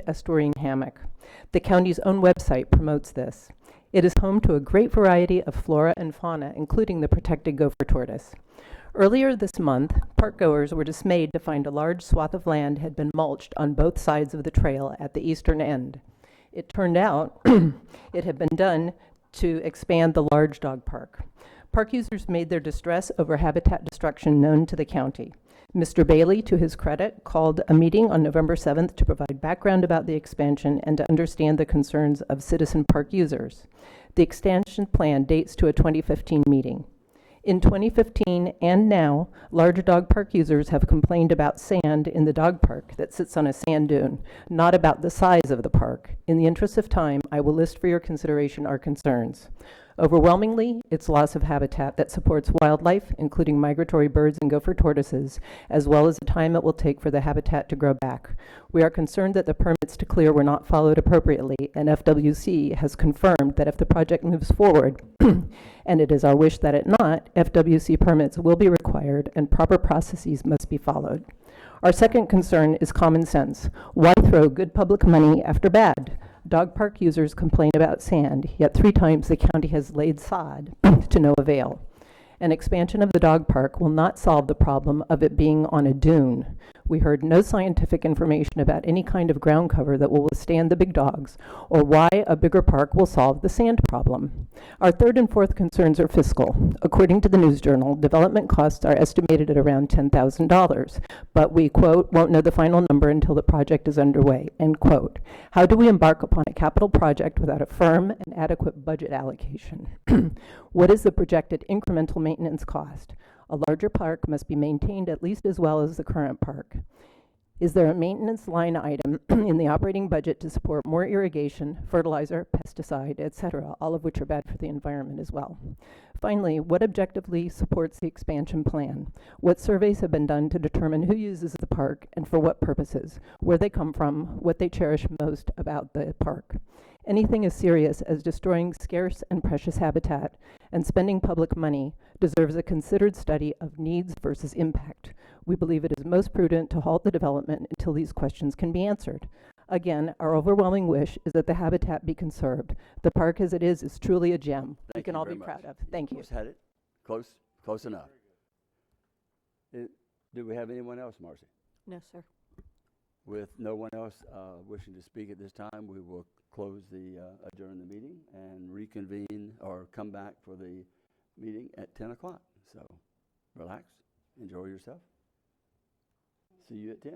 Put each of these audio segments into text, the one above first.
estuarine hammock. The county's own website promotes this. It is home to a great variety of flora and fauna, including the protected gopher tortoise. Earlier this month, parkgoers were dismayed to find a large swath of land had been mulched on both sides of the trail at the eastern end. It turned out it had been done to expand the large dog park. Park users made their distress over habitat destruction known to the county. Mr. Bailey, to his credit, called a meeting on November 7th to provide background about the expansion and to understand the concerns of citizen park users. The expansion plan dates to a 2015 meeting. In 2015 and now, large dog park users have complained about sand in the dog park that sits on a sand dune, not about the size of the park. In the interest of time, I will list for your consideration our concerns. Overwhelmingly, it's loss of habitat that supports wildlife, including migratory birds and gopher tortoises, as well as the time it will take for the habitat to grow back. We are concerned that the permits to clear were not followed appropriately, and FWC has confirmed that if the project moves forward, and it is our wish that it not, FWC permits will be required and proper processes must be followed. Our second concern is common sense. Why throw good public money after bad? Dog park users complain about sand, yet 3 times the county has laid sod to no avail. An expansion of the dog park will not solve the problem of it being on a dune. We heard no scientific information about any kind of ground cover that will withstand the big dogs, or why a bigger park will solve the sand problem. Our third and fourth concerns are fiscal. According to the News Journal, development costs are estimated at around $10,000, but we, quote, won't know the final number until the project is underway, end quote. How do we embark upon a capital project without a firm and adequate budget allocation? What is the projected incremental maintenance cost? A larger park must be maintained at least as well as the current park. Is there a maintenance line item in the operating budget to support more irrigation, fertilizer, pesticide, etc., all of which are bad for the environment as well? Finally, what objectively supports the expansion plan? What surveys have been done to determine who uses the park and for what purposes, where they come from, what they cherish most about the park? Anything as serious as destroying scarce and precious habitat and spending public money deserves a considered study of needs versus impact. We believe it is most prudent to halt the development until these questions can be answered. Again, our overwhelming wish is that the habitat be conserved. The park as it is truly a gem we can all be proud of. Thank you. Almost had it. Close enough. Do we have anyone else, Marcy? No, sir. With no one else wishing to speak at this time, we will adjourn the meeting and reconvene or come back for the meeting at 10 o'clock. So relax, enjoy yourself. See you at 10.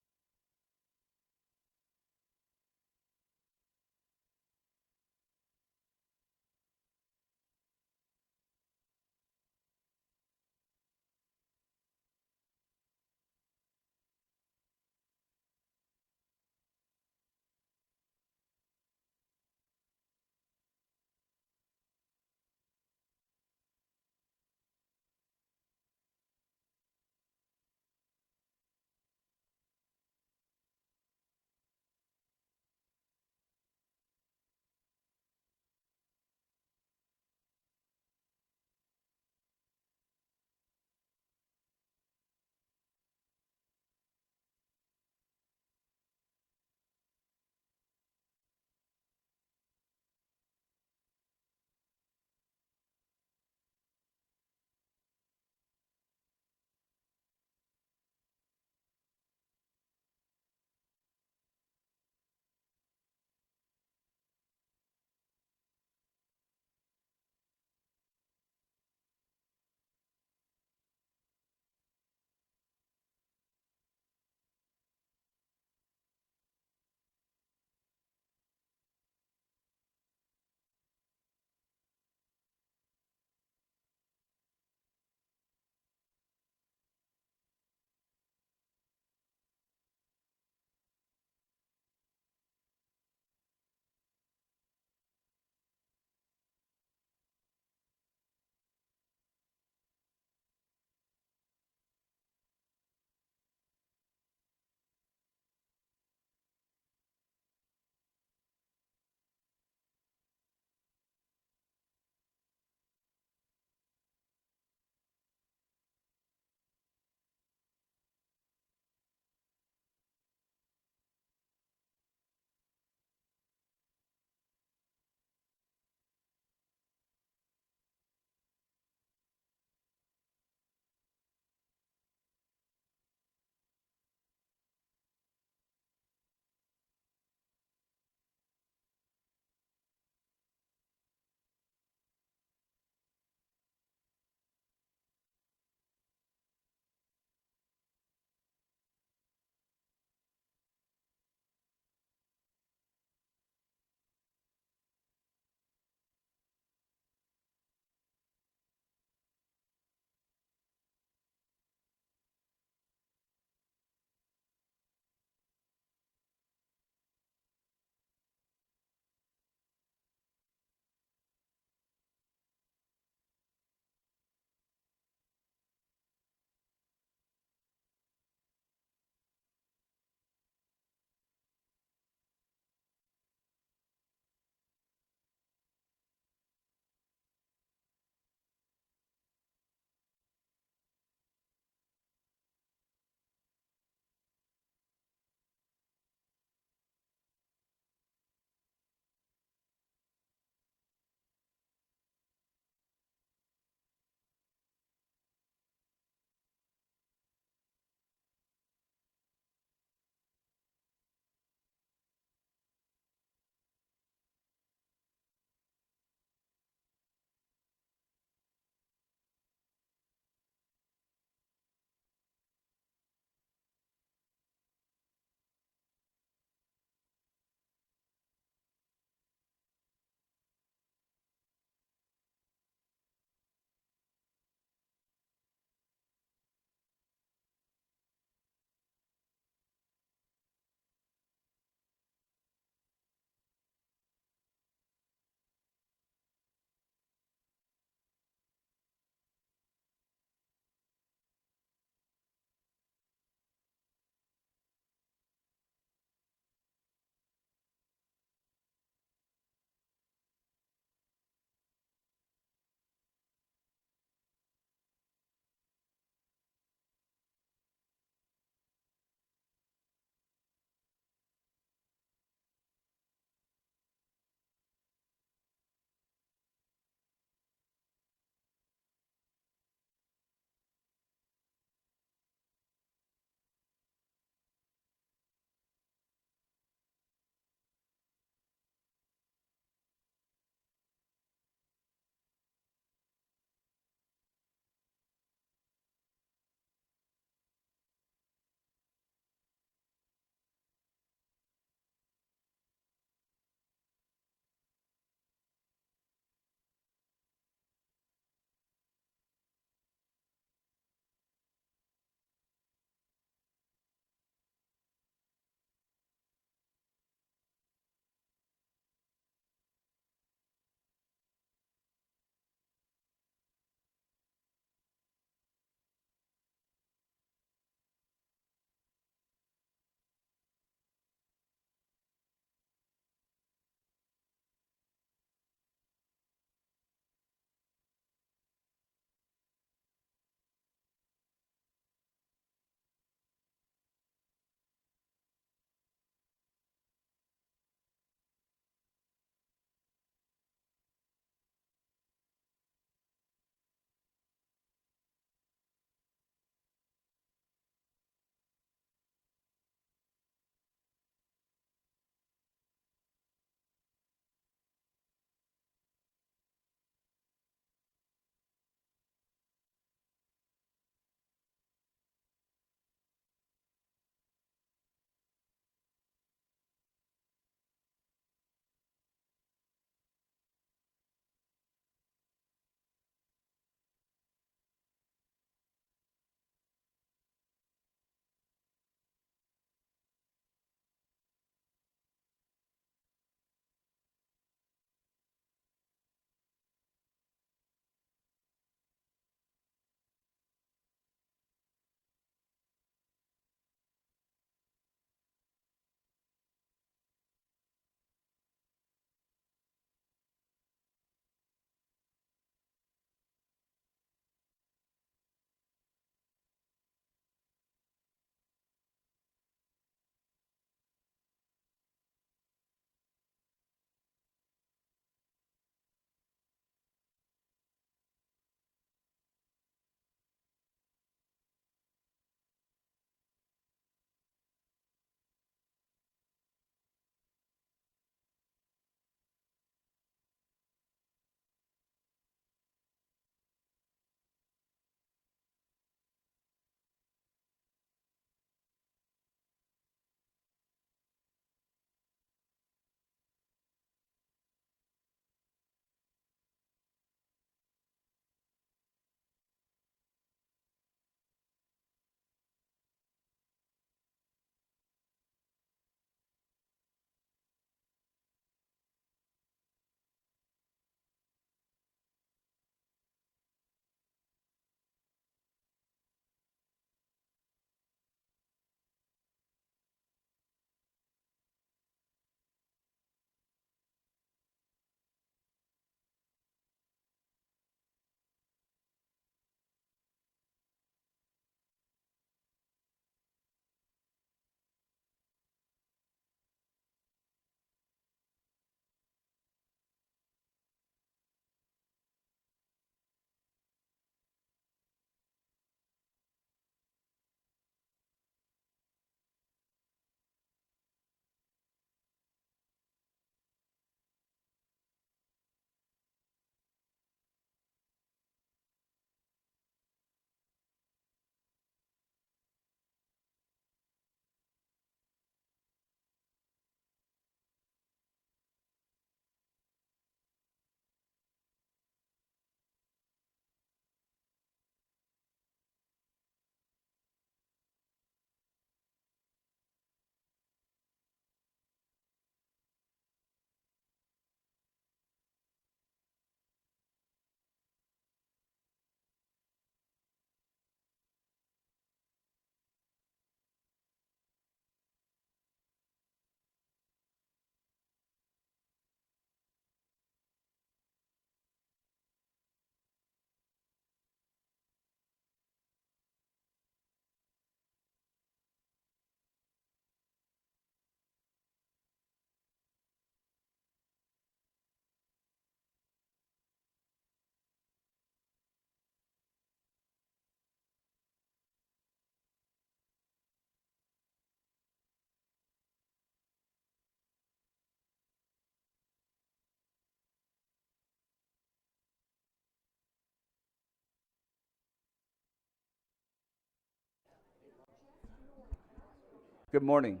Good morning.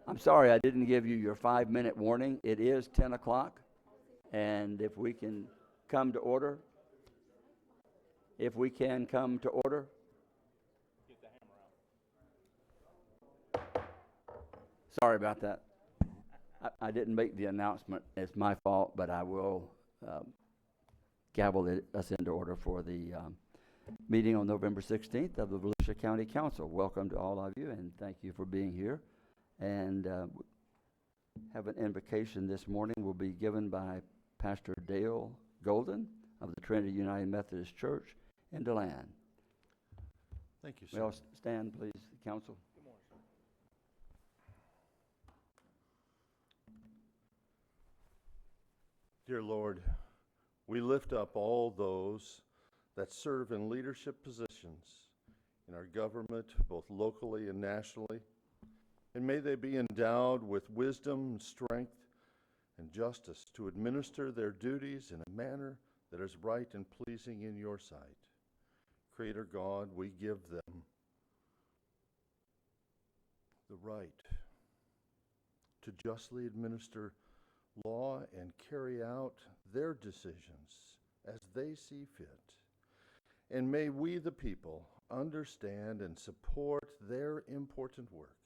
I'm sorry I didn't give you your 5-minute warning. It is 10 o'clock, and if we can come to order. If we can come to order. Sorry about that. I didn't make the announcement. It's my fault, but I will gavel us into order for the meeting on November 16th of the Volusia County Council. Welcome to all of you, and thank you for being here. And have an invocation this morning will be given by Pastor Dale Golden of the Trinity United Methodist Church in DeLand. Thank you, sir. We all stand, please, council. Good morning, sir. Dear Lord, we lift up all those that serve in leadership positions in our government, both locally and nationally, and may they be endowed with wisdom, strength, and justice to administer their duties in a manner that is right and pleasing in your sight. Creator God, we give them the right to justly administer law and carry out their decisions as they see fit. And may we, the people, understand and support their important work.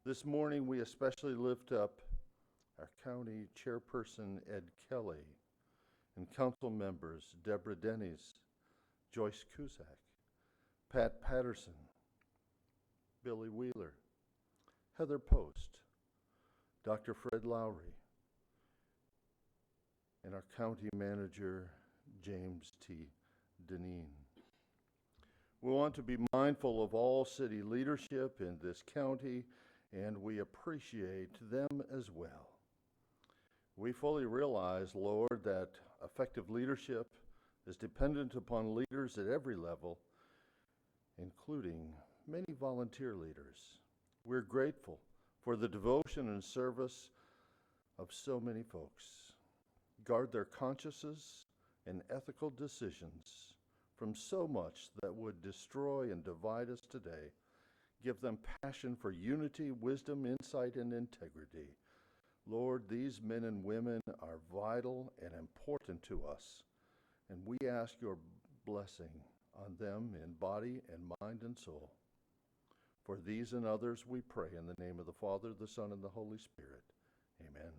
This morning, we especially lift up our county chairperson, Ed Kelly, and council members, Deborah Denny's, Joyce Cusack, Pat Patterson, Billy Wheeler, Heather Post, Dr. Fred Lowry, and our county manager, James T. Deneen. We want to be mindful of all city leadership in this county, and we appreciate them as well. We fully realize, Lord, that effective leadership is dependent upon leaders at every level, including many volunteer leaders. We're grateful for the devotion and service of so many folks. Guard their consciences and ethical decisions from so much that would destroy and divide us today. Give them passion for unity, wisdom, insight, and integrity. Lord, these men and women are vital and important to us, and we ask your blessing on them in body and mind and soul. For these and others we pray in the name of the Father, the Son, and the Holy Spirit. Amen.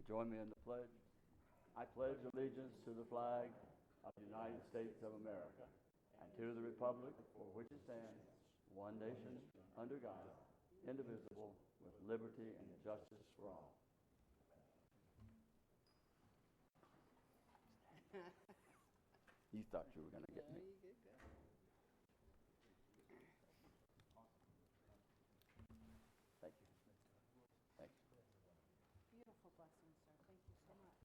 Join me in the pledge. I pledge allegiance to the flag of the United States of America and to the republic for which it stands, one nation, under God, indivisible, with liberty and justice for all. You thought you were going to get me. Thank you. Thank you. Beautiful blessing, sir. Thank you so much.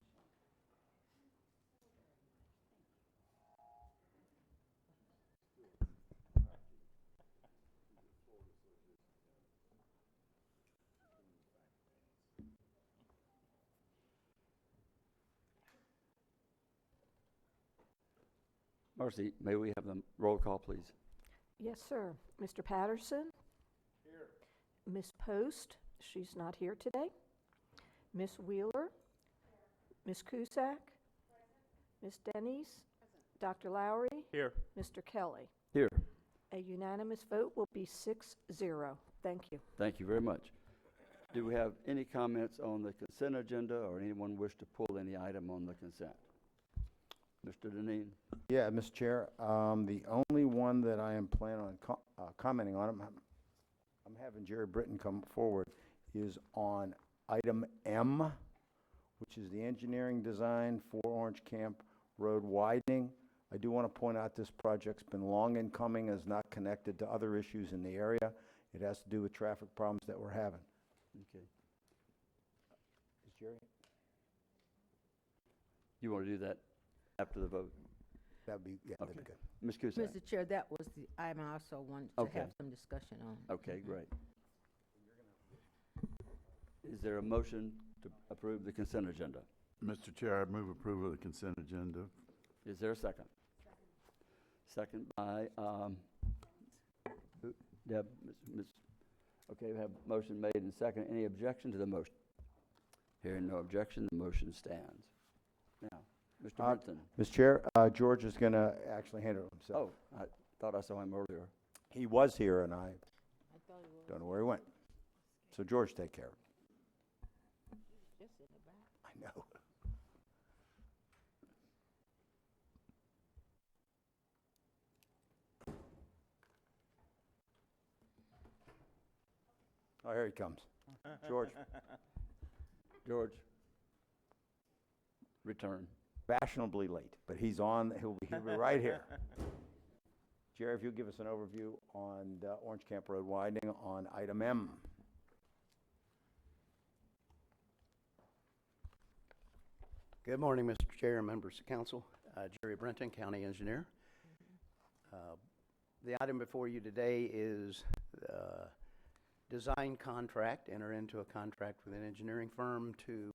Marcy, may we have the roll call, please? Yes, sir. Mr. Patterson? Here. Miss Post? She's not here today. Miss Wheeler? Miss Cusack? Miss Denny's? Dr. Lowry? Here. Mr. Kelly? Here. A unanimous vote will be 6-0. Thank you. Thank you very much. Do we have any comments on the consent agenda, or anyone wish to pull any item on the consent? Mr. Deneen? Yeah, Mr. Chair, the only one that I am planning on commenting on, I'm having Jerry Britton come forward, is on item M, which is the engineering design for Orange Camp Road widening. I do want to point out this project's been long in coming, is not connected to other issues in the area. It has to do with traffic problems that we're having. Okay. Is Jerry? You want to do that after the vote? That'd be, yeah, that'd be Okay. good. Ms. Cusack? Mr. Chair, that was the item I also wanted to Okay. have some discussion on. Okay, great. Is there a motion to approve the consent agenda? Mr. Chair, I move approval of the consent agenda. Is there a second? Second by who? Deb, Ms. Okay, we have motion made and second. Any objection to the motion? Hearing no objection, the motion stands. Now, Mr. Brenton. Mr. Chair, George is going to actually handle it himself. Oh, I thought I saw him earlier. He was here, and I don't know where he went. So George, take care of it. Just in the back. I know. Oh, here he comes. George, George, return. fashionably late, but he's on, he'll be right here. Jerry, if you'll give us an overview on the Orange Camp Road widening on item M. Good morning, Mr. Chair and members of council. Jerry Brenton, County Engineer. The item before you today is design contract, enter into a contract with an engineering firm to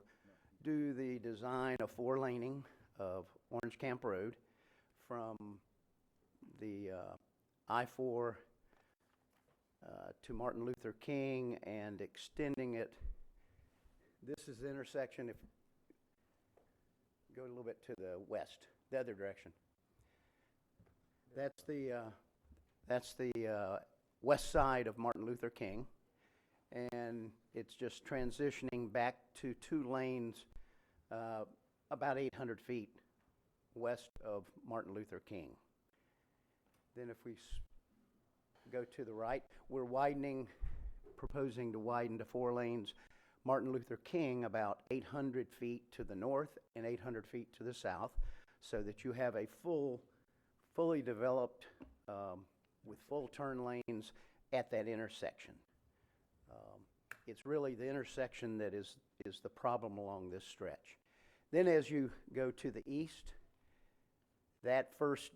do the design of 4-laning of Orange Camp Road from the I-4 to Martin Luther King and extending it. This is the intersection, if go a little bit to the west, the other direction. That's the west side of Martin Luther King, and it's just transitioning back to 2 lanes about 800 feet west of Martin Luther King. Then if we go to the right, we're proposing to widen to 4 lanes Martin Luther King about 800 feet to the north and 800 feet to the south, so that you have a fully developed with full turn lanes at that intersection. It's really the intersection that is the problem along this stretch. Then as you go to the east, that first,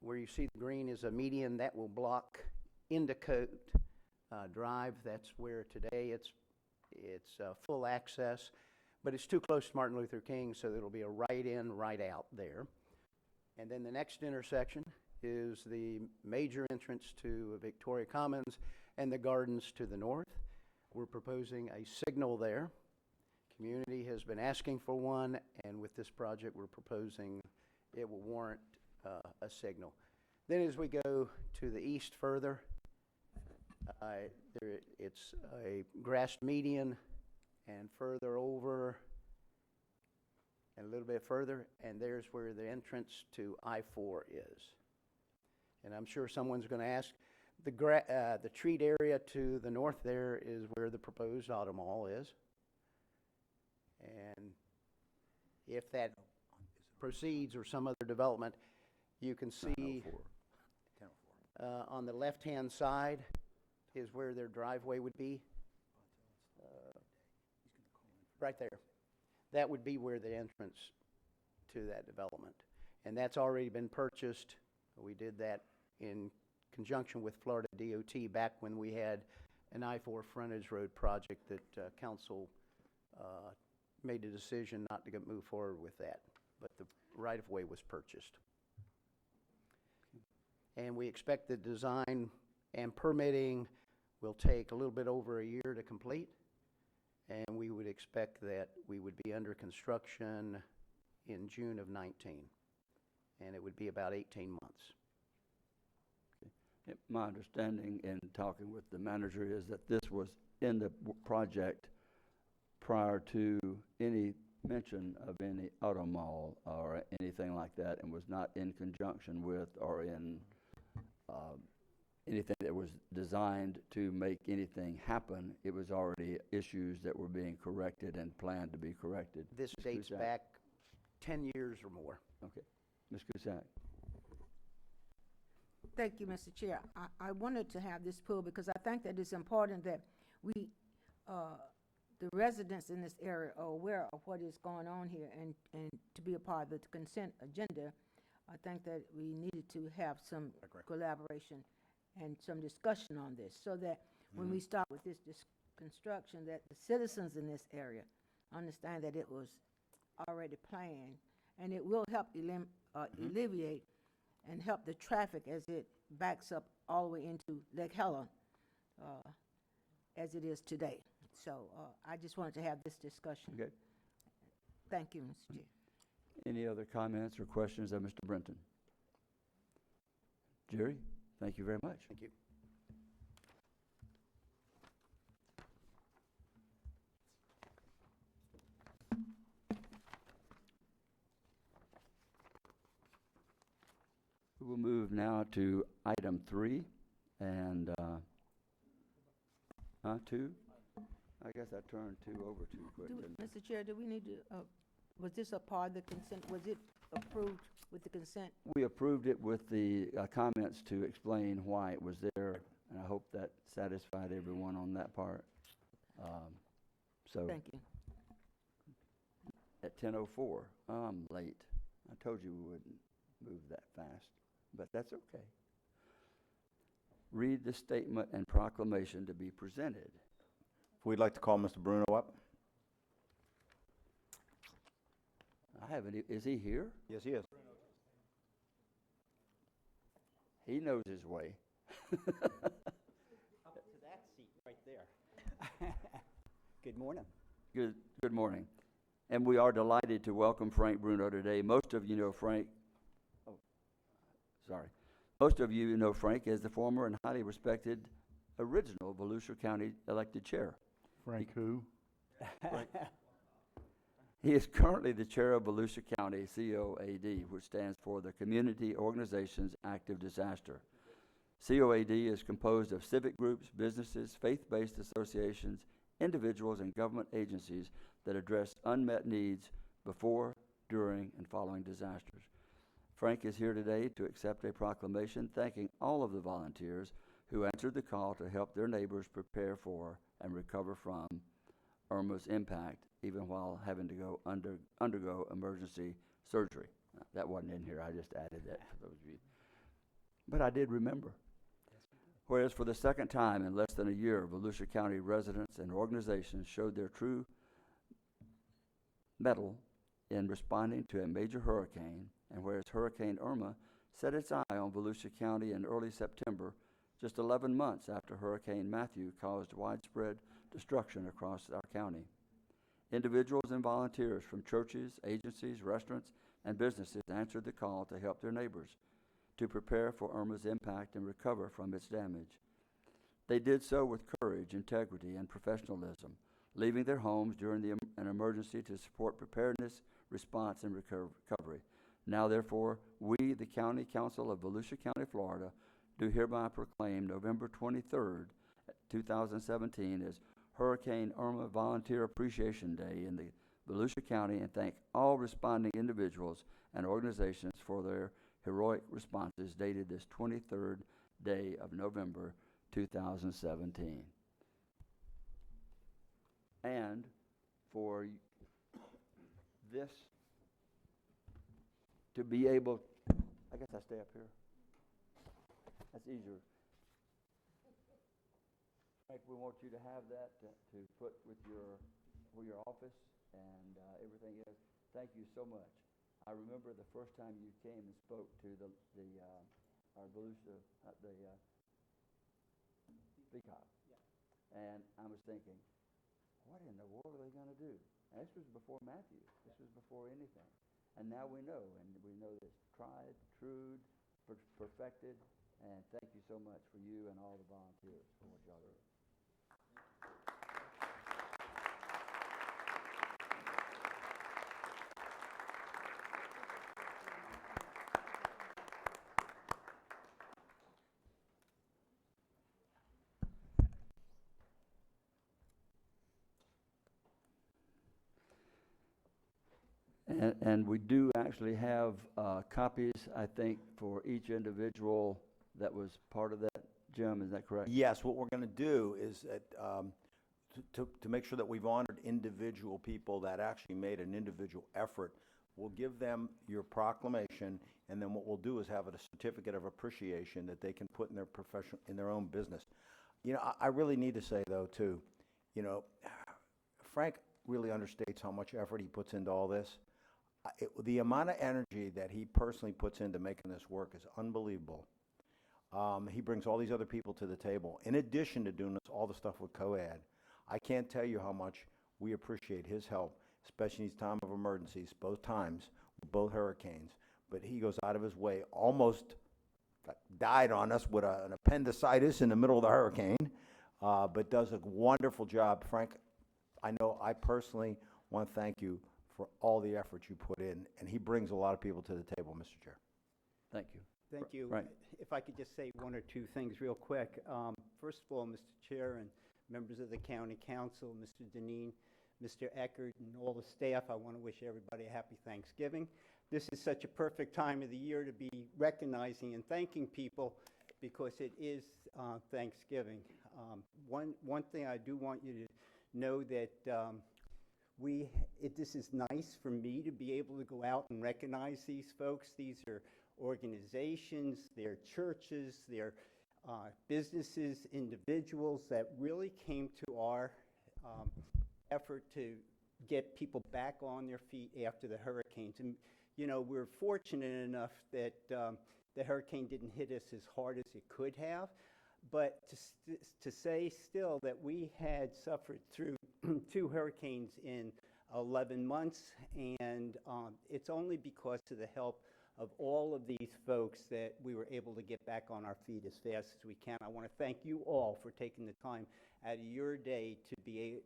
where you see the green is a median that will block Endicott Drive. That's where today it's full access, but it's too close to Martin Luther King, so it'll be a right in, right out there. And then the next intersection is the major entrance to Victoria Commons and the gardens to the north. We're proposing a signal there. Community has been asking for one, and with this project we're proposing it will warrant a signal. Then as we go to the east further, it's a grassed median, and further over and a little bit further, and there's where the entrance to I-4 is. And I'm sure someone's going to ask, the treat area to the north there is where the proposed auto mall is. And if that proceeds or some other development, you can see on the left-hand side is where their driveway would be. Right there. That would be where the entrance to that development. And that's already been purchased. We did that in conjunction with Florida DOT back when we had an I-4 frontage road project that council made a decision not to move forward with that. But the right-of-way was purchased. And we expect the design and permitting will take a little bit over a year to complete. And we would expect that we would be under construction in June of 19. And it would be about 18 months. My understanding in talking with the manager is that this was in the project prior to any mention of any auto mall or anything like that, and was not in conjunction with or in anything that was designed to make anything happen. It was already issues that were being corrected and planned to be corrected. This Ms. dates Cusack? back 10 years or more. Okay. Ms. Cusack? Thank you, Mr. Chair. I wanted to have this pulled because I think that it's important that we, the residents in this area are aware of what is going on here, and to be a part of the consent agenda, I think that we needed to have some collaboration and some discussion on this, so that when we start with this construction, that the citizens in this area understand that it was already planned, and it will help alleviate and help the traffic as it backs up all the way into Lake Helen as it is today. So I just wanted to have this discussion. Okay. Thank you, Mr. Chair. Any other comments or questions of Mr. Brenton? Jerry, thank you very much. Thank you. We will move now to item 3 and, 2? I guess I turned 2 over too quick, didn't I? Mr. Chair, do we need to, was this a part of the consent, was it approved with the consent? We approved it with the comments to explain why it was there, and I hope that satisfied everyone on that part. So Thank you. at 10:04, I'm late. I told you we wouldn't move that fast, but that's okay. Read the statement and proclamation to be presented. We'd like to call Mr. Bruno up. I haven't, is he here? Yes, he is. He knows his way. Up to that seat right there. Good morning. Good morning. And we are delighted to welcome Frank Bruno today. Most of you know Frank, most of you know Frank as the former and highly respected original Volusia County elected chair. Frank who? He is currently the chair of Volusia County COAD, which stands for the Community Organizations Active Disaster. COAD is composed of civic groups, businesses, faith-based associations, individuals, and government agencies that address unmet needs before, during, and following disasters. Frank is here today to accept a proclamation thanking all of the volunteers who answered the call to help their neighbors prepare for and recover from Irma's impact, even while having to go undergo emergency surgery. That wasn't in here, I just added that for those of you. But I did remember. Whereas for the second time in less than a year, Volusia County residents and organizations showed their true mettle in responding to a major hurricane, and whereas Hurricane Irma set its eye on Volusia County in early September, just 11 months after Hurricane Matthew caused widespread destruction across our county. Individuals and volunteers from churches, agencies, restaurants, and businesses answered the call to help their neighbors to prepare for Irma's impact and recover from its damage. They did so with courage, integrity, and professionalism, leaving their homes during an emergency to support preparedness, response, and recovery. Now, therefore, we, the County Council of Volusia County, Florida, do hereby proclaim November 23rd, 2017 as Hurricane Irma Volunteer Appreciation Day in the Volusia County, and thank all responding individuals and organizations for their heroic responses dated this 23rd day of November 2017. And for this to be able, I guess I stay up here. That's easier. Frank, we want you to have that to put with where your office and everything is. Thank you so much. I remember the first time you came and spoke to our Volusia, VCOP. Yeah. And I was thinking, what in the world are they going to do? And this was before Matthew. This was before anything. And now we know, and we know it's tried, true, perfected, and thank you so much for you and all the volunteers for what y'all do. And we do actually have copies, I think, for each individual that was part of that. Jim, is that correct? Yes, what we're going to do is that, to make sure that we've honored individual people that actually made an individual effort, we'll give them your proclamation, and then what we'll do is have a certificate of appreciation that they can put in their own business. You know, I really need to say, though, too, you know, Frank really understates how much effort he puts into all this. The amount of energy that he personally puts into making this work is unbelievable. He brings all these other people to the table, in addition to doing all the stuff with COAD. I can't tell you how much we appreciate his help, especially in these time of emergencies, both times, with both hurricanes. But he goes out of his way, almost died on us with an appendicitis in the middle of the hurricane, but does a wonderful job. Frank, I know I personally want to thank you for all the effort you put in, and he brings a lot of people to the table, Mr. Chair. Thank you. Thank you. Right. If I could just say one or two things real quick. First of all, Mr. Chair and members of the County Council, Mr. Deneen, Mr. Eckert, and all the staff, I want to wish everybody a happy Thanksgiving. This is such a perfect time of the year to be recognizing and thanking people because it is Thanksgiving. One thing I do want you to know that this is nice for me to be able to go out and recognize these folks. These are organizations, they're churches, they're businesses, individuals that really came to our effort to get people back on their feet after the hurricanes. And, you know, we're fortunate enough that the hurricane didn't hit us as hard as it could have. But to say still that we had suffered through 2 hurricanes in 11 months, and it's only because of the help of all of these folks that we were able to get back on our feet as fast as we can. I want to thank you all for taking the time out of your day to be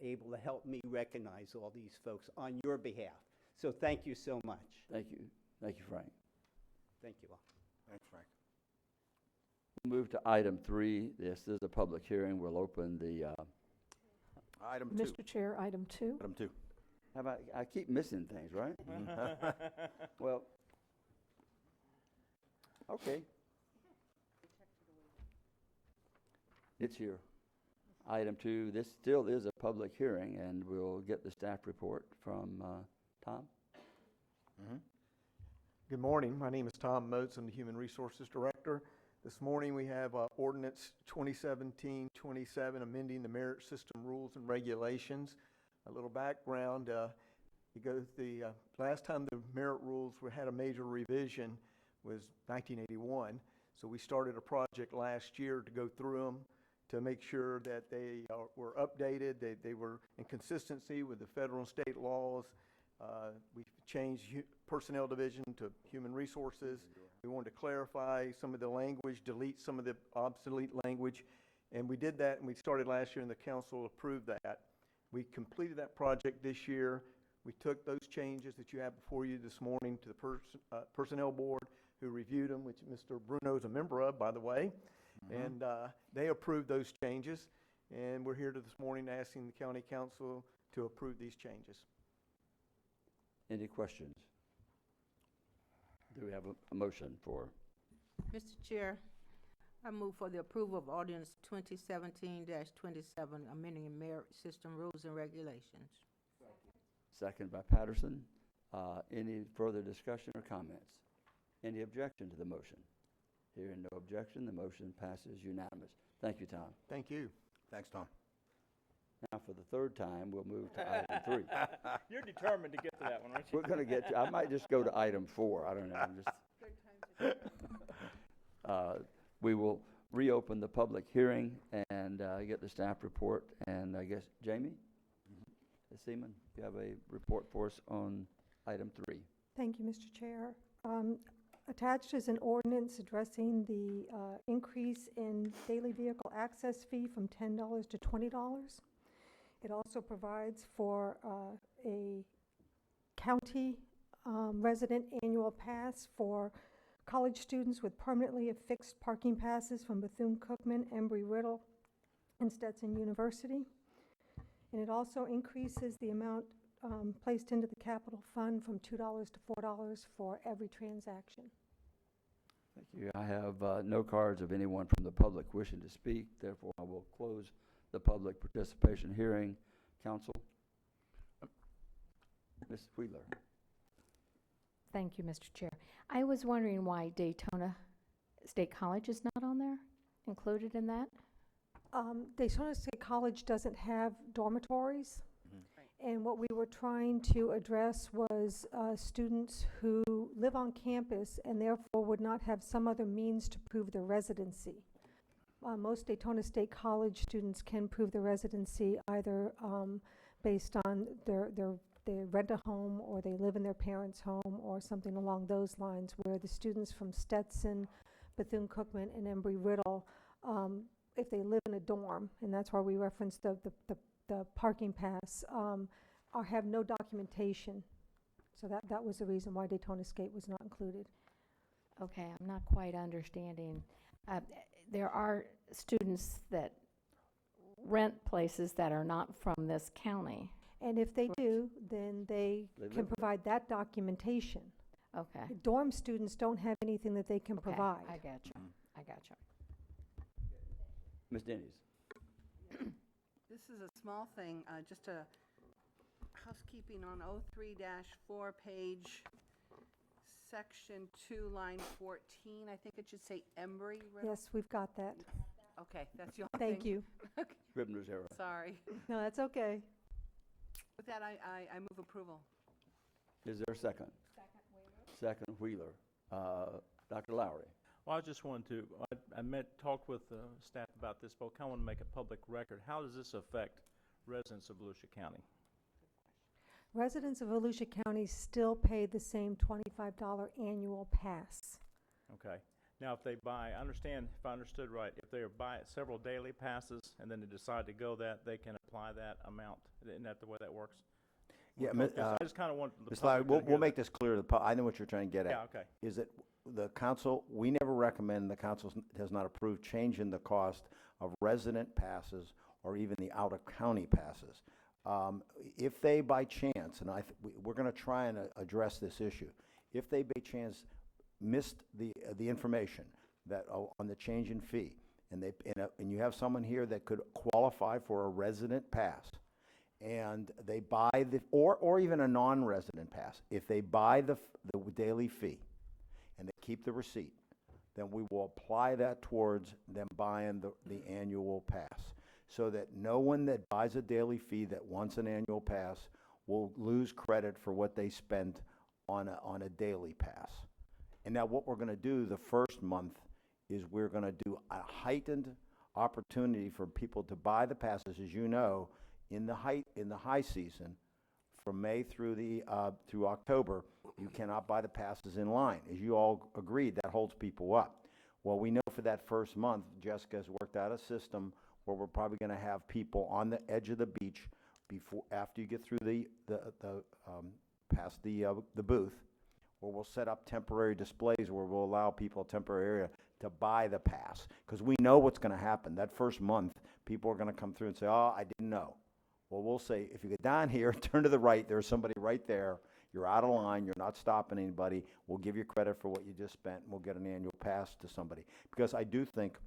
able to help me recognize all these folks on your behalf. So thank you so much. Thank you. Thank you, Frank. Thank you all. Thanks, Frank. We'll move to item 3. This is a public hearing. We'll open the, Item 2. Mr. Chair, item 2. Item 2. how about, I keep missing things, right? Well, okay. It's here. Item 2, this still is a public hearing, and we'll get the staff report from Tom. Good morning. My name is Tom Moats. I'm the Human Resources Director. This morning we have Ordinance 2017-27, amending the Merit System Rules and Regulations. A little background, the last time the merit rules had a major revision was 1981. So we started a project last year to go through them to make sure that they were updated, they were in consistency with the federal and state laws. We changed personnel division to human resources. We wanted to clarify some of the language, delete some of the obsolete language, and we did that, and we started last year, and the council approved that. We completed that project this year. We took those changes that you have before you this morning to the personnel board, who reviewed them, which Mr. Bruno is a member of, by the way, and they approved those changes, and we're here this morning asking the county council to approve these changes. Any questions? Do we have a motion for? Mr. Chair, I move for the approval of ordinance 2017-27, amending the Merit System Rules and Regulations. Second by Patterson. Any further discussion or comments? Any objection to the motion? Hearing no objection, the motion passes unanimous. Thank you, Tom. Thank you. Thanks, Tom. Now, for the third time, we'll move to item 3. You're determined to get to that one, aren't you? We're going to get to, I might just go to item 4. I don't know. I'm just, we will reopen the public hearing and get the staff report. And I guess, Jamie? Seaman, you have a report for us on item 3. Thank you, Mr. Chair. Attached is an ordinance addressing the increase in daily vehicle access fee from $10 to $20. It also provides for a county resident annual pass for college students with permanently affixed parking passes from Bethune-Cookman, Embry-Riddle, and Stetson University. And it also increases the amount placed into the capital fund from $2 to $4 for every transaction. Thank you. I have no cards of anyone from the public wishing to speak. Therefore, I will close the public participation hearing. Council? Ms. Wheeler. Thank you, Mr. Chair. I was wondering why Daytona State College is not on there, included in that? Daytona State College doesn't have dormitories, And what we were trying to address was students who live on campus and therefore would not have some other means to prove their residency. Most Daytona State College students can prove their residency either based on they rent a home or they live in their parents' home or something along those lines, where the students from Stetson, Bethune-Cookman, and Embry-Riddle, if they live in a dorm, and that's why we referenced the parking pass, have no documentation. So that was the reason why Daytona State was not included. Okay, I'm not quite understanding. There are students that rent places that are not from this county. And if they do, then they can provide that documentation. Okay. Dorm students don't have anything that they can Okay, provide. I got you. I got you. Ms. Denny's. This is a small thing, just a housekeeping on 03-4, page, section 2, line 14. I think it should say Embry-Riddle. Yes, we've got that. Okay, that's your thing. Thank you. Okay, Scribner's error. sorry. No, that's okay. With that, I move approval. Is there a second? Second Wheeler. Dr. Lowry. Well, I just wanted to, talked with staff about this, but I kind of want to make a public record. How does this affect residents of Volusia County? Residents of Volusia County still pay the same $25 annual pass. Okay. Now, if they buy, I understand, if I understood right, if they buy several daily passes and then they decide to go that, they can apply that amount. Isn't that the way that works? Yeah, I just kind of want the Ms. Lowry, public to we'll hear make this clear to the I know what you're trying to get at. Yeah, okay. Is that the council, we never recommend, the council has not approved changing the cost of resident passes or even the out-of-county passes. If they by chance, and we're going to try and address this issue, if they by chance missed the information that on the change in fee, and you have someone here that could qualify for a resident pass, and they buy or even a non-resident pass, if they buy the daily fee and they keep the receipt, then we will apply that towards them buying the annual pass, so that no one that buys a daily fee that wants an annual pass will lose credit for what they spent on a daily pass. And now what we're going to do the first month is we're going to do a heightened opportunity for people to buy the passes. As you know, in the high season, from May through October, you cannot buy the passes in line. As you all agreed, that holds people up. Well, we know for that first month, Jessica has worked out a system where we're probably going to have people on the edge of the beach after you get through past the booth, where we'll set up temporary displays where we'll allow people a temporary area to buy the pass, because we know what's going to happen. That first month, people are going to come through and say, "Oh, I didn't know." Well, we'll say, if you go down here, turn to the right, there's somebody right there. You're out of line. You're not stopping anybody. We'll give you credit for what you just spent, and we'll get an annual pass to somebody. Because I do think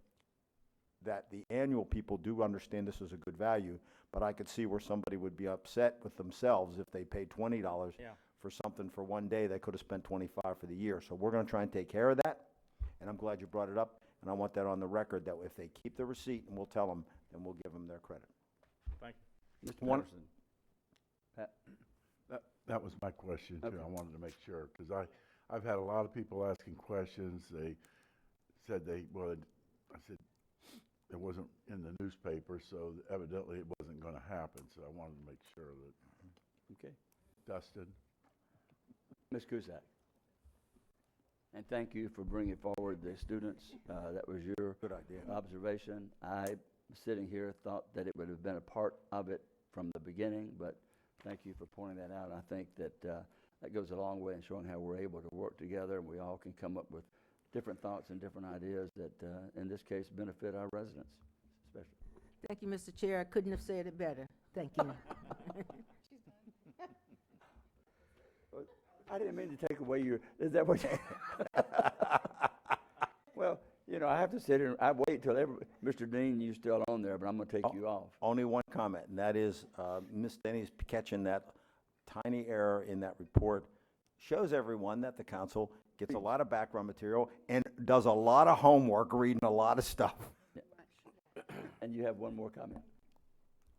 that the annual people do understand this is a good value, but I could see where somebody would be upset with themselves if they paid $20 for something for one day. They could have spent $25 for the year. So we're going to try and take care of that, and I'm glad you brought it up, and I want that on the record, that if they keep the receipt, and we'll tell them, then we'll give them their credit. Thank you. Mr. Patterson. Pat? That was my question, too. Okay. I wanted to make sure, because I've had a lot of people asking questions. They said they would. I said it wasn't in the newspaper, so evidently it wasn't going to happen. So I wanted to make sure that. Okay. Dustin. Ms. Cusack. And thank you for bringing forward the students. That was your Good idea. observation. I, sitting here, thought that it would have been a part of it from the beginning, but thank you for pointing that out. I think that that goes a long way in showing how we're able to work together, and we all can come up with different thoughts and different ideas that, in this case, benefit our residents, especially. Thank you, Mr. Chair. I couldn't have said it better. Thank you. I didn't mean to take away your, is that what you? Well, you know, I have to sit here, I wait till Mr. Dean, you're still on there, but I'm going to take you off. Only one comment, and that is Ms. Denny's catching that tiny error in that report. Shows everyone that the council gets a lot of background material and does a lot of homework, reading a lot of stuff. And you have one more comment?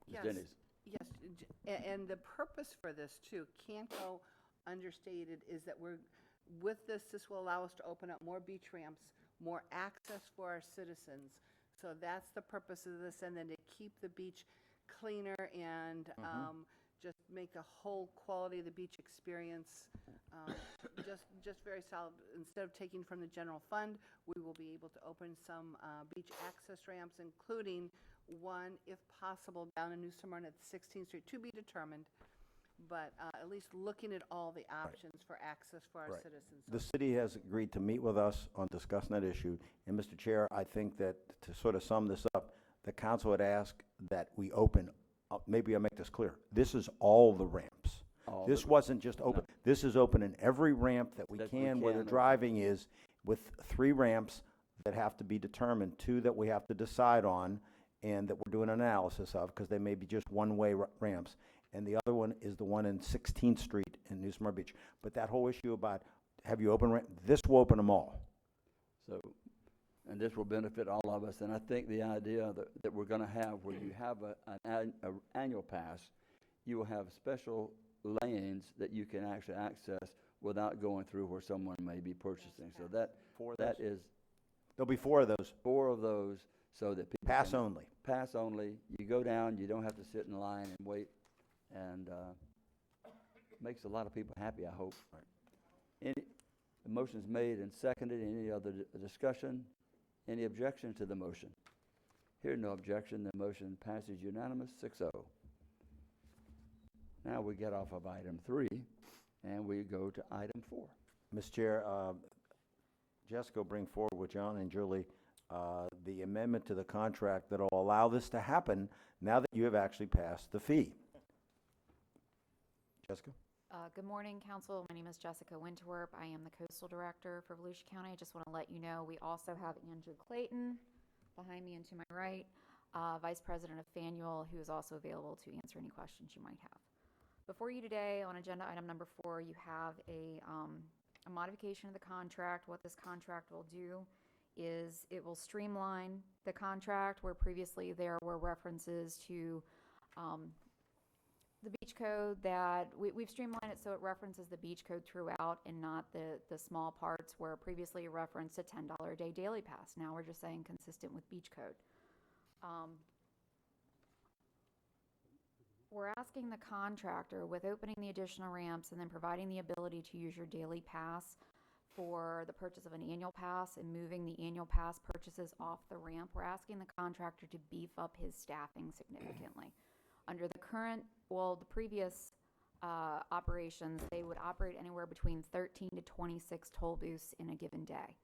Ms. Yes. Denny's. Yes, and the purpose for this too, can't go understated, is that with this will allow us to open up more beach ramps, more access for our citizens. So that's the purpose of this, and then to keep the beach cleaner and just make the whole quality of the beach experience just very solid. Instead of taking from the general fund, we will be able to open some beach access ramps, including one, if possible, down in New Smyrna at 16th Street, to be determined, but at least looking at all the options for access for our Right. citizens. The city has agreed to meet with us on discussing that issue. And Mr. Chair, I think that to sort of sum this up, the council would ask that we open, maybe I'll make this clear, this is all the ramps. This wasn't just open, this is open in every ramp that we can where the driving is, with 3 ramps that have to be determined, 2 that we have to decide on, and that we're doing an analysis of, because they may be just one-way ramps. And the other one is the one in 16th Street in New Smyrna Beach. But that whole issue about, have you open ramp, this will open them all. So, and this will benefit all of us. And I think the idea that we're going to have, where you have an annual pass, you will have special lanes that you can actually access without going through where someone may be purchasing. So that is, There'll be 4 of those. 4 of those, so that people Pass can- only. Pass only. You go down, you don't have to sit in line and wait, and makes a lot of people happy, I hope. The motion's made and seconded. Any other discussion? Any objection to the motion? Hearing no objection, the motion passes unanimous, 6-0. Now we get off of item 3, and we go to item 4. Mr. Chair, Jessica will bring forward with John and Julie the amendment to the contract that will allow this to happen now that you have actually passed the fee. Jessica? Good morning, Council. My name is Jessica Winterwerp. I am the Coastal Director for Volusia County. I just want to let you know we also have Andrew Clayton behind me and to my right, Vice President of Fanuel, who is also available to answer any questions you might have. Before you today, on agenda item number 4, you have a modification of the contract. What this contract will do is it will streamline the contract, where previously there were references to the beach code that we've streamlined it so it references the beach code throughout and not the small parts where previously it referenced a $10 a day daily pass. Now we're just saying consistent with beach code. We're asking the contractor, with opening the additional ramps and then providing the ability to use your daily pass for the purchase of an annual pass and moving the annual pass purchases off the ramp, we're asking the contractor to beef up his staffing significantly. Under the current, the previous operations, they would operate anywhere between 13 to 26 toll booths in a given day.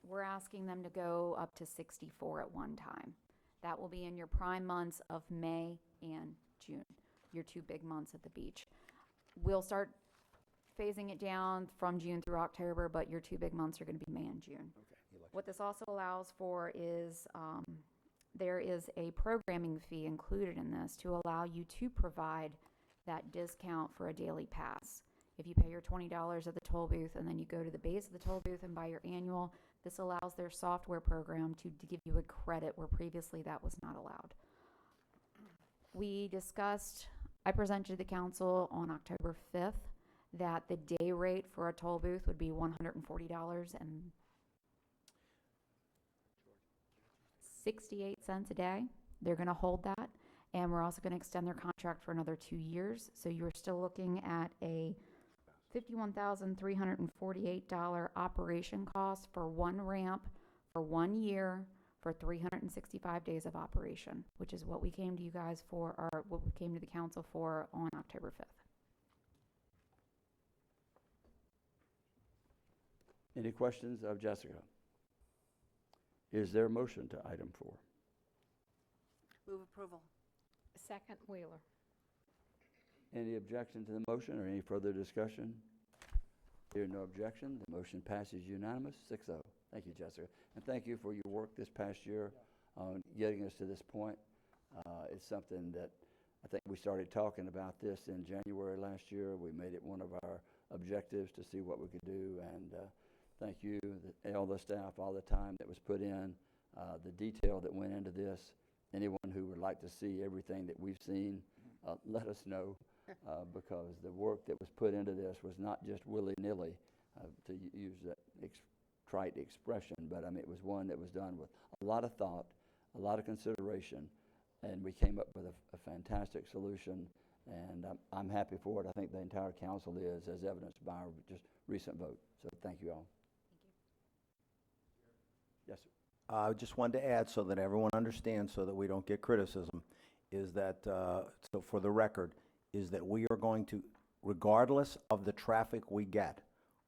We're asking them to go up to 64 at one time. That will be in your prime months of May and June, your 2 big months at the beach. We'll start phasing it down from June through October, but your 2 big months are going to be May and June. Okay. What this also allows for is there is a programming fee included in this to allow you to provide that discount for a daily pass. If you pay your $20 at the toll booth and then you go to the base of the toll booth and buy your annual, this allows their software program to give you a credit where previously that was not allowed. I presented to the council on October 5th that the day rate for a toll booth would be $140.68 a day. They're going to hold that, and we're also going to extend their contract for another 2 years. So you're still looking at a $51,348 operation cost for one ramp for 1 year for 365 days of operation, which is what we came to you guys for, or what we came to the council for on October 5th. Any questions of Jessica? Is there a motion to item 4? Move approval. Second, Wheeler. Any objection to the motion or any further discussion? Hearing no objection, the motion passes unanimous, 6-0. Thank you, Jessica. And thank you for your work this past year on getting us to this point. It's something that I think we started talking about this in January last year. We made it one of our objectives to see what we could do, and thank you, all the staff, all the time that was put in, the detail that went into this, anyone who would like to see everything that we've seen, let us know, because the work that was put into this was not just willy-nilly, to use that trite expression, but I mean, it was one that was done with a lot of thought, a lot of consideration, and we came up with a fantastic solution, and I'm happy for it. I think the entire council is, as evidenced by our just recent vote. So thank you all. Yes, sir. I just wanted to add, so that everyone understands, so that we don't get criticism, is that, so for the record, is that we are going to, regardless of the traffic we get,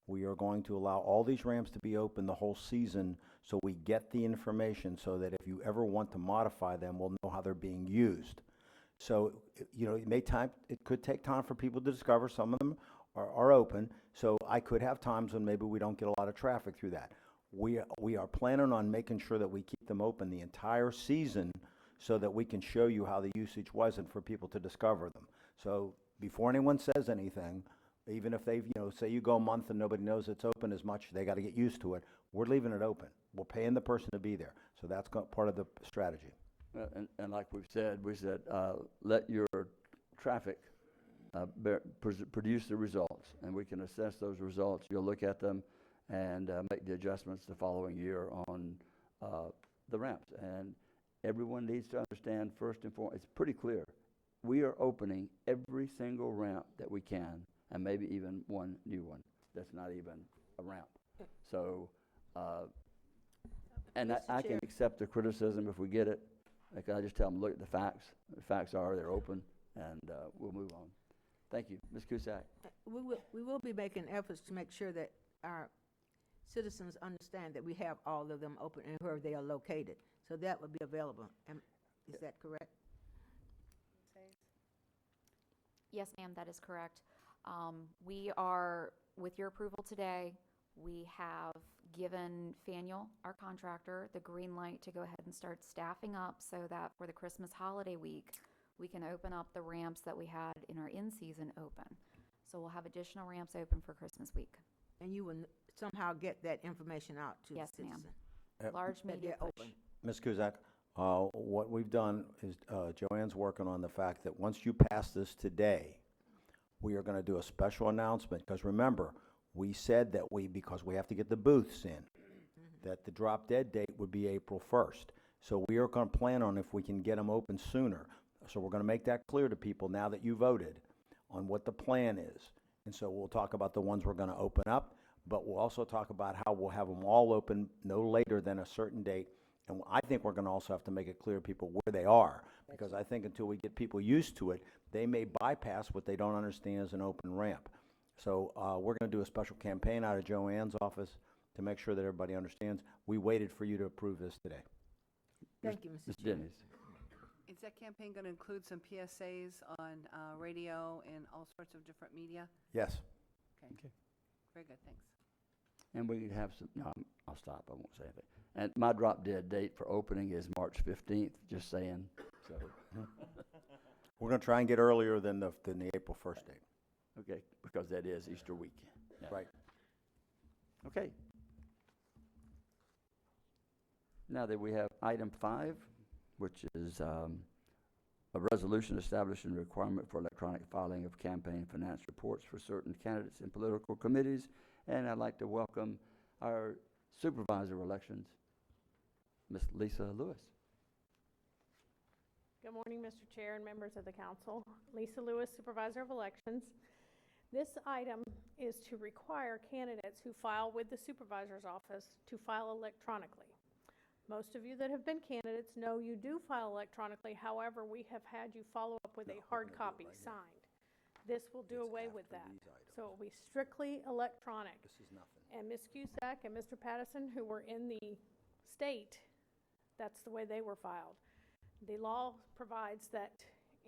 we are going to allow all these ramps to be open the whole season, so we get the information, so that if you ever want to modify them, we'll know how they're being used. So, you know, it could take time for people to discover. Some of them are open, so I could have times when maybe we don't get a lot of traffic through that. We are planning on making sure that we keep them open the entire season, so that we can show you how the usage was and for people to discover them. So before anyone says anything, even if they've, you know, say you go a month and nobody knows it's open as much, they got to get used to it. We're leaving it open. We're paying the person to be there. So that's part of the strategy. And like we said, let your traffic produce the results, and we can assess those results. You'll look at them and make the adjustments the following year on the ramps. And everyone needs to understand, first and foremost, it's pretty clear. We are opening every single ramp that we can, and maybe even one new one that's not even a ramp. So, and I can accept the criticism if we get it. Like, I just tell them, look at the facts. The facts are they're open, and we'll move on. Thank you. Ms. Cusack. We will be making efforts to make sure that our citizens understand that we have all of them open and where they are located. So that would be available. Is that correct? Yes, ma'am, that is correct. We are, with your approval today, we have given Faneuil, our contractor, the green light to go ahead and start staffing up, so that for the Christmas holiday week, we can open up the ramps that we had in our in-season open. So we'll have additional ramps open for Christmas week. And you will somehow get that information out to the citizen? Yes, ma'am. Large media push. Ms. Cusack, what we've done is, Joanne's working on the fact that once you pass this today, we are going to do a special announcement, because remember, we said that because we have to get the booths in, that the drop dead date would be April 1st. So we are going to plan on if we can get them open sooner. So we're going to make that clear to people now that you voted on what the plan is. And so we'll talk about the ones we're going to open up, but we'll also talk about how we'll have them all open no later than a certain date. And I think we're going to also have to make it clear to people where they are, because I think until we get people used to it, they may bypass what they don't understand as an open ramp. So we're going to do a special campaign out of Joanne's office to make sure that everybody understands. We waited for you to approve this today. Thank you, Mr. Ms. Chairman. Dennis. Is that campaign going to include some PSAs on radio and all sorts of different media? Yes. Okay. Very good, thanks. And we could have some, no, I'll stop, I won't say anything. And my drop dead date for opening is March 15th, just saying, so. We're going to try and get earlier than the April 1st date. Okay, because that is Easter week. Yeah. Right. Okay. Now that we have item 5, which is a resolution establishing a requirement for electronic filing of campaign finance reports for certain candidates in political committees. And I'd like to welcome our supervisor of elections, Ms. Lisa Lewis. Good morning, Mr. Chair and members of the council. Lisa Lewis, Supervisor of Elections. This item is to require candidates who file with the supervisor's office to file electronically. Most of you that have been candidates know you do file electronically. However, we have had you follow up with a hard copy signed. This will do away with that. So it will be strictly electronic. This is nothing. And Ms. Cusack and Mr. Pattison, who were in the state, that's the way they were filed. The law provides that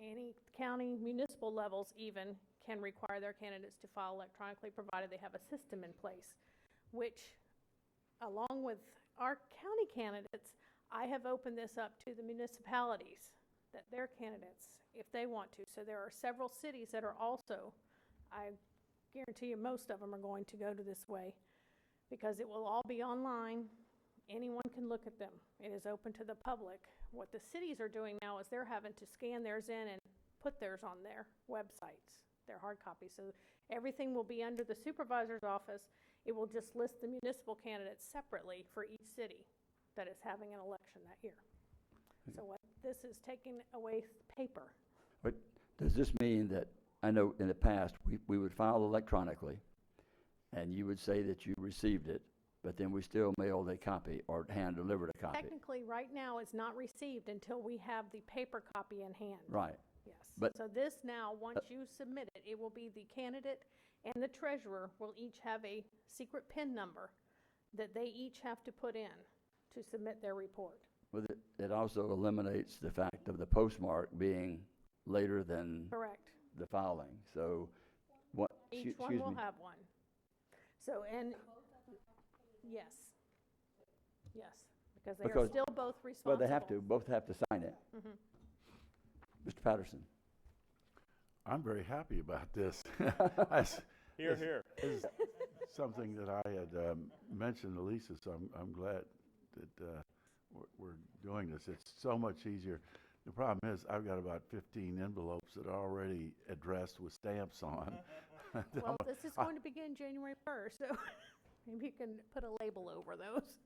any county, municipal levels even, can require their candidates to file electronically, provided they have a system in place, which, along with our county candidates, I have opened this up to the municipalities, that their candidates, if they want to. So there are several cities that are also, I guarantee you most of them are going to go to this way, because it will all be online, Anyone can look at them. It is open to the public. What the cities are doing now is they're having to scan theirs in and put theirs on their websites, their hard copies. So everything will be under the supervisor's office. It will just list the municipal candidates separately for each city that is having an election that year. So what this is taking away paper. But does this mean that, I know in the past, we would file electronically, and you would say that you received it, but then we still mailed a copy or hand-delivered a copy? Technically, right now, it's not received until we have the paper copy in hand. Right. Yes. But- So this now, once you submit it, it will be the candidate and the treasurer will each have a secret PIN number that they each have to put in to submit their report. Well, it also eliminates the fact of the postmark being later than Correct. the filing. So, what, Each one excuse will me. have one. So, and, yes. Yes, because they are Because- still both responsible. Well, they have to, both have to sign it. Mhm. Mr. Patterson? I'm very happy about this. That's- Here, this here. is something that I had mentioned to Lisa, so I'm glad that we're doing this. It's so much easier. The problem is, I've got about 15 envelopes that are already addressed with stamps on. Well, this is going to begin January 1st, so maybe you can put a label over those.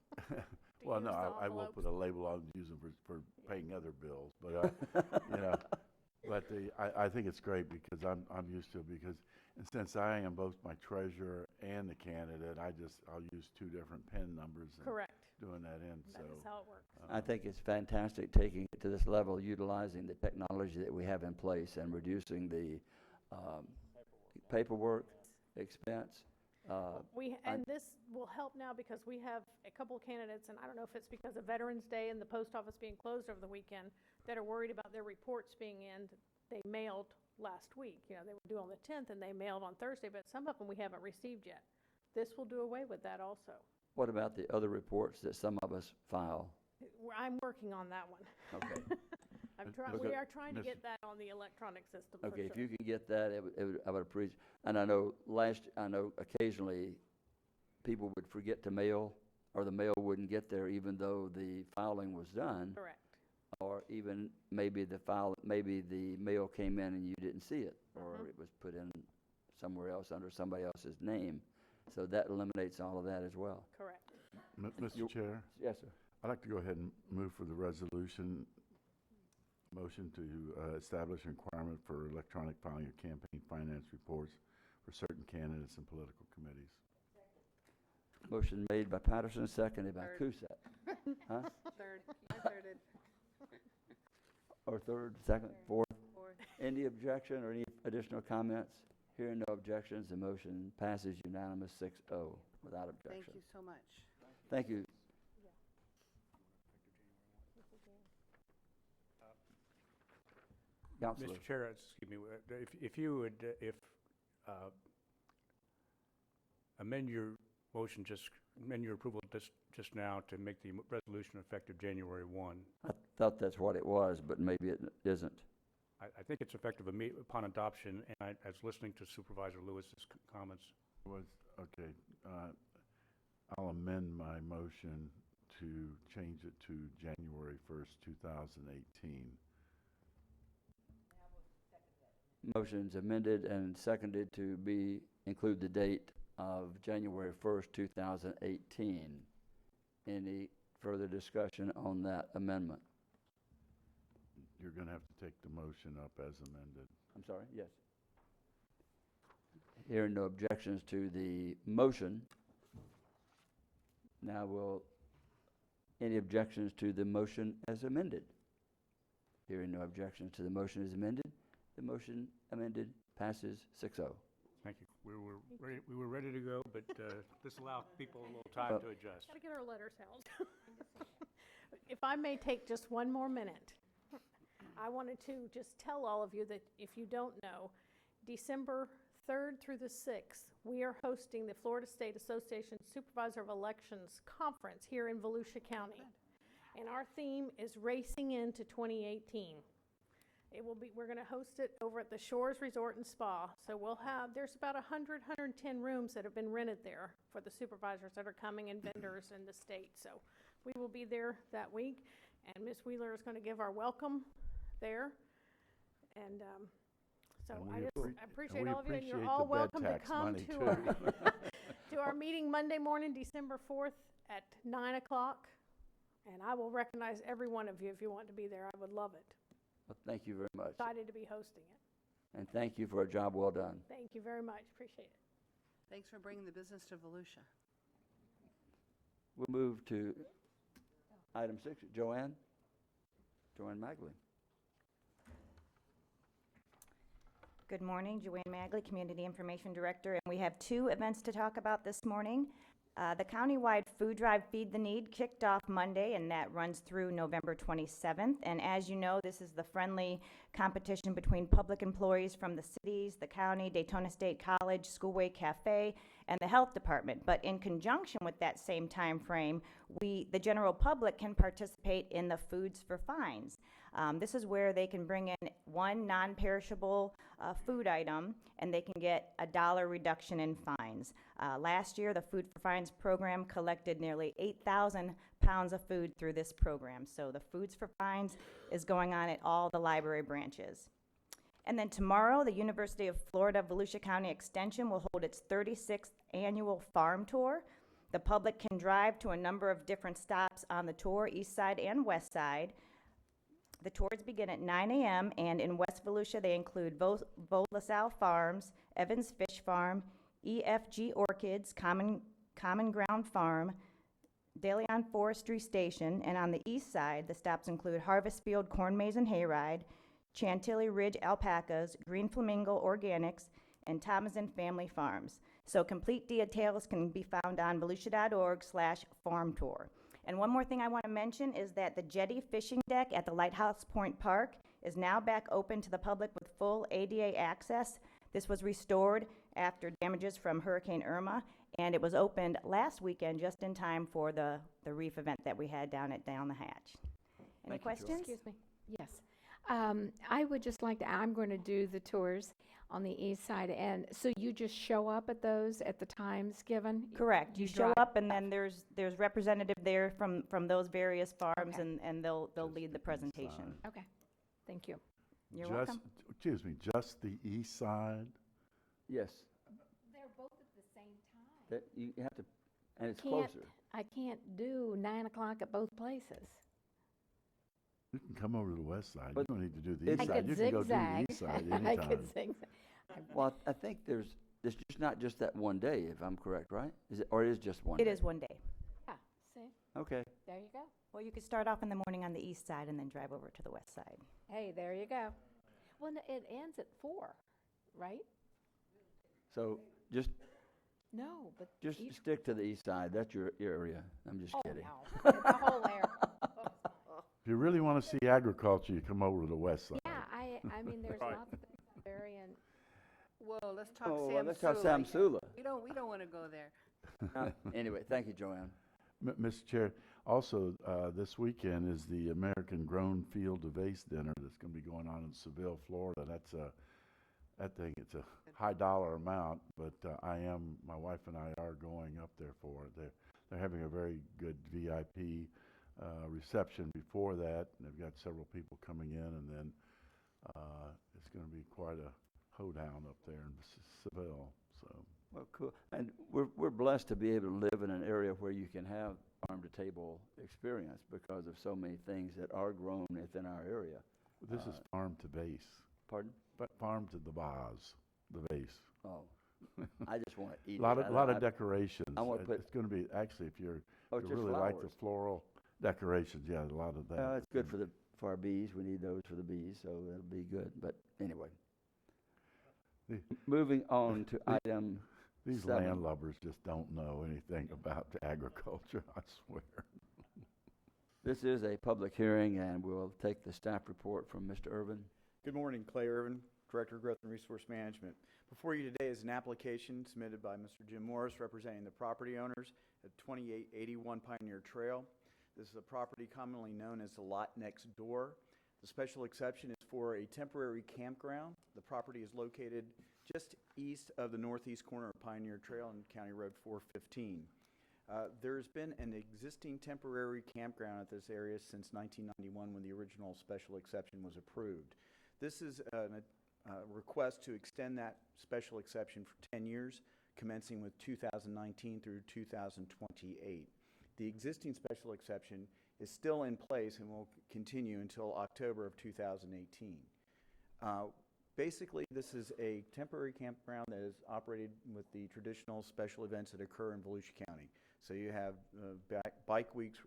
Well, no, use the I won't envelopes. put a label on and use them for paying other bills, but, you know, but I think it's great because I'm used to it because, and since I am both my treasurer and the candidate, I'll use two different PIN numbers. And Correct. doing that in, so. That is how it works. I think it's fantastic taking it to this level, utilizing the technology that we have in place and reducing the paperwork expense. And this will help now because we have a couple of candidates, and I don't know if it's because of Veterans Day and the post office being closed over the weekend, that are worried about their reports being in. They mailed last week. You know, they were due on the 10th and they mailed on Thursday, but some of them we haven't received yet. This will do away with that also. What about the other reports that some of us file? I'm working on that one. Okay. We are trying to Mr. get that on the electronic system for Okay, sure. if you can get that, I would appreciate. And I know occasionally people would forget to mail, or the mail wouldn't get there even though the filing was done. Correct. Or even maybe the mail came in and you didn't see it, or it was put in somewhere else under somebody else's name. So that eliminates all of that as well. Correct. Mr. Chair? Yes, sir. I'd like to go ahead and move for the resolution, motion to establish a requirement for electronic filing of campaign finance reports for certain candidates and political committees. Motion made by Patterson, seconded by Third. Kuset. Huh? Third, I thirded. Or third, second, fourth? Fourth. Any objection or any additional comments? Hearing no objections, the motion passes unanimous 6-0 without objection. Thank you so much. Thank you. Counselor. Mr. Chair, excuse me, if you would, amend your motion, amend your approval just now to make the resolution effective January 1. I thought that's what it was, but maybe it isn't. I think it's effective upon adoption, and I was listening to Supervisor Lewis's comments. Okay, I'll amend my motion to change it to January 1st, 2018. Motion's amended and seconded to include the date of January 1st, 2018. Any further discussion on that amendment? You're going to have to take the motion up as amended. I'm sorry, yes. Hearing no objections to the motion, now any objections to the motion as amended? Hearing no objections to the motion as amended, the motion amended passes 6-0. Thank you. We were ready to go, but this allowed people a little time to adjust. Got to get our letters out. If I may take just one more minute, I wanted to just tell all of you that if you don't know, December 3rd through the 6th, we are hosting the Florida State Association Supervisor of Elections Conference here in Volusia County. And our theme is Racing into 2018. We're going to host it over at the Shores Resort and Spa. So there's about 110 rooms that have been rented there for the supervisors that are coming and vendors in the state. So we will be there that week, and Ms. Wheeler is going to give our welcome there. And so And I we just appre- I appreciate we all of you, and you're appreciate all the bed welcome to tax come money, to too. our, to our meeting Monday morning, December 4th at 9 o'clock. And I will recognize every one of you if you want to be there. I would love it. Well, thank you very much. Excited to be hosting it. And thank you for a job well done. Thank you very much. Appreciate it. Thanks for bringing the business to Volusia. We'll move to item 6. Joanne Magley. Good morning, Joanne Magley, Community Information Director, and we have 2 events to talk about this morning. The countywide food drive Feed the Need kicked off Monday, and that runs through November 27th. And as you know, this is the friendly competition between public employees from the cities, the county, Daytona State College, Schoolway Cafe, and the health department. But in conjunction with that same time frame, the general public can participate in the Foods for Fines. This is where they can bring in one non-perishable food item, and they can get a $1 reduction in fines. Last year, the Food for Fines program collected nearly 8,000 pounds of food through this program. So the Foods for Fines is going on at all the library branches. And then tomorrow, the University of Florida Volusia County Extension will hold its 36th annual farm tour. The public can drive to a number of different stops on the tour, east side and west side. The tours begin at 9 a.m. and in West Volusia, they include Vo-LaSalle Farms, Evans Fish Farm, EFG Orchids, Common Ground Farm, De Leon Forestry Station, and on the east side, the stops include Harvest Field Corn Maze and Hayride, Chantilly Ridge Alpacas, Green Flamingo Organics, and Thomason Family Farms. So complete details can be found on volusia.org/farm tour. And one more thing I want to mention is that the jetty fishing deck at the Lighthouse Point Park is now back open to the public with full ADA access. This was restored after damages from Hurricane Irma, and it was opened last weekend just in time for the reef event that we had down at Down the Hatch. Any questions? Excuse me. Yes. I would just like to, I'm going to do the tours on the east side, and so you just show up at those at the times given? Correct. You show drive- up, and then there's representative there from those various farms, Okay. and they'll lead the presentation. Okay, thank you. You're Just, welcome. excuse me, just the east side? Yes. They're both at the same time. That you have to, and it's Can't- closer. I can't do 9 o'clock at both places. You can come over to the west side. You But don't need to do the east I side. could You can go do the zigzag. east side I anytime. could zigzag. Well, I think it's just not just that one day, if I'm correct, right? Is it, or it is just one It day? is one day. Yeah, see, Okay. there you go. Well, you could start off in the morning on the east side and then drive over to the west side. Hey, there you go. Well, no, it ends at 4, right? So just No, but just each- stick to the east side. That's your area. I'm just oh, kidding. no, the whole area. If you really want to see agriculture, you come over to the west side. Yeah, I mean, there's Right. lots of things very in. Whoa, let's talk Oh, Sam well, let's talk Sula. Sam Sula. We don't want to go there. Anyway, thank you, Joanne. Mr. Chair, also, this weekend is the American Grown Field to Vase Dinner that's going to be going on in Seville, Florida. That's it's a high dollar amount, but my wife and I are going up there for it. They're having a very good VIP reception before that. And they've got several people coming in, and then it's going to be quite a hoedown up there in Seville. So. Well, cool. And we're blessed to be able to live in an area where you can have farm-to-table experience because of so many things that are grown within our area. This is farm to base. Pardon? But farm to the vase, the vase. Oh, I just want to eat A lot it. of decorations. I want to put. It's going to be, actually, if Oh, you it's just really like the flowers. floral decorations, yeah, a lot of that. Well, it's good for our bees. We need those for the bees, so it'll be good. But anyway, The- moving on to item These 7. landlubbers just don't know anything about agriculture, I swear. This is a public hearing, and we'll take the staff report from Mr. Irvin. Good morning, Clay Irvin, Director of Growth and Resource Management. Before you today is an application submitted by Mr. Jim Morris representing the property owners at 2881 Pioneer Trail. This is a property commonly known as the lot next door. The special exception is for a temporary campground. The property is located just east of the northeast corner of Pioneer Trail and County Road 415. There's been an existing temporary campground at this area since 1991 when the original special exception was approved. This is a request to extend that special exception for 10 years, commencing with 2019 through 2028. The existing special exception is still in place and will continue until October of 2018. Basically, this is a temporary campground that is operated with the traditional special events that occur in Volusia County. So you have bike weeks,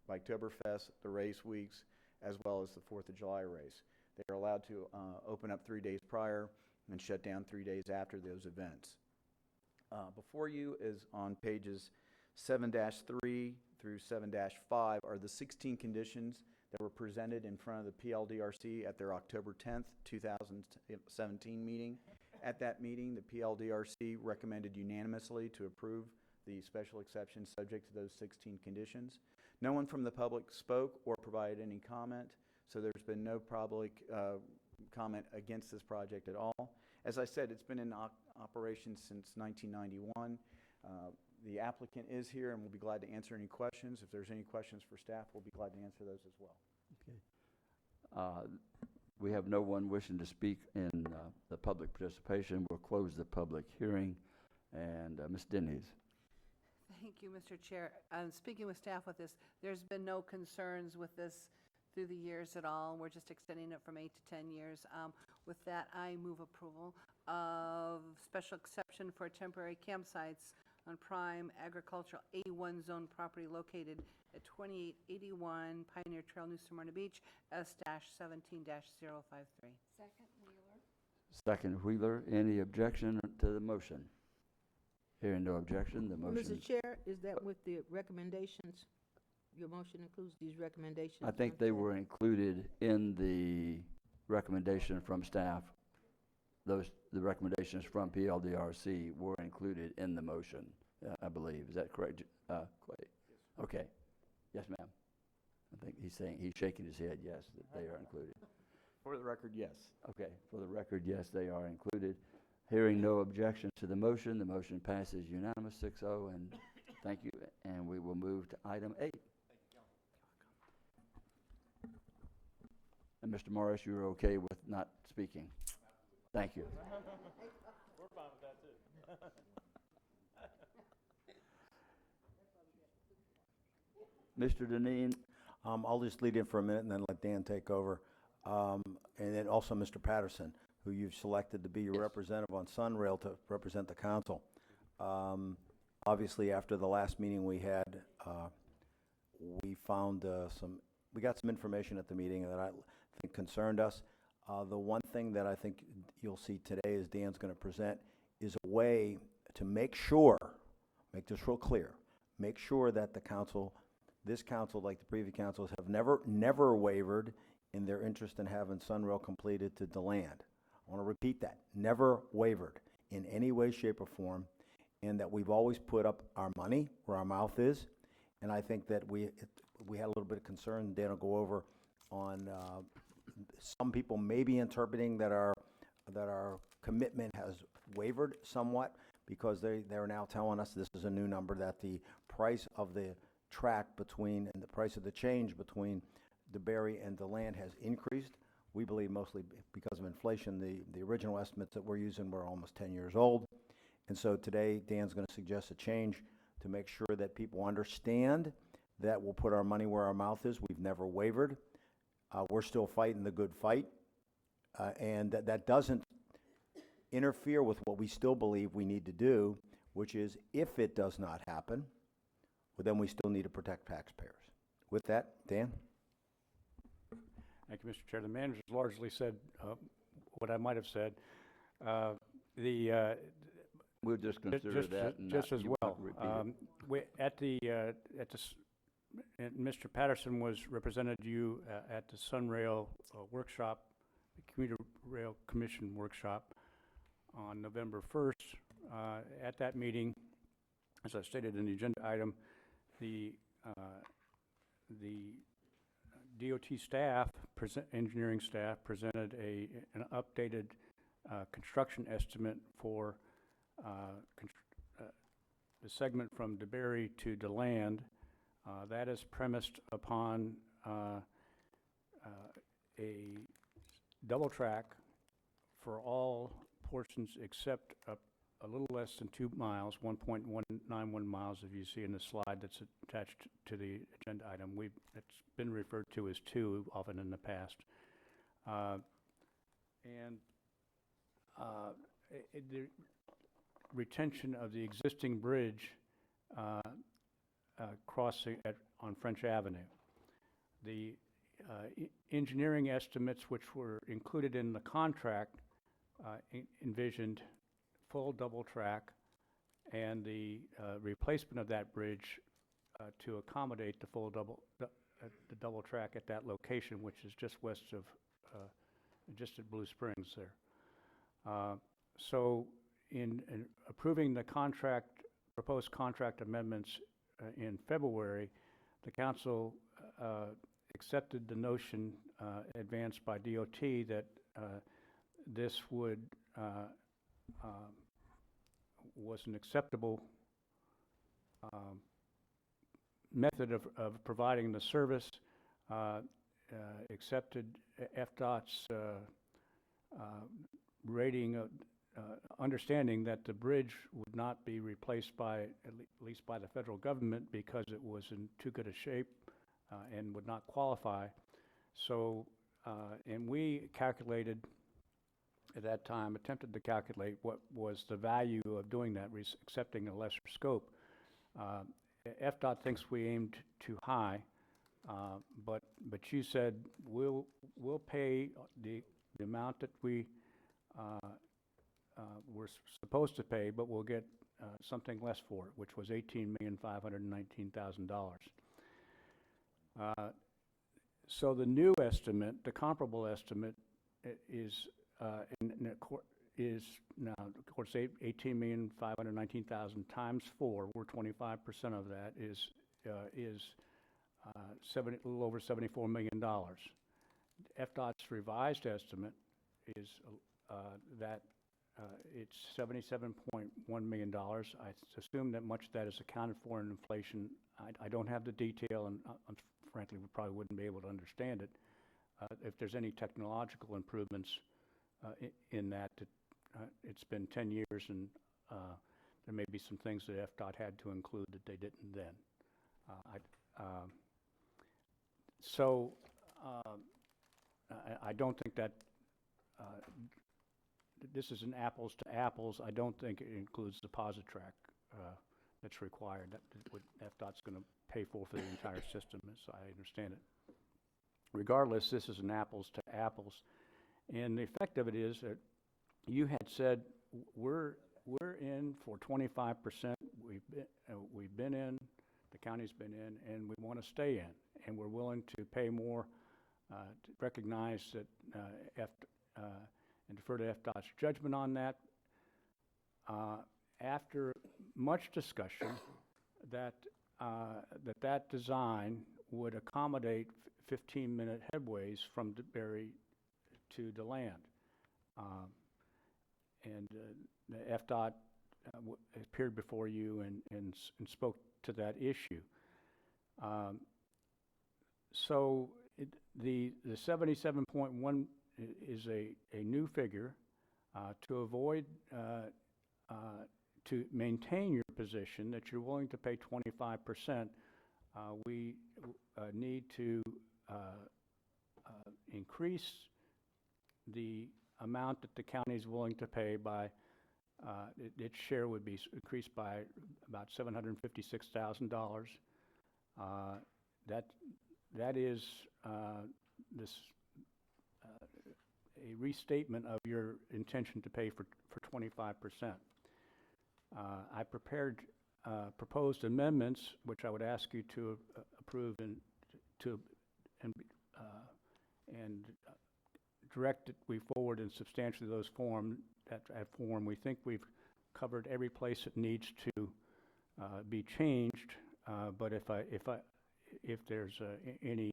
Biketoberfest, the race weeks, as well as the 4th of July race. They are allowed to open up 3 days prior and shut down 3 days after those events. Before you is on pages 7-3 through 7-5 are the 16 conditions that were presented in front of the PLDRC at their October 10th, 2017 meeting. At that meeting, the PLDRC recommended unanimously to approve the special exception subject to those 16 conditions. No one from the public spoke or provided any comment, so there's been no public comment against this project at all. As I said, it's been in operation since 1991. The applicant is here and we'll be glad to answer any questions. If there's any questions for staff, we'll be glad to answer those as well. Okay. We have no one wishing to speak in the public participation. We'll close the public hearing. And Ms. Denies. Thank you, Mr. Chair. Speaking with staff with this, there's been no concerns with this through the years at all. We're just extending it from 8 to 10 years. With that, I move approval of special exception for temporary campsites on prime agricultural A1 zone property located at 2881 Pioneer Trail, New Smyrna Beach, S-17-053. Second, Wheeler. Second, Wheeler. Any objection to the motion? Hearing no objection, the motion. Mr. Chair, is that with the recommendations? Your motion includes these recommendations? I think they were included in the recommendation from staff. The recommendations from PLDRC were included in the motion, I believe. Is that correct, Clay? Yes. Okay. Yes, ma'am. I think he's shaking his head, yes, that they are included. For the record, yes. Okay. For the record, yes, they are included. Hearing no objections to the motion passes unanimous 6-0, and thank you. And we will move to item 8. And Mr. Morris, you're okay with not speaking? Thank you. We're fine with that too. Mr. Deneen. I'll just lead in for a minute and then let Dan take over. And then also Mr. Patterson, who you've selected to be your representative on Sunrail to represent the council. Obviously, after the last meeting we had, we found we got some information at the meeting that I think concerned us. The one thing that I think you'll see today is Dan's going to present is a way to make this real clear, make sure that the council, this council, like the previous councils, have never wavered in their interest in having Sunrail completed to DeLand. I want to repeat that. Never wavered in any way, shape, or form, and that we've always put up our money where our mouth is. And I think that we had a little bit of concern, Dan will go over, on some people may be interpreting that our commitment has wavered somewhat because they're now telling us this is a new number, that the price of the track between and the price of the change between DeBerry and DeLand has increased. We believe mostly because of inflation. The original estimates that we're using were almost 10 years old. And so today, Dan's going to suggest a change to make sure that people understand that we'll put our money where our mouth is. We've never wavered. We're still fighting the good fight. And that doesn't interfere with what we still believe we need to do, which is if it does not happen, well, then we still need to protect taxpayers. With that, Dan? Thank you, Mr. Chair. The manager's largely said what I might have said. We'll just consider that. Just as well. Mr. Patterson represented you at the Sunrail workshop, the Commuter Rail Commission workshop on November 1st. At that meeting, as I stated in the agenda item, the DOT staff, engineering staff, presented an updated construction estimate for the segment from DeBerry to DeLand. That is premised upon a double track for all portions except a little less than 2 miles, 1.191 miles, if you see in the slide that's attached to the agenda item. It's been referred to as 2 often in the past. The retention of the existing bridge crossing on French Avenue. The engineering estimates which were included in the contract envisioned full double track and the replacement of that bridge to accommodate the full double track at that location, which is just west of, just at Blue Springs there. So in approving the proposed contract amendments in February, the council accepted the notion advanced by DOT that this was an acceptable method of providing the service, accepted FDOT's rating, understanding that the bridge would not be replaced by, at least by the federal government, because it was in too good a shape and would not qualify. So, and we calculated at that time, attempted to calculate what was the value of doing that, accepting a lesser scope. FDOT thinks we aimed too high, but you said we'll pay the amount that we were supposed to pay, but we'll get something less for it, which was $18,519,000. So the new estimate, the comparable estimate, is now, of course, 18,519,000 times 4, where 25% of that is a little over $74 million. FDOT's revised estimate is that it's $77.1 million. I assume that much of that is accounted for in inflation. I don't have the detail, and frankly, we probably wouldn't be able to understand it. If there's any technological improvements in that, it's been 10 years, and there may be some things that FDOT had to include that they didn't then. I don't think that this is an apples to apples. I don't think it includes the PosiTrack that's required. That what FDOT's going to pay for the entire system, as I understand it. Regardless, this is an apples to apples, and the effect of it is that you had said we're in for 25%. We've been in, the county's been in, and we want to stay in, and we're willing to pay more to recognize that and defer to FDOT's judgment on that. After much discussion, that design would accommodate 15-minute headways from DeBerry to DeLand. And the FDOT appeared before you and spoke to that issue. So the 77.1 is a new figure to avoid to maintain your position that you're willing to pay 25%. We need to increase the amount that the county is willing to pay by, its share would be increased by about $756,000. That is this a restatement of your intention to pay for 25%. I prepared proposed amendments, which I would ask you to approve and direct it we forward in substantially those form. That form, we think we've covered every place it needs to be changed. But if there's any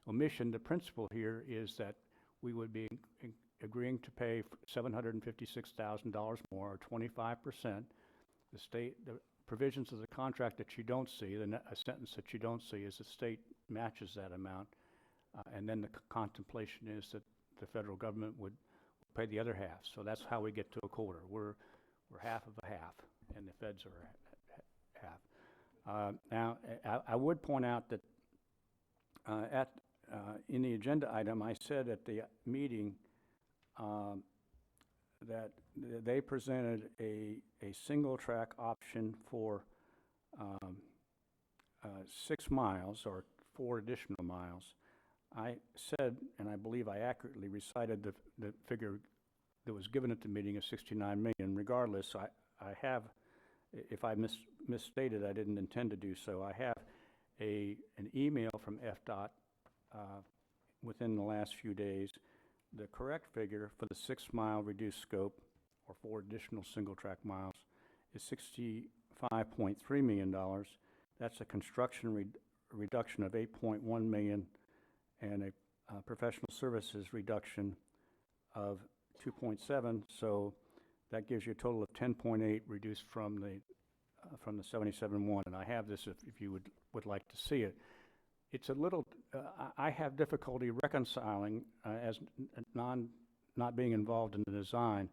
omission, the principle here is that we would be agreeing to pay $756,000 more, or 25%. The provisions of the contract that you don't see, a sentence that you don't see, is the state matches that amount, and then the contemplation is that the federal government would pay the other half. So that's how we get to a quarter. We're half of a half, and the feds are half. Now, I would point out that in the agenda item, I said at the meeting that they presented a single track option for 6 miles or 4 additional miles. I said, and I believe I accurately recited the figure that was given at the meeting of 69 million. Regardless, I have, if I misstated, I didn't intend to do so. I have an email from FDOT within the last few days. The correct figure for the 6-mile reduced scope, or 4 additional single-track miles, is $65.3 million. That's a construction reduction of $8.1 million and a professional services reduction of 2.7. So that gives you a total of 10.8 reduced from the 77.1. And I have this if you would like to see it. It's a little, I have difficulty reconciling, as not being involved in the design,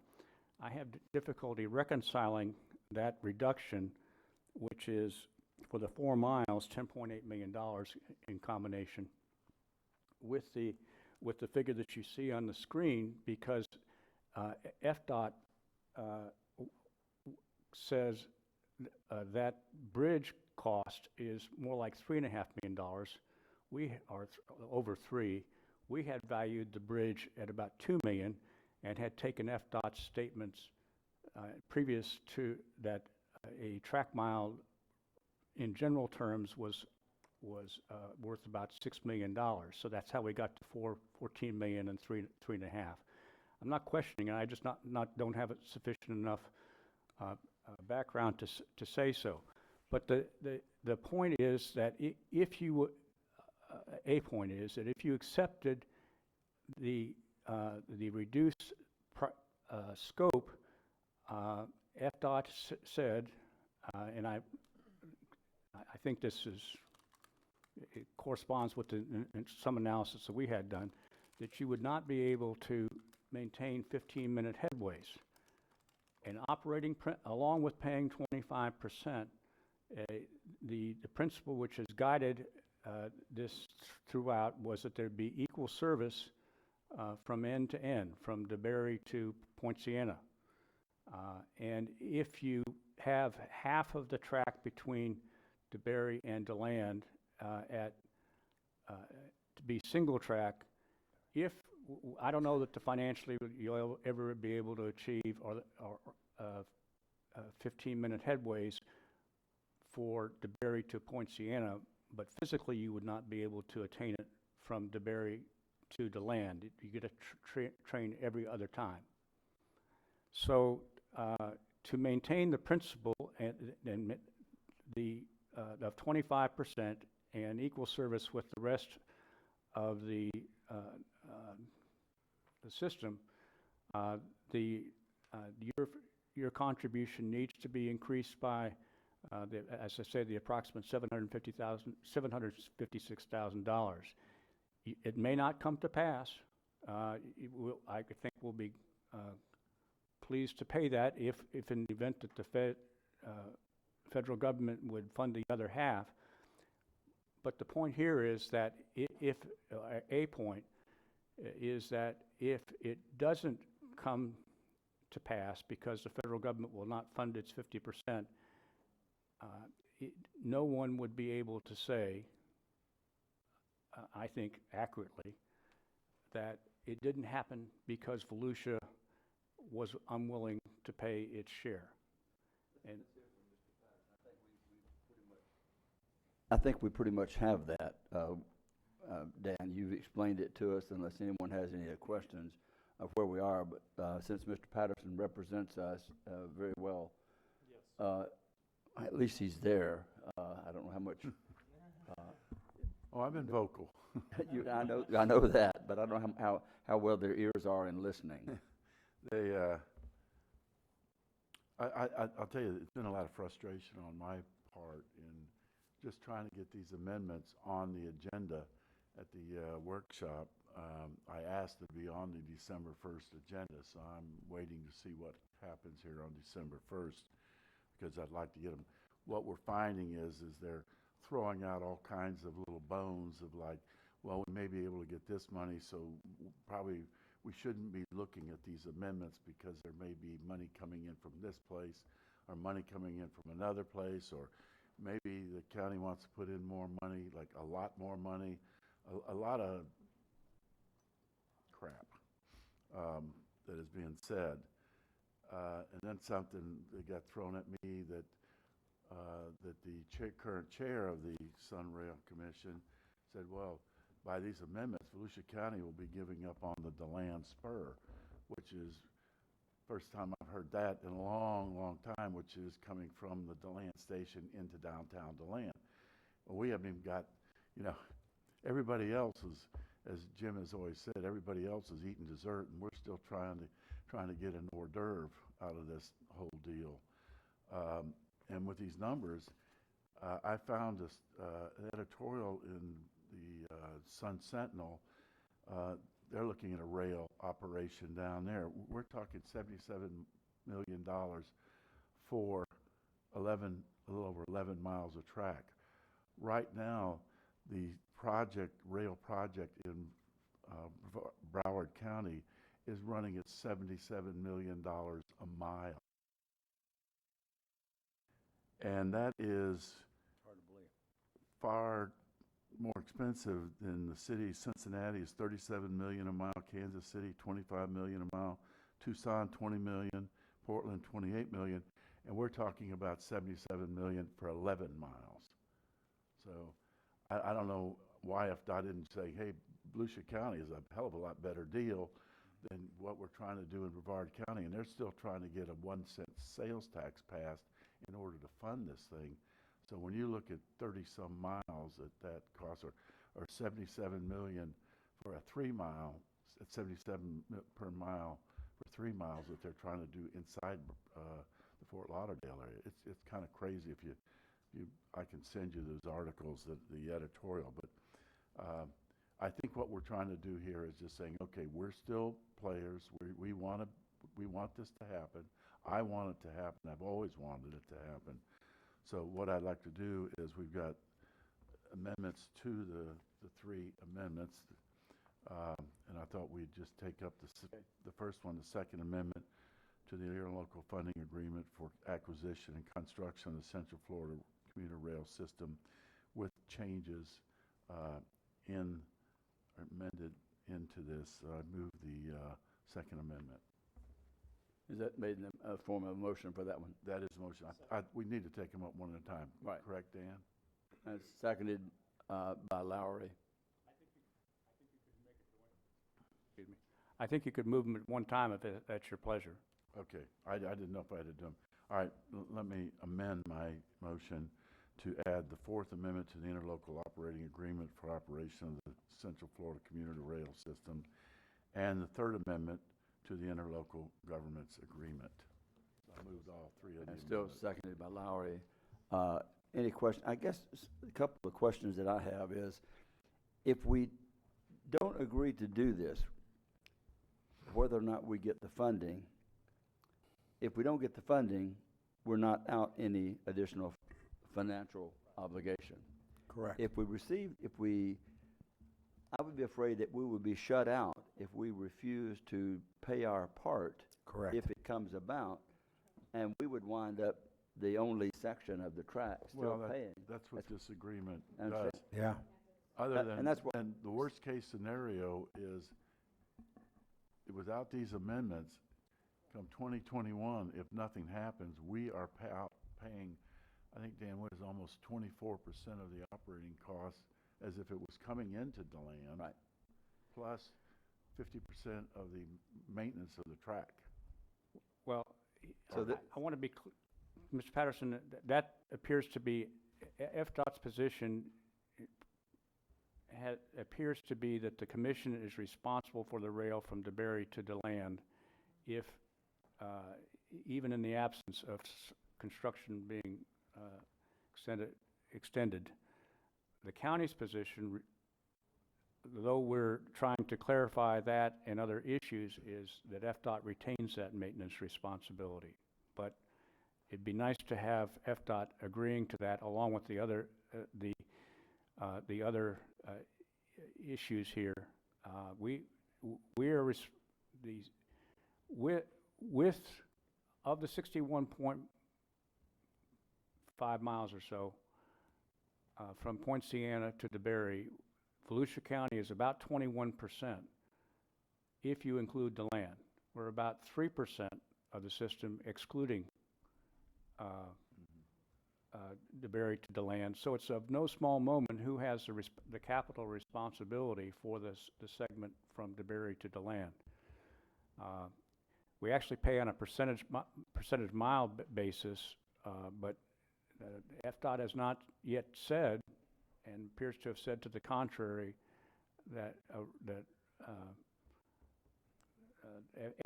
I have difficulty reconciling that reduction, which is for the 4 miles, $10.8 million in combination, with the figure that you see on the screen, because FDOT says that bridge cost is more like $3.5 million. We are over 3. We had valued the bridge at about $2 million and had taken FDOT's statements previous to that a track mile in general terms was worth about $6 million. So that's how we got to 14 million and 3.5. I'm not questioning it. I just don't have sufficient enough background to say so. But the point is that if you accepted the reduced scope, FDOT said, and I think it corresponds with some analysis that we had done, that you would not be able to maintain 15-minute headways. And operating, along with paying 25%, the principle which has guided this throughout was that there'd be equal service from end to end, from DeBary to Poinciana. And if you have half of the track between DeBary and DeLand to be single track, I don't know that financially you'll ever be able to achieve 15-minute headways for DeBary to Poinciana, but physically you would not be able to attain it from DeBary to DeLand. You get a train every other time. So to maintain the principle and of 25% and equal service with the rest of the system, your contribution needs to be increased by, as I say, the approximate $756,000. It may not come to pass. I think we'll be pleased to pay that if in the event that the federal government would fund the other half. But the point here is that if it doesn't come to pass because the federal government will not fund its 50%, no one would be able to say, I think accurately, that it didn't happen because Volusia was unwilling to pay its share. And I think we pretty much have that. Dan, you've explained it to us, unless anyone has any questions of where we are. But since Mr. Patterson represents us very well, yes. At least he's there. I don't know how much. I've been vocal. I know that, but I don't know how well their ears are in listening. I'll tell you, it's been a lot of frustration on my part in just trying to get these amendments on the agenda at the workshop. I asked it to be on the December 1st agenda, so I'm waiting to see what happens here on December 1st, because I'd like to get them. What we're finding is they're throwing out all kinds of little bones of like, well, we may be able to get this money, so probably we shouldn't be looking at these amendments because there may be money coming in from this place or money coming in from another place, or maybe the county wants to put in more money, like a lot more money, a lot of crap that is being said. And then something that got thrown at me that the current chair of the Sunrail Commission said, well, by these amendments, Volusia County will be giving up on the DeLand Spur, which is first time I've heard that in a long, long time, which is coming from the DeLand station into downtown DeLand. Well, we haven't even got, everybody else is, as Jim has always said, everybody else is eating dessert, and we're still trying to get an hors d'oeuvre out of this whole deal. And with these numbers, I found this editorial in the Sun Sentinel. They're looking at a rail operation down there. We're talking $77 million for a little over 11 miles of track. Right now, the rail project in Broward County is running at $77 million a mile. And that is Hard to believe. far more expensive than the city. Cincinnati is $37 million a mile, Kansas City $25 million a mile, Tucson $20 million, Portland $28 million, and we're talking about $77 million for 11 miles. So I don't know why FDOT didn't say, hey, Volusia County is a hell of a lot better deal than what we're trying to do in Brevard County, and they're still trying to get a 1-cent sales tax passed in order to fund this thing. So when you look at 30-some miles at that cost, or $77 million for a 3-mile, at $77 per mile for 3 miles that they're trying to do inside the Fort Lauderdale area, it's kind of crazy. I can send you those articles, the editorial, but I think what we're trying to do here is just saying, okay, we're still players. We want this to happen. I want it to happen. I've always wanted it to happen. So what I'd like to do is we've got amendments to the 3 amendments, and I thought we'd just take up the first one, the second amendment to the interlocal funding agreement for acquisition and construction of the Central Florida Commuter Rail System with changes amended into this. I move the second amendment. Is that made in a form of a motion for that one? That is a motion. We need to take them up one at a time. Right. Correct, Dan? That's seconded by Lowry. Excuse me. I think you could move them at one time if that's your pleasure. Okay. I didn't know if I had to do them. All right. Let me amend my motion to add the 4th Amendment to the interlocal operating agreement for operation of the Central Florida Commuter Rail System, and the 3rd Amendment to the interlocal governments agreement. So I moved all 3 of them. And still seconded by Lowry. Any question? I guess a couple of questions that I have is, if we don't agree to do this, whether or not we get the funding, if we don't get the funding, we're not out any additional financial obligation. Correct. I would be afraid that we would be shut out if we refuse to pay our part. Correct. If it comes about, and we would wind up the only section of the track still paying. That's what this agreement And does. Yeah. Other than, and that's what, and the worst case scenario is, without these amendments, come 2021, if nothing happens, we are paying, I think, Dan, what is almost 24% of the operating costs as if it was coming into DeLand. Right. Plus 50% of the maintenance of the track. Well, So I want to be, Mr. Patterson, that appears to be, FDOT's position appears to be that the commission is responsible for the rail from DeBerry to DeLand if even in the absence of construction being extended, the county's position, though we're trying to clarify that and other issues, is that FDOT retains that maintenance responsibility. But it'd be nice to have FDOT agreeing to that along with the other issues here. Of the 61.5 miles or so from Point Siena to DeBary, Volusia County is about 21% if you include DeLand. We're about 3% of the system excluding DeBary to DeLand. So it's of no small moment who has the capital responsibility for the segment from DeBary to DeLand. We actually pay on a percentage mile basis, but FDOT has not yet said, and appears to have said to the contrary, that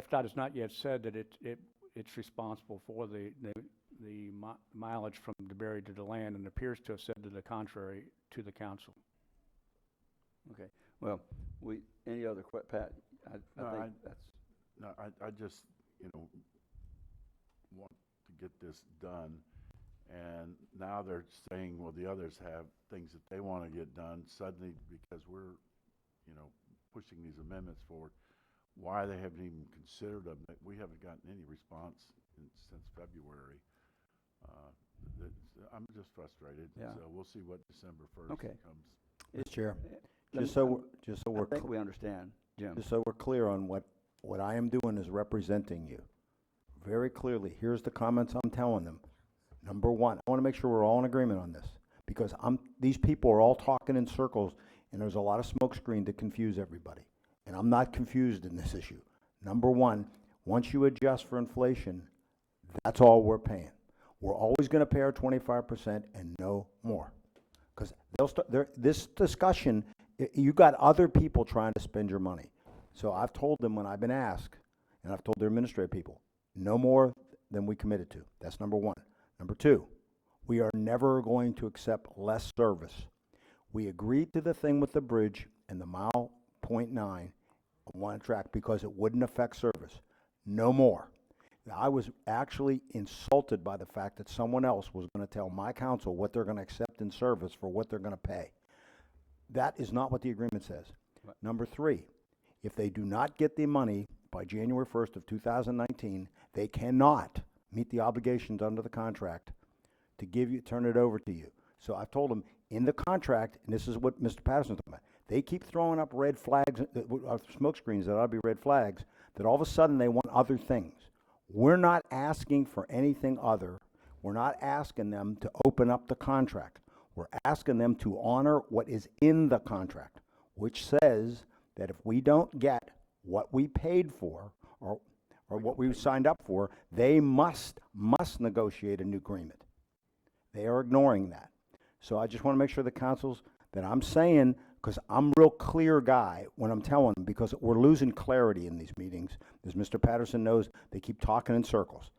FDOT has not yet said that it's responsible for the mileage from DeBary to DeLand, and appears to have said to the contrary to the council. Okay, well, any other Pat? I think that's. No, I just, want to get this done, and now they're saying, well, the others have things that they want to get done suddenly because we're, pushing these amendments forward. Why they haven't even considered them, we haven't gotten any response since February. I'm just frustrated. Yeah. So we'll see what December 1st comes. Mr. Chair, Let just me- so we're I think we understand, Jim. Just so we're clear on what I am doing is representing you very clearly. Here's the comments I'm telling them. Number one, I want to make sure we're all in agreement on this, because these people are all talking in circles, and there's a lot of smokescreen to confuse everybody. And I'm not confused in this issue. Number one, once you adjust for inflation, that's all we're paying. We're always going to pay our 25% and no more. Because this discussion, you got other people trying to spend your money. So I've told them when I've been asked, and I've told their administrative people, no more than we committed to. That's number one. Number two, we are never going to accept less service. We agreed to the thing with the bridge and the mile 0.9 on one track because it wouldn't affect service. No more. Now, I was actually insulted by the fact that someone else was going to tell my council what they're going to accept in service for what they're going to pay. That is not what the agreement says. Right. Number three, if they do not get the money by January 1st of 2019, they cannot meet the obligations under the contract to turn it over to you. So I've told them in the contract, and this is what Mr. Patterson's talking about, they keep throwing up red flags, smoke screens that ought to be red flags, that all of a sudden they want other things. We're not asking for anything other. We're not asking them to open up the contract. We're asking them to honor what is in the contract, which says that if we don't get what we paid for or what we signed up for, they must negotiate a new agreement. They are ignoring that. So I just want to make sure the councils that I'm saying, because I'm a real clear guy when I'm telling them, because we're losing clarity in these meetings. As Mr. Patterson knows, they keep talking in circles.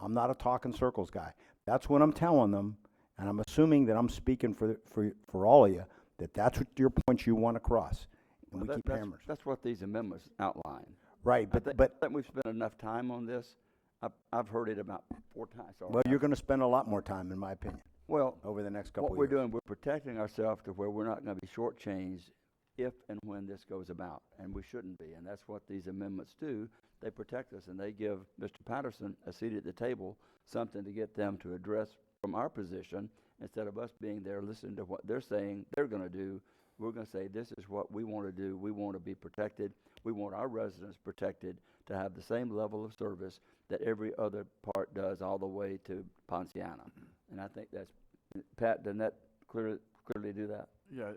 I'm not a talk in circles guy. That's what I'm telling them, and I'm assuming that I'm speaking for all of you, that that's what your points you want to cross. And we keep hammering. That's what these amendments outline. Right, I think we've spent enough time on this. I've heard it about 4 times already. Well, you're going to spend a lot more time, in my opinion. Well, over the next couple what of we're years. doing, we're protecting ourselves to where we're not going to be shortchanged if and when this goes about, and we shouldn't be. And that's what these amendments do. They protect us, and they give Mr. Patterson a seat at the table, something to get them to address from our position, instead of us being there listening to what they're saying they're going to do. We're going to say, this is what we want to do. We want to be protected. We want our residents protected to have the same level of service that every other part does all the way to Ponciana. And I think that's, Pat, doesn't that clearly do that? Yeah,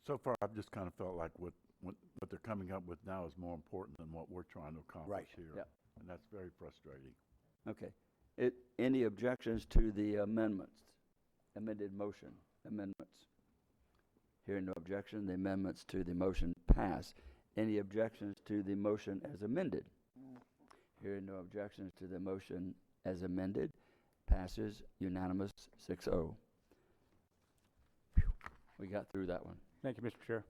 so far I've just kind of felt like what they're coming up with now is more important than what we're trying to accomplish here. Yep. And that's very frustrating. Okay. Any objections to the amendments? Amended motion amendments? Hearing no objection, the amendments to the motion pass. Any objections to the motion as amended? Hearing no objections to the motion as amended. Passes unanimous 6-0. We got through that one. Thank you, Mr. Chair.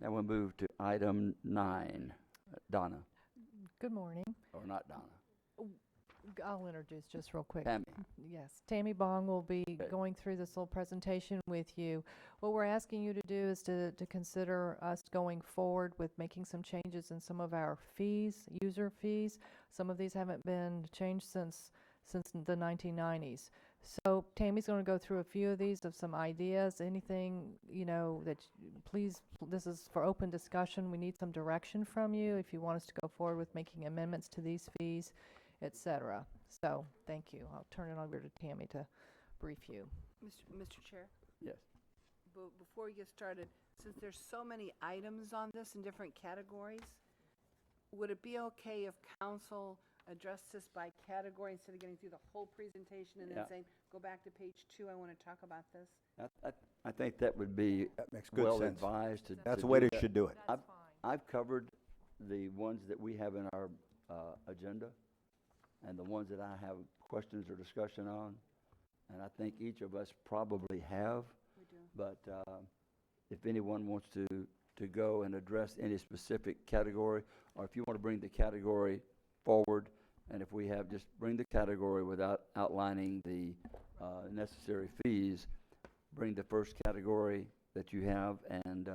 Now we'll move to item 9. Donna, Good morning. or not Donna. I'll introduce just real quick. Tammy. Yes, Tammy Bong will be Okay. going through this little presentation with you. What we're asking you to do is to consider us going forward with making some changes in some of our fees, user fees. Some of these haven't been changed since the 1990s. So Tammy's going to go through a few of these, of some ideas, anything, please, this is for open discussion. We need some direction from you if you want us to go forward with making amendments to these fees, etc. So, thank you. I'll turn it over to Tammy to brief you. Mr. Chair, Yes. before we get started, since there's so many items on this in different categories, would it be okay if council addressed this by category instead of getting through the whole presentation and then Yeah. saying, go back to page 2, I want to talk about this? I think that would be That makes good well sense. advised to. That's to the way do they that. should do it. I've covered the ones that we have in our agenda and the ones that I have questions or discussion on, and I think each of us probably have. We do. But if anyone wants to go and address any specific category, or if you want to bring the category forward, and if we have, just bring the category without outlining the necessary fees, bring the first category that you have, and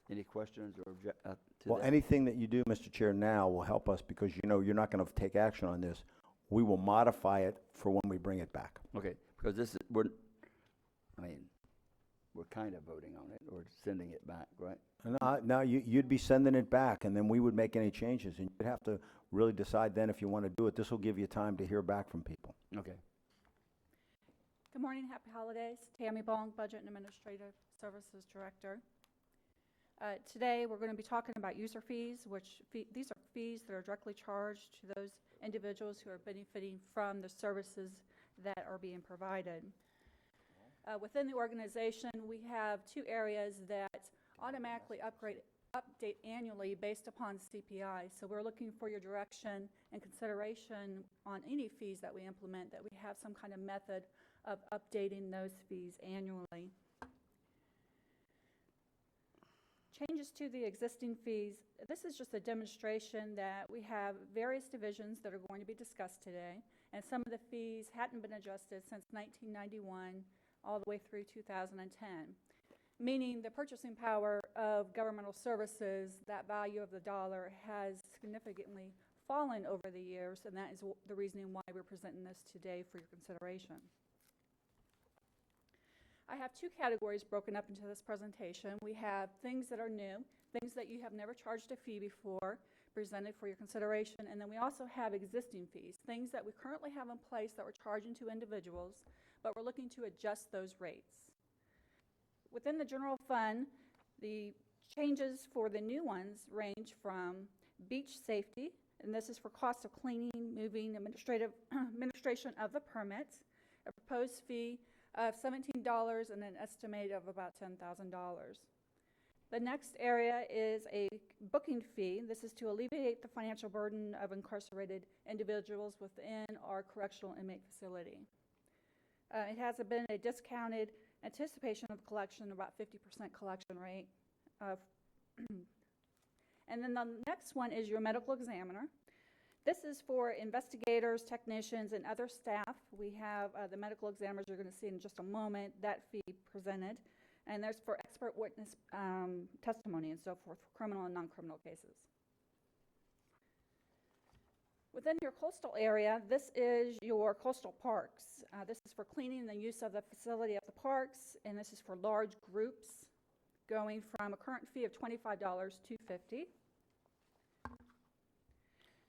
any questions or to Well, that? anything that you do, Mr. Chair, now will help us because you're not going to take action on this. We will modify it for when we bring it back. Okay, because this is, we're kind of voting on it, or sending it back, right? No, you'd be sending it back, and then we would make any changes, and you'd have to really decide then if you want to do it. This will give you time to hear back from people. Okay. Good morning, happy holidays. Tammy Bong, Budget and Administrative Services Director. Today, we're going to be talking about user fees, these are fees that are directly charged to those individuals who are benefiting from the services that are being provided. Within the organization, we have 2 areas that automatically update annually based upon CPI. So we're looking for your direction and consideration on any fees that we implement, that we have some kind of method of updating those fees annually. Changes to the existing fees. This is just a demonstration that we have various divisions that are going to be discussed today, and some of the fees hadn't been adjusted since 1991 all the way through 2010, meaning the purchasing power of governmental services, that value of the dollar has significantly fallen over the years, and that is the reasoning why we're presenting this today for your consideration. I have 2 categories broken up into this presentation. We have things that are new, things that you have never charged a fee before, presented for your consideration, and then we also have existing fees, things that we currently have in place that we're charging to individuals, but we're looking to adjust those rates. Within the general fund, the changes for the new ones range from beach safety, and this is for cost of cleaning, moving, administration of the permits, a proposed fee of $17 and an estimate of about $10,000. The next area is a booking fee. This is to alleviate the financial burden of incarcerated individuals within our correctional inmate facility. It has been a discounted anticipation of collection, about 50% collection rate. And then the next one is your medical examiner. This is for investigators, technicians, and other staff. We have the medical examiners you're going to see in just a moment, that fee presented. And there's for expert witness testimony and so forth, for criminal and non-criminal cases. Within your coastal area, this is your coastal parks. This is for cleaning and the use of the facility of the parks, and this is for large groups, going from a current fee of $25 to $50.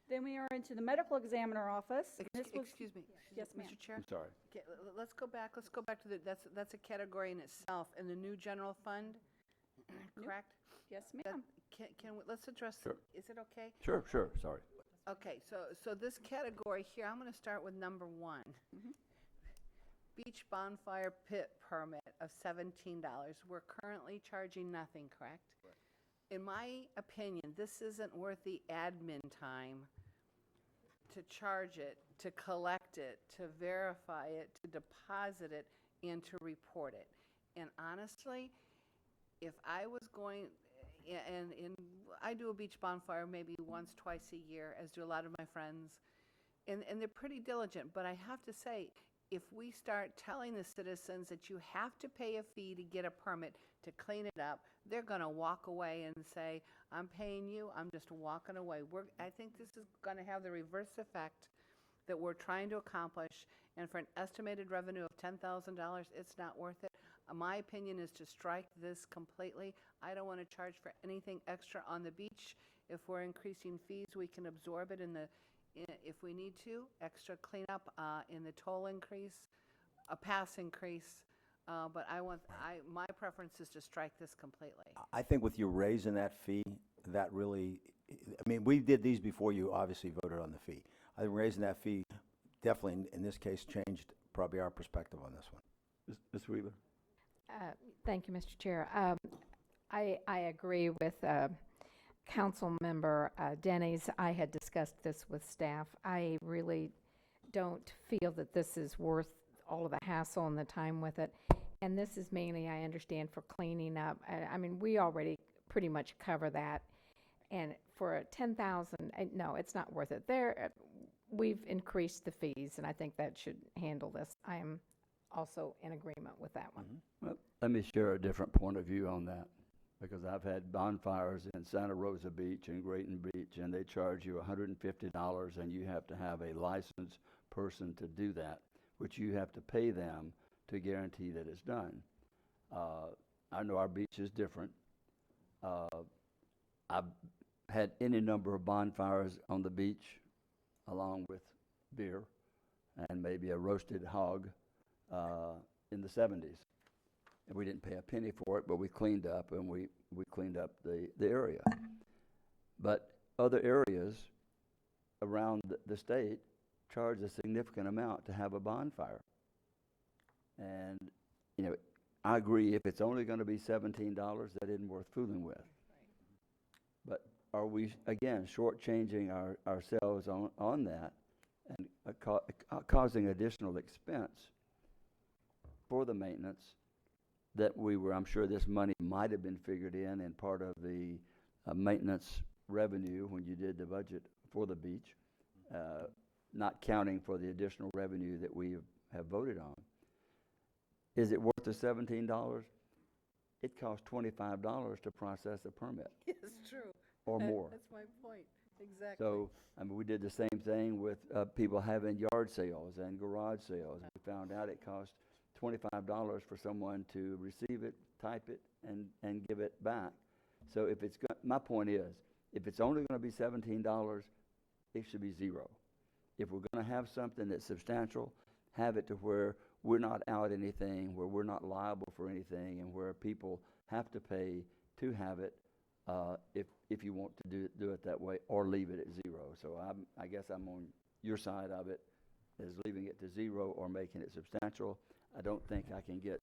Then we are into the medical examiner office. Excuse me. Yes, ma'am. Mr. Chair? I'm sorry. Okay, let's go back to that's a category in itself, in the new general fund, correct? Yes, ma'am. Let's address, Sure. is it okay? Sure, sorry. Okay, so this category here, I'm going to start with number 1. Beach bonfire pit permit of $17. We're currently charging nothing, correct? In my opinion, this isn't worth the admin time to charge it, to collect it, to verify it, to deposit it, and to report it. And honestly, if I was going, and I do a beach bonfire maybe once, twice a year, as do a lot of my friends, and they're pretty diligent, but I have to say, if we start telling the citizens that you have to pay a fee to get a permit to clean it up, they're gonna walk away and say, I'm paying you, I'm just walking away. I think this is gonna have the reverse effect that we're trying to accomplish, and for an estimated revenue of $10,000, it's not worth it. My opinion is to strike this completely. I don't wanna charge for anything extra on the beach. If we're increasing fees, we can absorb it if we need to, extra cleanup in the toll increase, a pass increase, but my preference is to strike this completely. I think with you raising that fee, that really, I mean, we did these before you obviously voted on the fee. I think raising that fee definitely, in this case, changed probably our perspective on this one. Ms. Wheeler? Thank you, Mr. Chair. I agree with Council Member Denny's. I had discussed this with staff. I really don't feel that this is worth all of the hassle and the time with it. And this is mainly, I understand, for cleaning up. I mean, we already pretty much cover that. And for 10,000, no, it's not worth it. We've increased the fees, and I think that should handle this. I am also in agreement with that one. Well, let me share a different point of view on that, because I've had bonfires in Santa Rosa Beach and Grayton Beach, and they charge you $150, and you have to have a licensed person to do that, which you have to pay them to guarantee that it's done. I know our beach is different. I've had any number of bonfires on the beach, along with beer and maybe a roasted hog in the 70s. And we didn't pay a penny for it, but we cleaned up, and we cleaned up the area. But other areas around the state charge a significant amount to have a bonfire. And, you know, I agree, if it's only going to be $17, that isn't worth fooling with. But are we, again, shortchanging ourselves on that and causing additional expense for the maintenance that I'm sure this money might have been figured in part of the maintenance revenue when you did the budget for the beach, not counting for the additional revenue that we have voted on. Is it worth the $17? It costs $25 to process a permit. It's true. Or more. That's my point, exactly. So, I mean, we did the same thing with people having yard sales and garage sales. We found out it cost $25 for someone to receive it, type it, and give it back. So if it's, my point is, if it's only going to be $17, it should be zero. If we're going to have something that's substantial, have it to where we're not out anything, where we're not liable for anything, and where people have to pay to have it, if you want to do it that way, or leave it at zero. So I guess I'm on your side of it, is leaving it to zero or making it substantial. I don't think I can get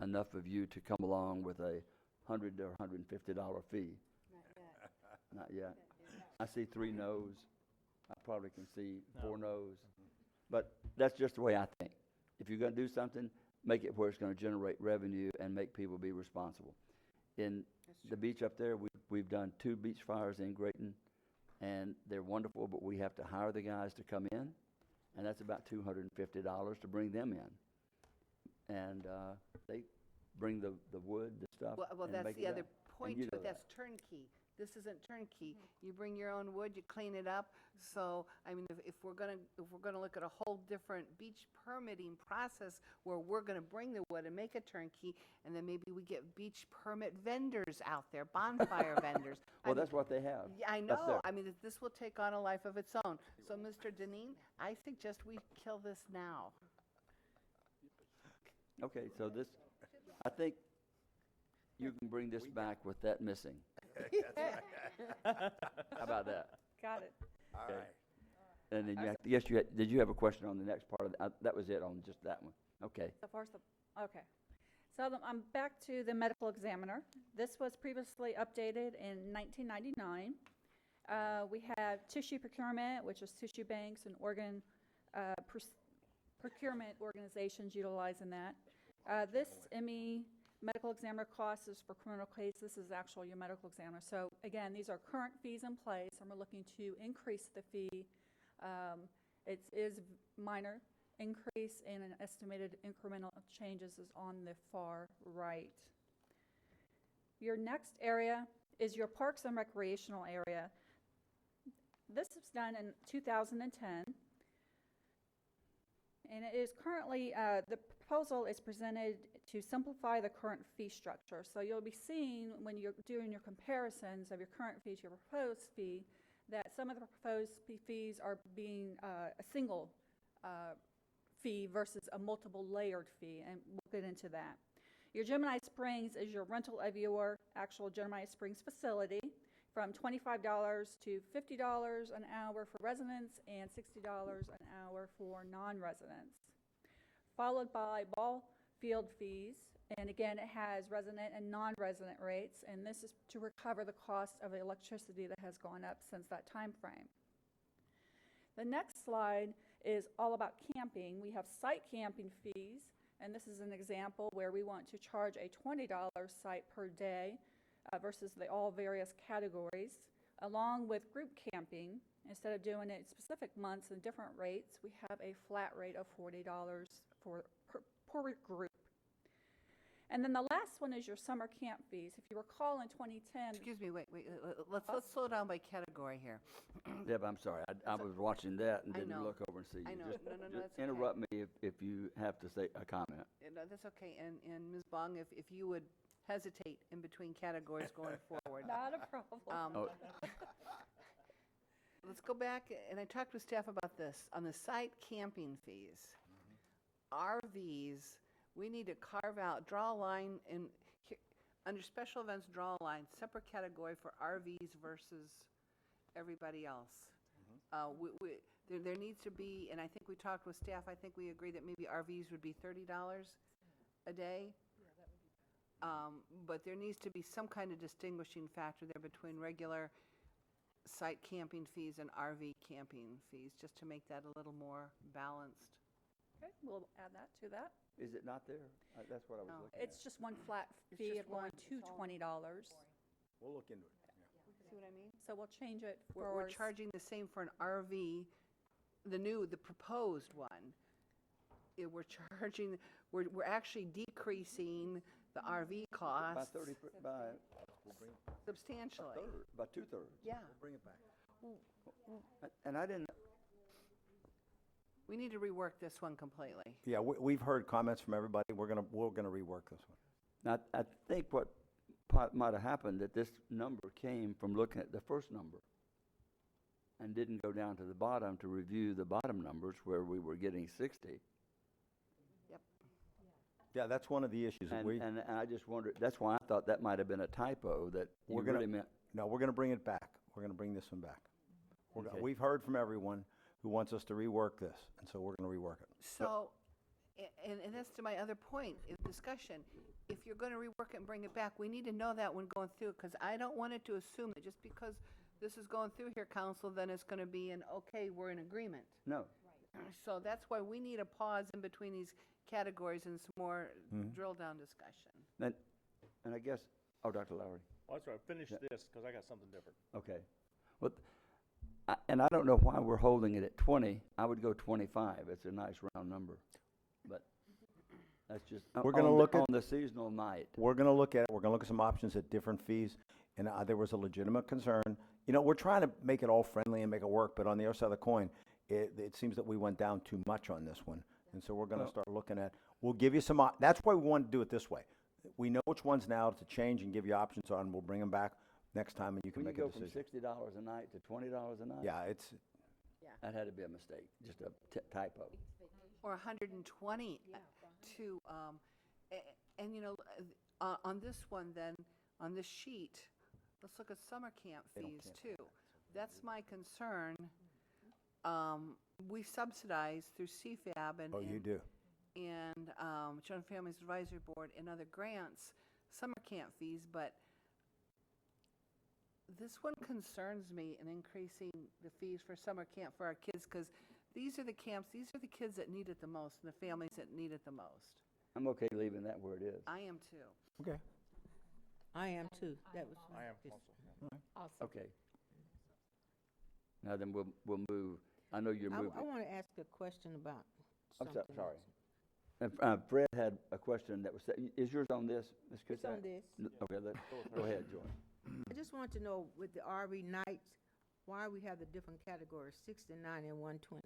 enough of you to come along with a $100 or $150 fee. Not yet. I see 3 no's. I probably can see 4 no's. But that's just the way I think. If you're going to do something, make it where it's going to generate revenue and make people be responsible. In the beach up there, we've done 2 beach fires in Grayton, and they're wonderful, but we have to hire the guys to come in, and that's about $250 to bring them in. And they bring the wood, the stuff, Well, and that's make the it other up. point And you to know it. That's turnkey. This isn't turnkey. You bring your own wood, you clean it up. So, I mean, if we're gonna look at a whole different beach permitting process where we're gonna bring the wood and make a turnkey, and then maybe we get beach permit vendors out there, bonfire vendors. Well, that's what they have. Yeah, I up know. there. I mean, this will take on a life of its own. So, Mr. Deneen, I suggest we kill this now. Okay, so this, I think you can bring this back with that missing. How about that? Got it. All Okay. right. And then did you have a question on the next part of that? That was it on just that one. Okay. So far, okay. So I'm back to the medical examiner. This was previously updated in 1999. We have tissue procurement, which is tissue banks and organ procurement organizations utilizing that. This ME medical examiner cost is for criminal case. This is actual your medical examiner. So again, these are current fees in place, and we're looking to increase the fee. It is minor increase, and an estimated incremental changes is on the far right. Your next area is your parks and recreational area. This was done in 2010. And it is currently, the proposal is presented to simplify the current fee structure. So you'll be seeing when you're doing your comparisons of your current fee to your proposed fee, that some of the proposed fees are being a single fee versus a multiple layered fee, and we'll get into that. Your Gemini Springs is your rental of your actual Gemini Springs facility, from $25 to $50 an hour for residents and $60 an hour for non-residents, followed by ball field fees. And again, it has resident and non-resident rates, and this is to recover the cost of the electricity that has gone up since that time frame. The next slide is all about camping. We have site camping fees, and this is an example where we want to charge a $20 site per day versus the all various categories. Along with group camping, instead of doing it specific months and different rates, we have a flat rate of $40 per group. And then the last one is your summer camp fees. If you recall in 2010. Excuse me, wait, let's slow down by category here. Deb, I'm sorry, I was watching that and I didn't know. look over and see you. I know. Just- No, just that's okay. interrupt me if you have to say a comment. No, that's okay. And Ms. Bong, if you would hesitate in between categories going forward. Not a problem. Oh. Let's go back, and I talked with staff about this. On the site camping fees, RVs, we need to carve out, draw a line in, under special events, draw a line, separate category for RVs versus everybody else. There needs to be, and I think we talked with staff, I think we agreed that maybe RVs would be $30 a day. But there needs to be some kind of distinguishing factor there between regular site camping fees and RV camping fees, just to make that a little more balanced. Okay, we'll add that to that. Is it not there? That's what I was No. looking at. It's just one flat It's fee just of going one, to it's all- $20. We'll look into it. See what I mean? So we'll change it We're for. charging the same for an RV, the proposed one. We're charging, we're actually decreasing the RV By costs 30, by substantially. by two-thirds. Yeah. Bring it back. And I didn't, We need to rework this one completely. Yeah, we've heard comments from everybody. We're gonna rework this one. I think what might have happened, that this number came from looking at the first number and didn't go down to the bottom to review the bottom numbers where we were getting 60. Yeah, that's one of the issues. that And I just wondered, that's why I thought that might have been a typo, that you We're gonna- really meant. No, we're gonna bring it back. We're gonna bring this one back. Okay. We've heard from everyone who wants us to rework this, and so we're gonna rework it. So, and that's to my other point in discussion. If you're going to rework it and bring it back, we need to know that when going through, because I don't want it to assume that just because this is going through here, council, then it's going to be an, okay, we're in agreement. No. So that's why we need a pause in between these categories and some more Mhm. drill down discussion. And I guess, Dr. Lowry. Well, that's right, finish Yeah. this, because I got something different. Okay. Well, and I don't know why we're holding it at 20. I would go 25. It's a nice round number. But that's just, We're gonna look at- on the seasonal night. We're gonna look at it. We're gonna look at some options at different fees, and there was a legitimate concern. You know, we're trying to make it all friendly and make it work, but on the other side of the coin, it seems that we went down too much on this one. And so we're gonna Well- start looking at, we'll give you some, that's why we wanted to do it this way. We know which ones now to change and give you options on. We'll bring them back next time and you can When you make a go from decision. $60 a night to $20 a night? Yeah, it's, That had to be a mistake, just a typo. Or 120 to, and you know, on this one then, on this sheet, let's look at summer camp They don't fees camp. too. That's my concern. We subsidize through CFAB and. oh, you do. And Children and Families Advisory Board and other grants, summer camp fees, but This one concerns me in increasing the fees for summer camp for our kids, because these are the camps, these are the kids that need it the most, and the families that need it the most. I'm okay leaving that where it is. I am too. Okay. I am too. That was. I am also. Okay. Now then, we'll move. I know you're moving. I want to ask a question about I'm something. sorry. else. Fred had a question that was, is yours on this, Ms. It's on Kusak? this. Okay, go ahead, Joy. I just want to know with the RV nights, why we have the different categories, 69 and 120?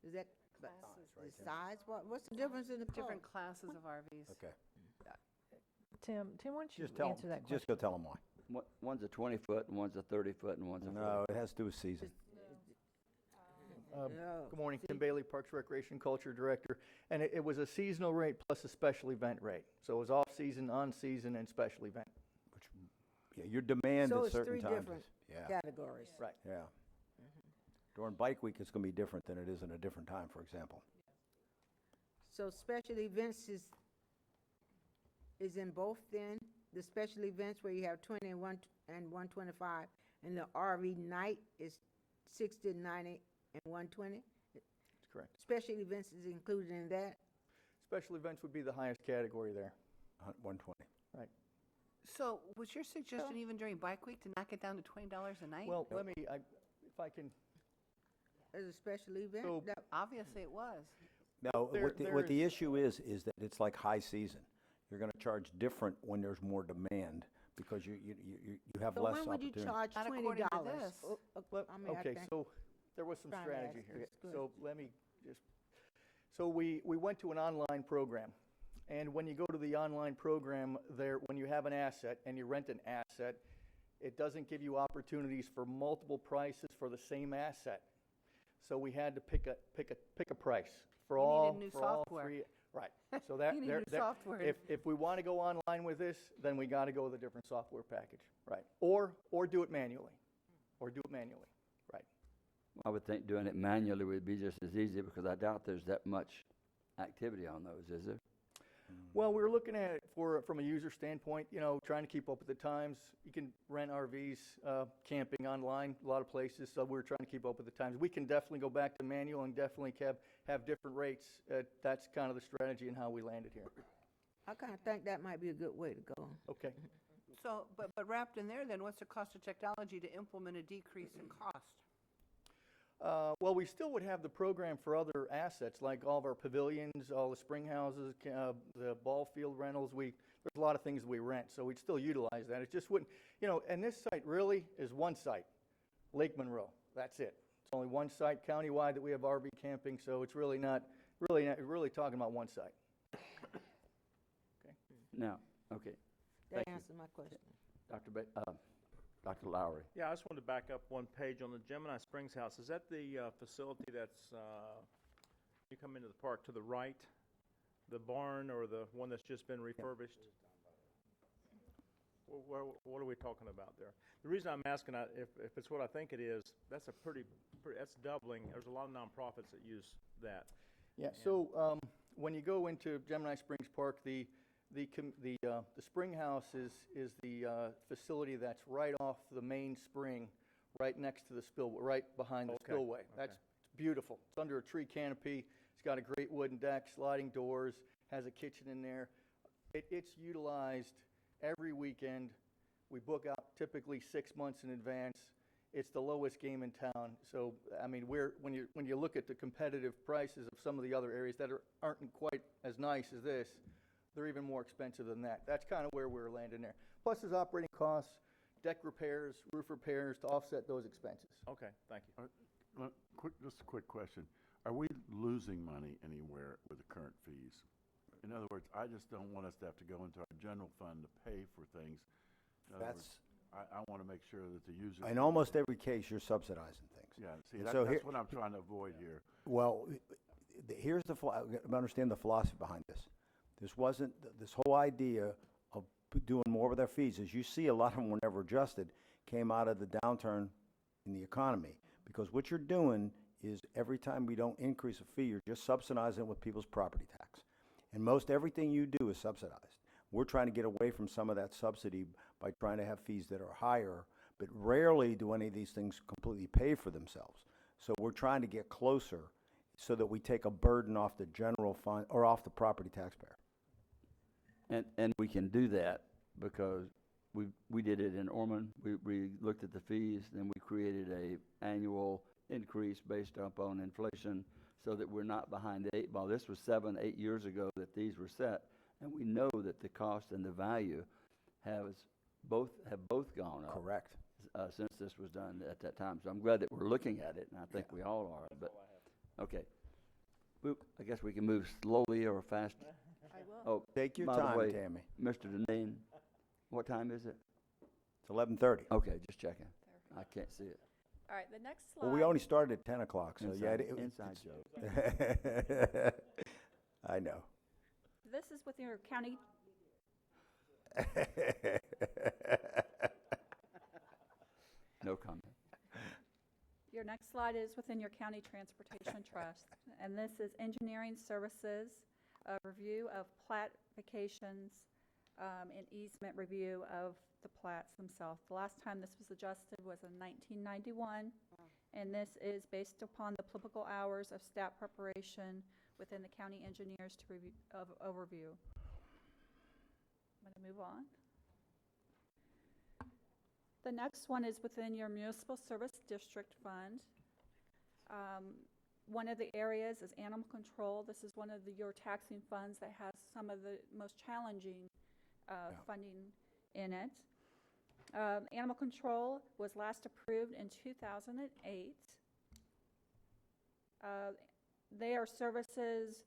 Is that the size? What's the difference in the Different cost? classes of RVs. Okay. Tim, why don't you Just tell, answer that question? just go tell them why. One's a 20-foot, and one's a 30-foot, and one's a 40. No, it has to do with season. No. Good morning, Tim Bailey, Parks Recreation Culture Director. And it was a seasonal rate plus a special event rate. So it was off-season, on-season, and special event. Yeah, your demand So at it's certain three times. different Yeah, categories. Right. yeah. During bike week, it's gonna be different than it is in a different time, for example. So special events is in both then? The special events where you have 20 and 125, and the RV night is 60, 90, and 120? That's correct. Special events is included in that? Special events would be the highest category there. 120. Right. So was your suggestion even during bike week to knock it down to $20 a night? Well, if I can, As a special event? So- That- Obviously it was. No, There- what the there's- issue is that it's like high season. You're gonna charge different when there's more demand, because you have So less when would you opportunity. charge Not $20? according to this. Let- I mean, I okay, think- so there was some trying to strategy ask here. this good. So let me just, so we went to an online program. And when you go to the online program there, when you have an asset and you rent an asset, it doesn't give you opportunities for multiple prices for the same asset. So we had to pick a price for You needed all, new for all software. three. Right. So that, You need there- new there- software. if we want to go online with this, then we got to go with a different software package. Right. Or do it manually. Right. I would think doing it manually would be just as easy, because I doubt there's that much activity on those, is there? Well, we're looking at it from a user standpoint, trying to keep up with the times. You can rent RVs, camping online, a lot of places, so we're trying to keep up with the times. We can definitely go back to manual and definitely have different rates. That's kind of the strategy and how we landed here. I kind of think that might be a good way to go. Okay. So, but wrapped in there then, what's the cost of technology to implement a decrease in cost? Well, we still would have the program for other assets, like all of our pavilions, all the spring houses, the ball field rentals. There's a lot of things we rent, so we'd still utilize that. It just wouldn't, and this site really is one site, Lake Monroe. That's it. It's only one site countywide that we have RV camping, so it's really talking about one site. Okay. Now, okay. That Thank you. answered my question. Dr. Lowry. Yeah, I just wanted to back up one page on the Gemini Springs House. Is that the facility that's, you come into the park to the right? The barn, or the one that's just been refurbished? What are we talking about there? The reason I'm asking, if it's what I think it is, that's that's doubling. There's a lot of nonprofits that use that. Yeah, so when you go into Gemini Springs Park, the spring house is the facility that's right off the main spring, right next to the spillway, right behind the spillway. That's beautiful. It's under a tree canopy. It's got a great wooden deck, sliding doors, has a kitchen in there. It's utilized every weekend. We book out typically 6 months in advance. It's the lowest game in town. So, I mean, when you look at the competitive prices of some of the other areas that aren't quite as nice as this, they're even more expensive than that. That's kind of where we're landing there. Plus, there's operating costs, deck repairs, roof repairs to offset those expenses. Okay, thank you. Just a quick question. Are we losing money anywhere with the current fees? In other words, I just don't want us to have to go into our general fund to pay for things. In other words, I want to make sure that the user. In almost every case, you're subsidizing things. Yeah, see, And so that's here- what I'm trying to avoid here. Well, here's understand the philosophy behind this. This whole idea of doing more with our fees, as you see, a lot of them were never adjusted, came out of the downturn in the economy. Because what you're doing is every time we don't increase a fee, you're just subsidizing it with people's property tax. And most everything you do is subsidized. We're trying to get away from some of that subsidy by trying to have fees that are higher, but rarely do any of these things completely pay for themselves. So we're trying to get closer so that we take a burden off the general fund or off the property taxpayer. And we can do that because we did it in Ormond. We looked at the fees, then we created a annual increase based upon inflation so that we're not behind the eight ball. This was 7-8 years ago that these were set, and we know that the cost and the value have both gone up. Correct. Since this was done at that time. So I'm glad that we're looking at it, and I think we all are, but, okay. I guess we can move slowly or fast. I will. Oh, Take your by the time, way, Tammy. Mr. Deneen, what time is it? It's 11:30. Okay, just checking. I can't see it. All right, the next slide. Well, we only started at 10 o'clock, so yeah. Inside joke. I know. This is with your county. No comment. Your next slide is within your county transportation trust, and this is engineering services, a review of plat vacations, and easement review of the plats themselves. The last time this was adjusted was in 1991, and this is based upon the applicable hours of stat preparation within the county engineers to review of overview. I'm going to move on. The next one is within your municipal service district fund. One of the areas is animal control. This is one of your taxing funds that has some of the most challenging funding in it. Animal control was last approved in 2008. They are services,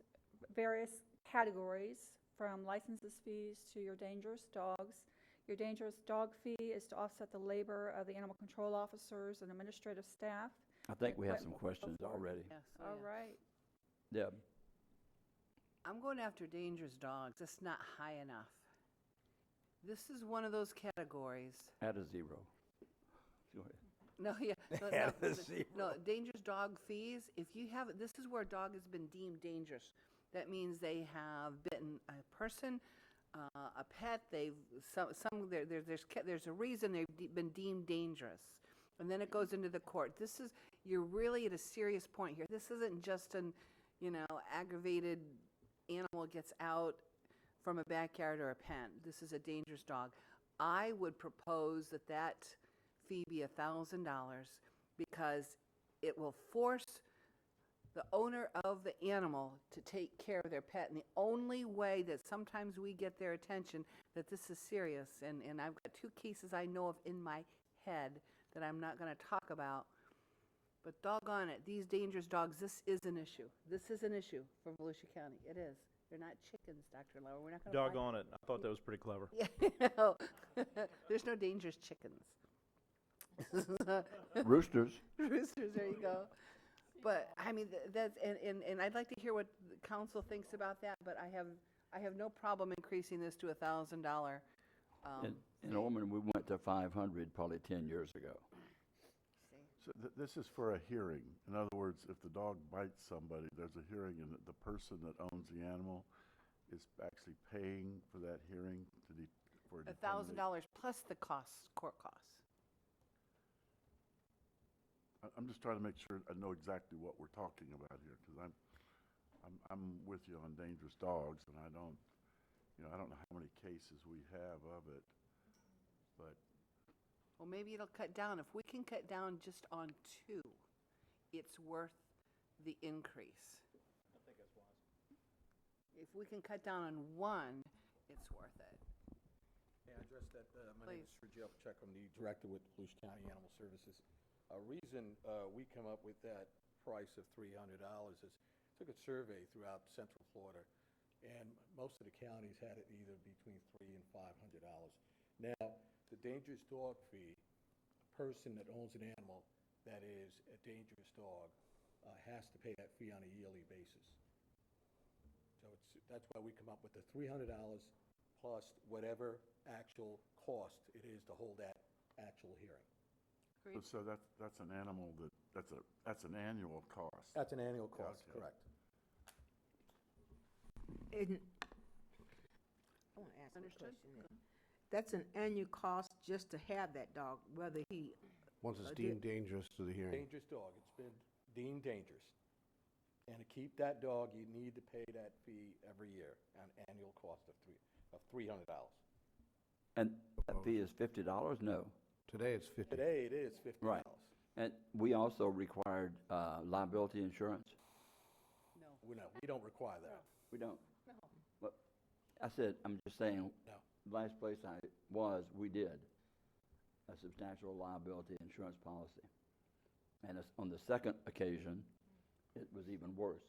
various categories, from licenses fees to your dangerous dogs. Your dangerous dog fee is to offset the labor of the animal control officers and administrative staff. I think we have some questions already. Yes. All right. Deb? I'm going after dangerous dogs. That's not high enough. This is one of those categories. Add a zero. Go ahead. No, yeah. No, Add no, a zero. no, dangerous dog fees, if you have, this is where a dog has been deemed dangerous. That means they have bitten a person, a pet, there's a reason they've been deemed dangerous. And then it goes into the court. You're really at a serious point here. This isn't just an, aggravated animal gets out from a backyard or a pen. This is a dangerous dog. I would propose that fee be $1,000 because it will force the owner of the animal to take care of their pet. And the only way that sometimes we get their attention that this is serious, and I've got 2 cases I know of in my head that I'm not going to talk about, but doggone it, these dangerous dogs, this is an issue. This is an issue for Volusia County. It is. They're not chickens, Dr. Lower. We're not going to Doggone it. I thought that was pretty clever. Yeah, no. There's no dangerous chickens. Roosters. Roosters, there you go. But I mean, that's and I'd like to hear what the council thinks about that. But I have no problem increasing this to $1,000. In Ormond, we went to 500 probably 10 years ago. So this is for a hearing. In other words, if the dog bites somebody, there's a hearing, and the person that owns the animal is actually paying for that hearing for a $1,000 plus the costs, court costs. I'm just trying to make sure I know exactly what we're talking about here, because I'm with you on dangerous dogs, and I don't know how many cases we have of it, but. Well, maybe it'll cut down. If we can cut down just on 2, it's worth the increase. I think that's wise. If we can cut down on 1, it's worth it. May I address that? My name is Sir Jeff Check. I'm the director with Volusia County Animal Services. A reason we come up with that price of $300 is took a survey throughout Central Florida, and most of the counties had it either between $300 and $500. Now, the dangerous dog fee, a person that owns an animal that is a dangerous dog has to pay that fee on a yearly basis. So that's why we come up with the $300 plus whatever actual cost it is to hold that actual hearing. So that's an animal that's an annual cost. That's an annual cost, Okay. correct. I want to ask a Understood. question there. That's an annual cost just to have that dog, whether he. Once it's did- deemed dangerous to the hearing. Dangerous dog, it's been deemed dangerous. And to keep that dog, you need to pay that fee every year, an annual cost of $300. And that fee is $50? No. Today it's 50. Today, it is $50. Right. And we also required liability insurance. No, we don't require that. We don't. No. But I said, I'm just saying, No. last place I was, we did a substantial liability insurance policy. And on the second occasion, it was even worse.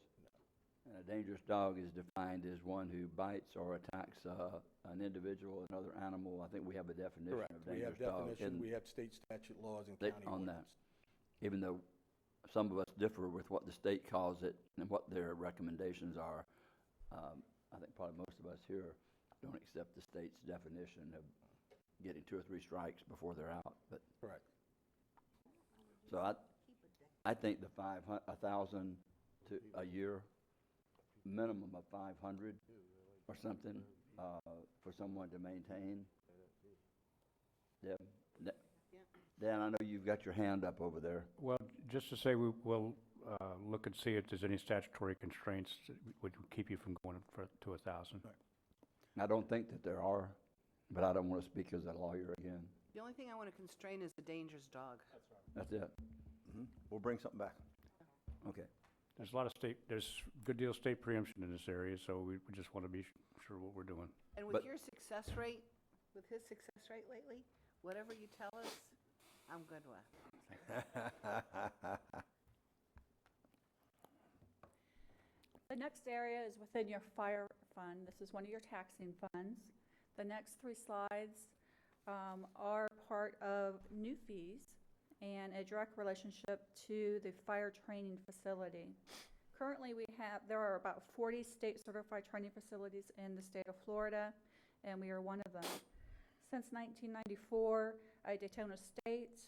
And a dangerous dog is defined as one who bites or attacks an individual, another animal. I think we have a definition Correct. of We have dangerous dog. definition, in- we have state statute laws and They- county on that. ordinance. Even though some of us differ with what the state calls it and what their recommendations are, I think probably most of us here don't accept the state's definition of getting 2 or 3 strikes before they're out. But Correct. so I think the 1,000 to a year, minimum of 500 or something for someone to maintain. Yeah. Dan, I know you've got your hand up over there. Well, just to say, we will look and see if there's any statutory constraints that would keep you from going to 1,000. I don't think that there are, but I don't want to speak as a lawyer again. The only thing I want to constrain is the dangerous dog. That's it. We'll bring something back. Okay. There's a lot of there's a good deal of state preemption in this area, so we just want to be sure what we're doing. And with your success rate, with his success rate lately, whatever you tell us, I'm good with. The next area is within your fire fund. This is one of your taxing funds. The next 3 slides are part of new fees and a direct relationship to the fire training facility. Currently, there are about 40 state-certified training facilities in the state of Florida, and we are one of them. Since 1994, Daytona State,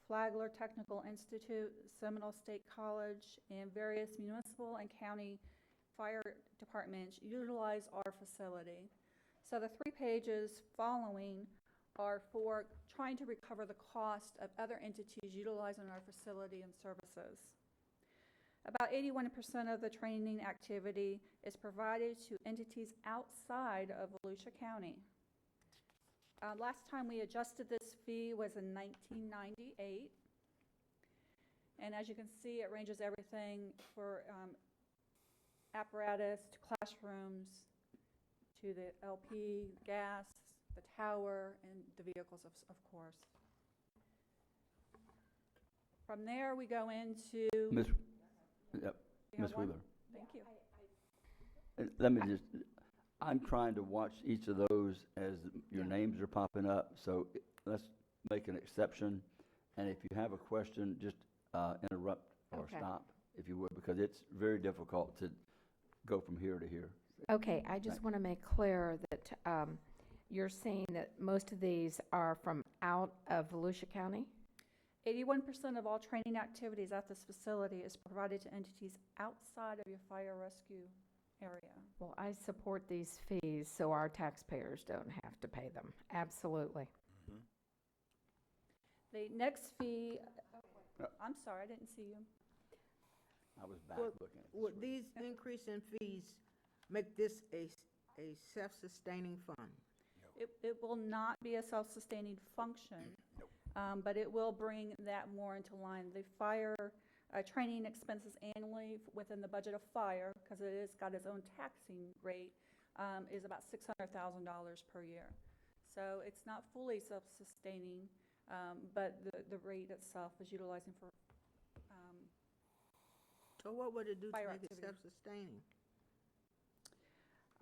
Flagler Technical Institute, Seminole State College, and various municipal and county fire departments utilize our facility. So the 3 pages following are for trying to recover the cost of other entities utilizing our facility and services. About 81% of the training activity is provided to entities outside of Volusia County. Last time we adjusted this fee was in 1998. And as you can see, it ranges everything for apparatus to classrooms to the LP, gas, the tower, and the vehicles, of course. From there, we go into... Ms. You have Ms. one? Wheeler. Thank you. Let me just, I'm trying to watch each of those as your names are popping up, so let's make an exception. And if you have a question, just interrupt or Okay. stop, if you would, because it's very difficult to go from here to here. Okay, I just want to make clear that you're saying that most of these are from out of Volusia County? 81% of all training activities at this facility is provided to entities outside of your fire rescue area. Well, I support these fees so our taxpayers don't have to pay them. Absolutely. The next fee, I'm sorry, I didn't see you. I was back Well, looking. Would these increase in fees make this a self-sustaining fund? It will not be a self-sustaining function, but it will bring that more into line. The fire training expenses annually within the budget of fire, because it has got its own taxing rate, is about $600,000 per year. So it's not fully self-sustaining, but the rate itself is utilizing for So what would it do to fire make it activity. self-sustaining?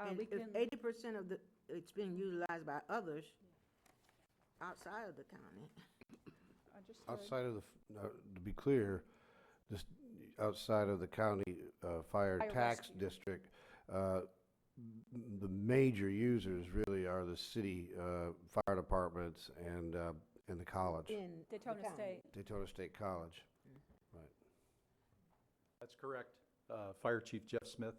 We And if can- 80% of it's being utilized by others outside of the county. Outside of to be clear, this, outside of the county fire Fire tax rescue. district, the major users really are the city fire departments and the college. In Daytona State. Daytona State College. That's correct. Fire Chief Jeff Smith.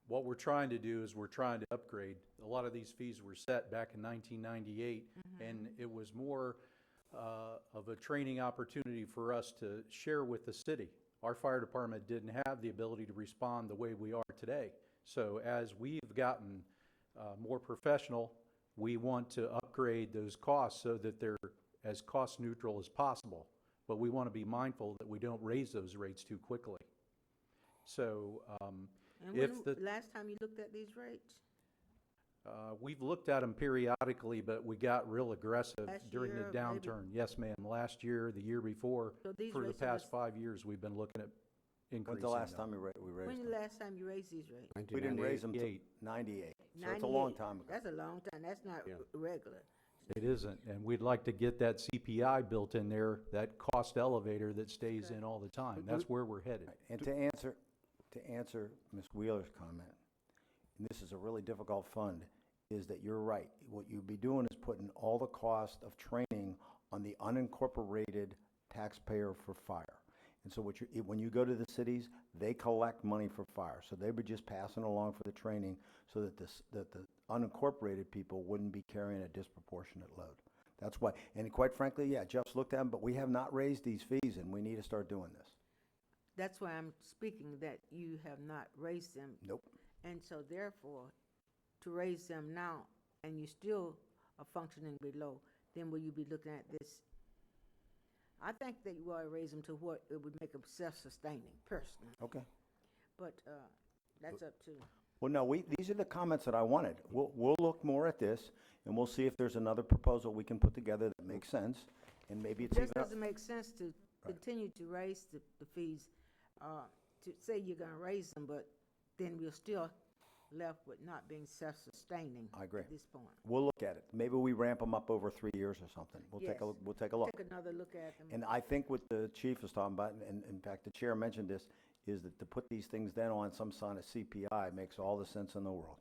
what we're trying to do is we're trying to upgrade. A lot of these fees were set back in 1998, and it was more of a training opportunity for us to share with the city. Our fire department didn't have the ability to respond the way we are today. So as we've gotten more professional, we want to upgrade those costs so that they're as cost neutral as possible. But we want to be mindful that we don't raise those rates too quickly. So And if when, the, last time you looked at these rates? we've looked at them periodically, but we got real aggressive Last during the year, maybe? downturn. Yes, ma'am. Last year, the year before, So these for the rates are past just- 5 years, we've been looking at increasing When's the last them. time we raised When them? the last time you raised these rates? We didn't raise them till 98. 98. So it's a long 98. time ago. That's a long time. That's not regular. It isn't, and we'd like to get that CPI built in there, that cost elevator that stays in all the time. That's where we're headed. And to answer Ms. Wheeler's comment, and this is a really difficult fund, is that you're right. What you'd be doing is putting all the cost of training on the unincorporated taxpayer for fire. And so when you go to the cities, they collect money for fire. So they were just passing along for the training so that the unincorporated people wouldn't be carrying a disproportionate load. That's why, and quite frankly, yeah, Jeff's looked at them, but we have not raised these fees, and we need to start doing this. That's why I'm speaking that you have not raised them. Nope. And so therefore, to raise them now, and you still are functioning below, then will you be looking at this? I think that you ought to raise them to what it would make them self-sustaining, personally. Okay. But that's up to. Well, no, these are the comments that I wanted. We'll look more at this, and we'll see if there's another proposal we can put together that makes sense, and maybe it's It even. just doesn't make sense to continue to raise the fees, to say you're gonna raise them, but then we're still left with not being self-sustaining. I agree. At this point. We'll look at it. Maybe we ramp them up over 3 years or something. We'll take a Yes. we'll take a look. Take another look at them. And I think what the chief was talking about, and in fact, the chair mentioned this, is that to put these things then on some sign of CPI makes all the sense in the world.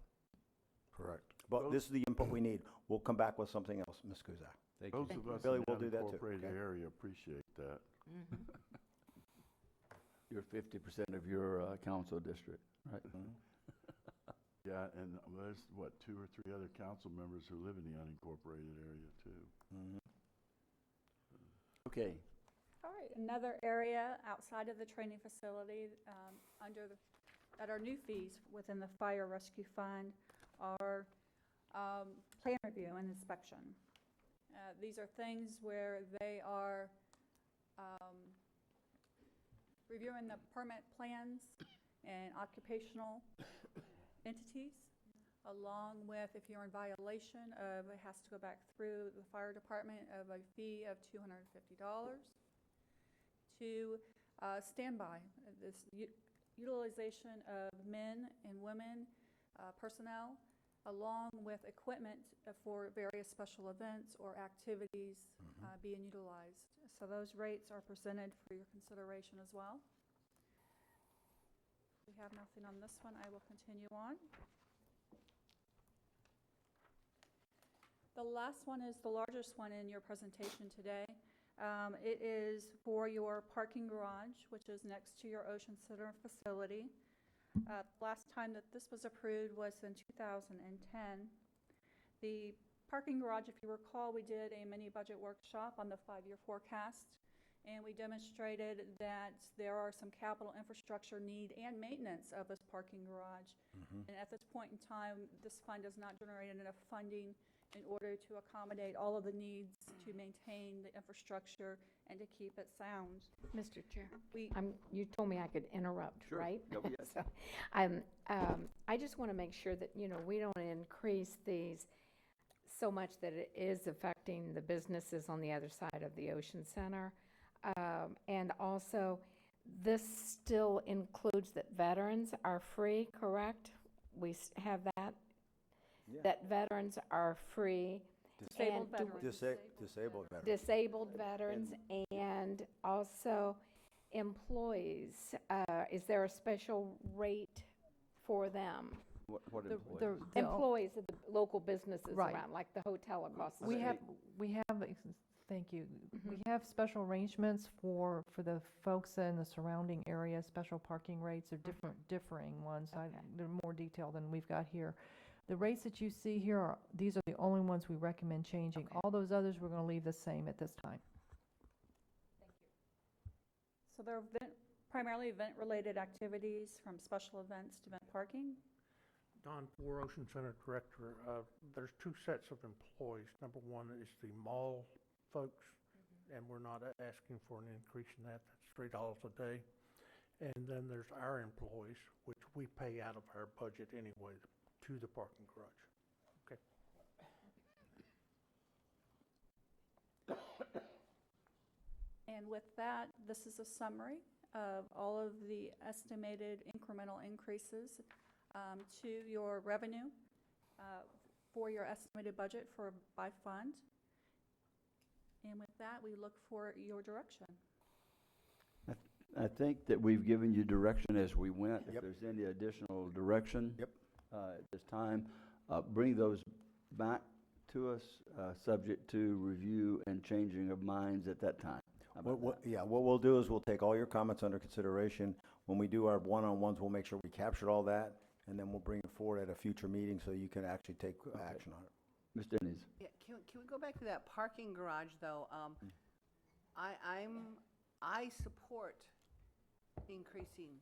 Correct. But this is the input we need. We'll come back with something else, Ms. Kuzak. Those of us Billy in will the do that too. unincorporated okay? area appreciate that. You're 50% of your council district, right? Yeah, and there's, what, 2 or 3 other council members who live in the unincorporated area, too. Okay. All right, another area outside of the training facility, that are new fees within the Fire Rescue Fund are plan review and inspection. These are things where they are reviewing the permit plans and occupational entities, along with if you're in violation of, it has to go back through the fire department of a fee of $250. To standby, this utilization of men and women personnel, along with equipment for various special events or activities being utilized. So those rates are presented for your consideration as well. If we have nothing on this one, I will continue on. The last one is the largest one in your presentation today. It is for your parking garage, which is next to your Ocean Center facility. Last time that this was approved was in 2010. The parking garage, if you recall, we did a mini budget workshop on the 5-year forecast, and we demonstrated that there are some capital infrastructure need and maintenance of this parking garage. And at this point in time, this fund does not generate enough funding in order to accommodate all of the needs to maintain the infrastructure and to keep it sound. Mr. Chair, you told me I could interrupt, right? So, I just want to make sure that, we don't increase these so much that it is affecting the businesses on the other side of the Ocean Center. And also, this still includes that veterans are free, correct? We have that? Yeah. That veterans are free. Disabled and veterans. Disabled veterans. Disabled veterans and also employees. Is there a special rate for them? What employees? Employees of the local businesses Right. around, like the hotel across the We street. have Thank you. We have special arrangements for the folks in the surrounding area, special parking rates are differing ones. They're more detailed than we've got here. The rates that you see here these are the only ones we recommend changing. All those others, we're going to leave the same at this time. So they're primarily event-related activities, from special events to event parking? Don Poor, Ocean Center Director. There's two sets of employees. Number one is the mall folks, and we're not asking for an increase in that. That's $3 a day. And then there's our employees, which we pay out of our budget anyway to the parking garage. Okay. And with that, this is a summary of all of the estimated incremental increases to your revenue for your estimated budget by fund. And with that, we look for your direction. I think that we've given you direction as we went. If there's any additional direction at this time, bring those back to us, subject to review and changing of minds at that time. What we'll do is we'll take all your comments under consideration. When we do our one-on-ones, we'll make sure we captured all that, and then we'll bring it forward at a future meeting so you can actually take action on it. Ms. Denny's. Yeah, can we go back to that parking garage, though? I support increasing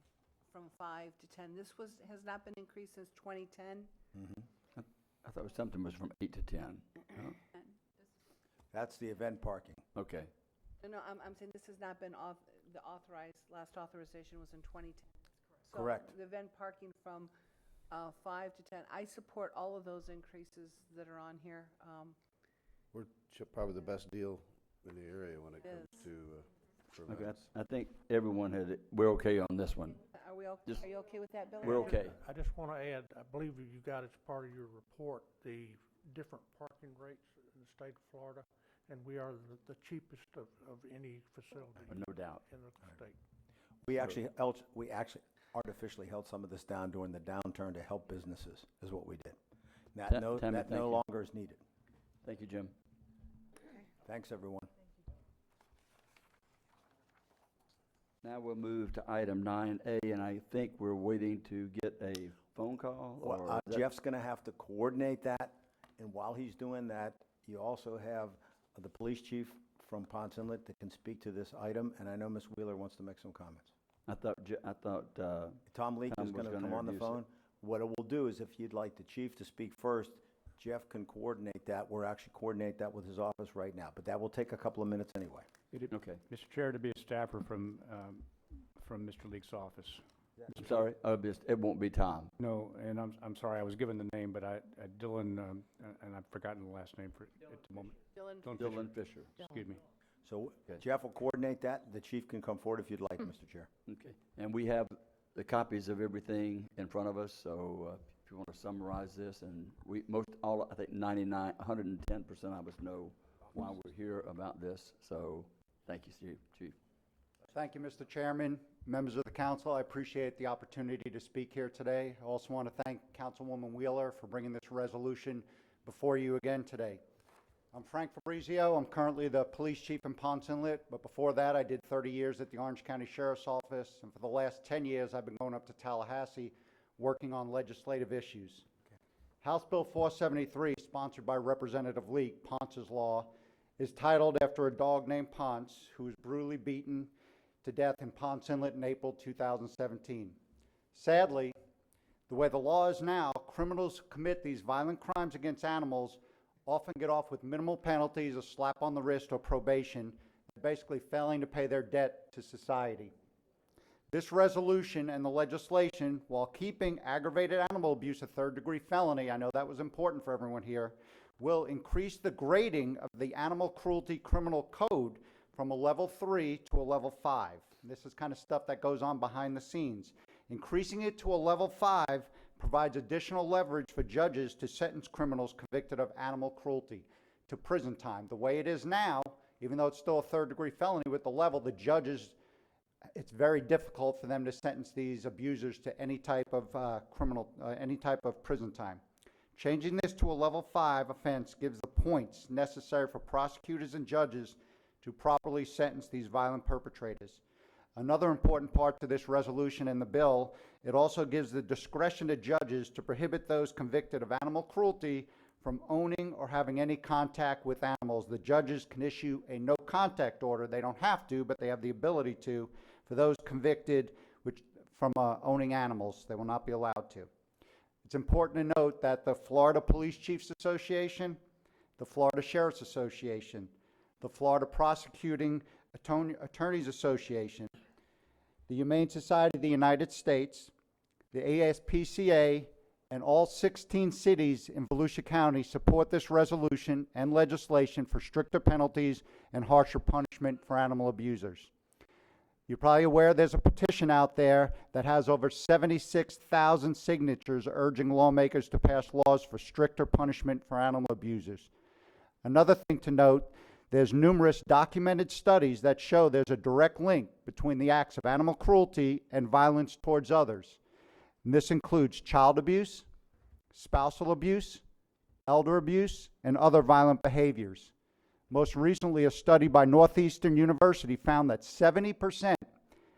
from 5 to 10. This has not been increased since 2010. I thought something was from 8 to 10. Oh. That's the event parking. Okay. No, I'm saying this has not been the last authorization was in 2010. So Correct. the event parking from 5 to 10. I support all of those increases that are on here. We're probably the best deal in the area when it comes to for Okay, events. I think everyone we're okay on this one. Are we okay? Are you okay with that, Billy? We're okay. I just want to add, I believe you got as part of your report the different parking rates in the state of Florida, and we are the cheapest of any facility. No doubt. In the state. We actually artificially held some of this down during the downturn to help businesses, is what we did. That no longer is needed. Thank you, Jim. Thanks, everyone. Now we'll move to item 9A, and I think we're waiting to get a phone call. Well, Jeff's going to have to coordinate that, and while he's doing that, you also have the police chief from Ponce Inlet that can speak to this item, and I know Ms. Wheeler wants to make some comments. I thought Tom Leak is going to come on the phone. What it will do is, if you'd like the chief to speak first, Jeff can coordinate that. We're actually coordinate that with his office right now, but that will take a couple of minutes anyway. Okay. Mr. Chair, to be a staffer from Mr. Leake's office. I'm sorry, it won't be Tom. No, and I'm sorry, I was given the name, but Dylan, and I've forgotten the last name at the moment. Dylan Fisher. Excuse me. So Jeff will coordinate that. The chief can come forward if you'd like, Mr. Chair. Okay. And we have the copies of everything in front of us, so if you want to summarize this, and I think 110% of us know why we're here about this. So thank you, Chief. Thank you, Mr. Chairman, members of the council. I appreciate the opportunity to speak here today. I also want to thank Councilwoman Wheeler for bringing this resolution before you again today. I'm Frank Fabrizio. I'm currently the police chief in Ponce Inlet, but before that I did 30 years at the Orange County Sheriff's Office, and for the last 10 years I've been going up to Tallahassee working on legislative issues. House Bill 473, sponsored by Representative Leake, Ponce's Law, is titled after a dog named Ponce who was brutally beaten to death in Ponce Inlet in April 2017. Sadly, the way the law is now, criminals who commit these violent crimes against animals often get off with minimal penalties, a slap on the wrist or probation, basically failing to pay their debt to society. This resolution and the legislation, while keeping aggravated animal abuse a third-degree felony, I know that was important for everyone here, will increase the grading of the Animal Cruelty Criminal Code from a level 3 to a level 5. This is kind of stuff that goes on behind the scenes. Increasing it to a level 5 provides additional leverage for judges to sentence criminals convicted of animal cruelty to prison time. The way it is now, even though it's still a third-degree felony with the level, the judges, it's very difficult for them to sentence these abusers to any type of any type of prison time. Changing this to a level 5 offense gives the points necessary for prosecutors and judges to properly sentence these violent perpetrators. Another important part to this resolution in the bill, it also gives the discretion to judges to prohibit those convicted of animal cruelty from owning or having any contact with animals. The judges can issue a no contact order. They don't have to, but they have the ability to, for those convicted from owning animals. They will not be allowed to. It's important to note that the Florida Police Chiefs Association, the Florida Sheriff's Association, the Florida Prosecuting Attorneys Association, the Humane Society of the United States, the ASPCA, and all 16 cities in Volusia County support this resolution and legislation for stricter penalties and harsher punishment for animal abusers. You're probably aware there's a petition out there that has over 76,000 signatures urging lawmakers to pass laws for stricter punishment for animal abusers. Another thing to note, there's numerous documented studies that show there's a direct link between the acts of animal cruelty and violence towards others. And this includes child abuse, spousal abuse, elder abuse, and other violent behaviors. Most recently, a study by Northeastern University found that 70%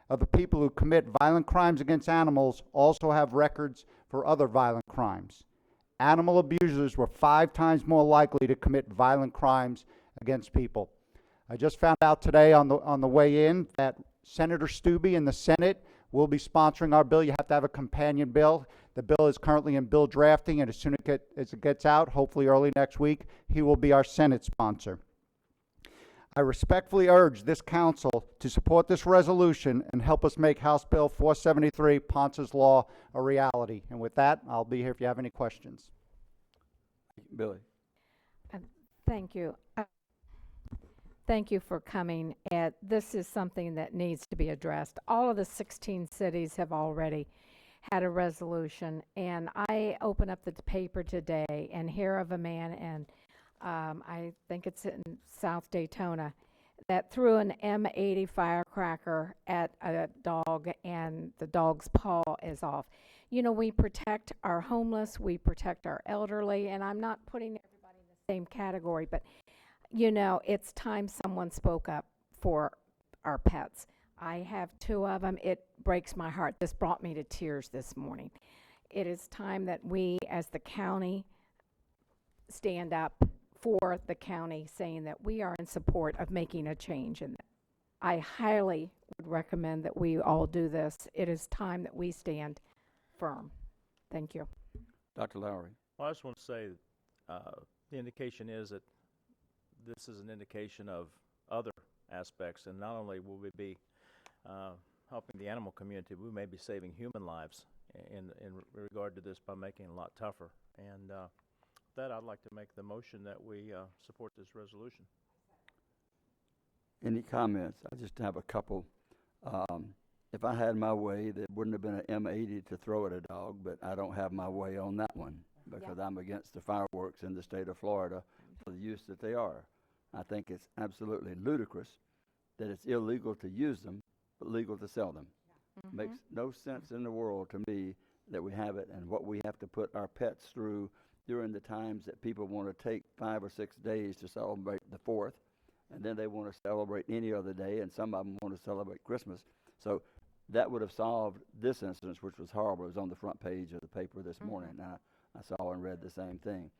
of the people who commit violent crimes against animals also have records for other violent crimes. Animal abusers were 5 times more likely to commit violent crimes against people. I just found out today on the way in that Senator Stubbe in the Senate will be sponsoring our bill. You have to have a companion bill. The bill is currently in bill drafting, and as soon as it gets out, hopefully early next week, he will be our Senate sponsor. I respectfully urge this council to support this resolution and help us make House Bill 473, Ponce's Law, a reality. And with that, I'll be here if you have any questions. Billy. Thank you. Thank you for coming. This is something that needs to be addressed. All of the 16 cities have already had a resolution, and I open up the paper today and hear of a man, and I think it's in South Daytona, that threw an M80 firecracker at a dog, and the dog's paw is off. You know, we protect our homeless, we protect our elderly, and I'm not putting everybody in the same category, but you know, it's time someone spoke up for our pets. I have 2 of them. It breaks my heart. This brought me to tears this morning. It is time that we, as the county, stand up for the county, saying that we are in support of making a change. And I highly would recommend that we all do this. It is time that we stand firm. Thank you. Dr. Lowry. Well, I just want to say the indication is that this is an indication of other aspects, and not only will we be helping the animal community, we may be saving human lives in regard to this by making it a lot tougher. And that I'd like to make the motion that we support this resolution. Any comments? I just have a couple. If I had my way, there wouldn't have been an M80 to throw at a dog, but I don't have my way on that one because I'm against the fireworks in the state of Florida for the use that they are. I think it's absolutely ludicrous that it's illegal to use them, but legal to sell them. Makes no sense in the world to me that we have it, and what we have to put our pets through during the times that people want to take 5 or 6 days to celebrate the 4th, and then they want to celebrate any other day, and some of them want to celebrate Christmas. So that would have solved this incident, which was horrible. It was on the front page of the paper this morning. I saw and read the same thing.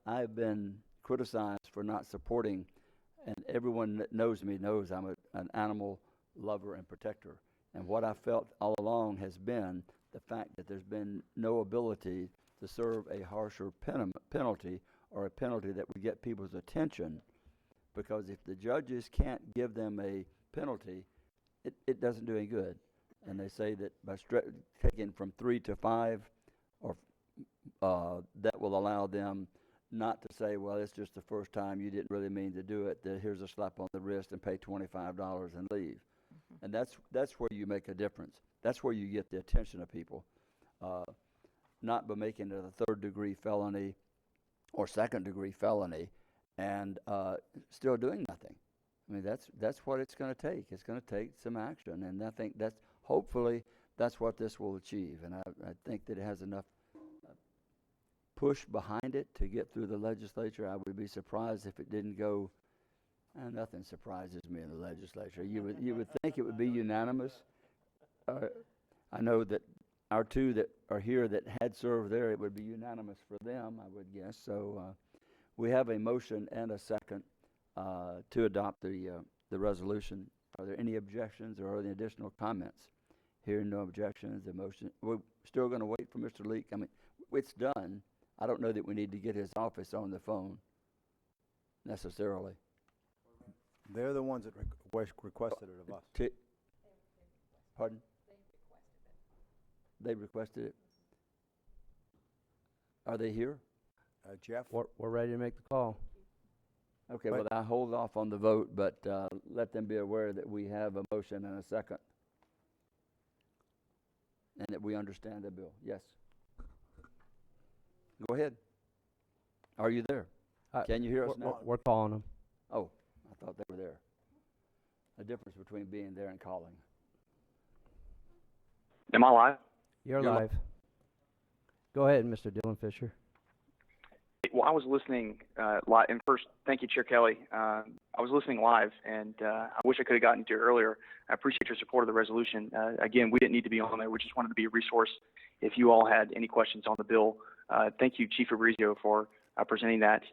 I've been criticized for not supporting, and everyone that knows me knows I'm an animal lover and protector. And what I felt all along has been the fact that there's been no ability to serve a harsher penalty, or a penalty that would get people's attention, because if the judges can't give them a penalty, it doesn't do any good. And they say that by taking from 3 to 5, or that will allow them not to say, well, it's just the first time, you didn't really mean to do it, here's a slap on the wrist and pay $25 and leave. And that's where you make a difference. That's where you get the attention of people, not by making it a 3rd-degree felony or 2nd-degree felony and still doing nothing. I mean, that's what it's going to take. It's going to take some action, and I think hopefully that's what this will achieve. And I think that it has enough push behind it to get through the legislature. I would be surprised if it didn't go, nothing surprises me in the legislature. You would think it would be unanimous. I know that our two that are here that had served there, it would be unanimous for them, I would guess. So we have a motion and a second to adopt the resolution. Are there any objections or any additional comments? Hearing no objections, the motion, we're still going to wait for Mr. Leak. I mean, it's done. I don't know that we need to get his office on the phone necessarily. They're the ones that requested it of us. Pardon? They requested it. Are they here? Jeff? We're ready to make the call. Okay, well, I hold off on the vote, but let them be aware that we have a motion and a second. And that we understand the bill. Yes. Go ahead. Are you there? Can you hear us now? We're calling them. Oh, I thought they were there. The difference between being there and calling. Am I live? You're live. Go ahead, Mr. Dylan Fisher. Well, I was listening live, and first, thank you, Chair Kelly. I was listening live, and I wish I could have gotten to it earlier. I appreciate your support of the resolution. Again, we didn't need to be on there. We just wanted to be a resource if you all had any questions on the bill. Thank you, Chief Fabrizio, for presenting that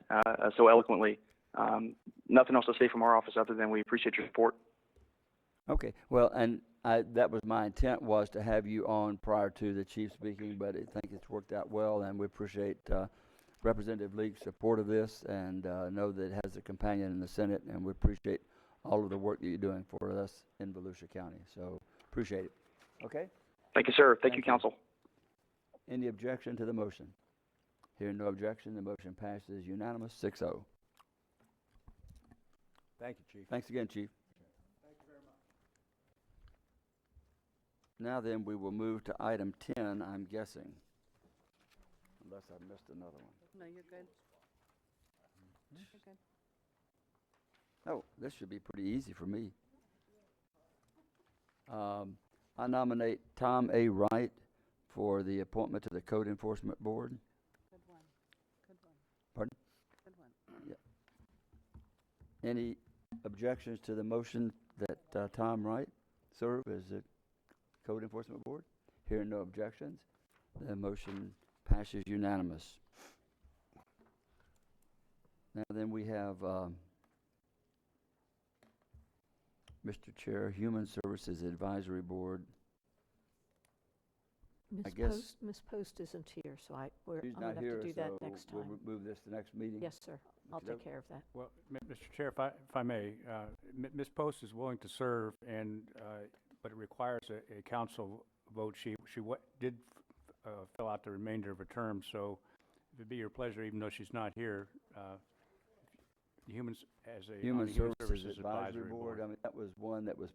so eloquently. Nothing else to say from our office other than we appreciate your support. Okay, well, and that was my intent, was to have you on prior to the chief speaking, but I think it's worked out well, and we appreciate Representative Leake's support of this, and know that it has a companion in the Senate, and we appreciate all of the work that you're doing for us in Volusia County. So appreciate it. Okay? Thank you, sir. Thank you, Council. Any objection to the motion? Hearing no objection, the motion passes unanimous, 6-0. Thank you, Chief. Thanks again, Chief. Thank you very much. Now then, we will move to item 10, I'm guessing. Unless I missed another one. No, you're good. You're good. Oh, this should be pretty easy for me. I nominate Tom A. Wright for the appointment to the Code Enforcement Board. Good one. Good one. Pardon? Good one. Yeah. Any objections to the motion that Tom Wright serve as the Code Enforcement Board? Hearing no objections, the motion passes unanimous. Now then, we have, Mr. Chair, Human Services Advisory Board. I guess Ms. Post isn't here, so I'm she's going to not have here, to do that so next we'll time. move this to the next meeting. Yes, sir. I'll Okey-doke. take care of that. Well, Mr. Chair, if I may, Ms. Post is willing to serve, and but it requires a council vote. She did fill out the remainder of her term, so if it'd be your pleasure, even though she's not here, Human Services Advisory Board. I mean, that was one that was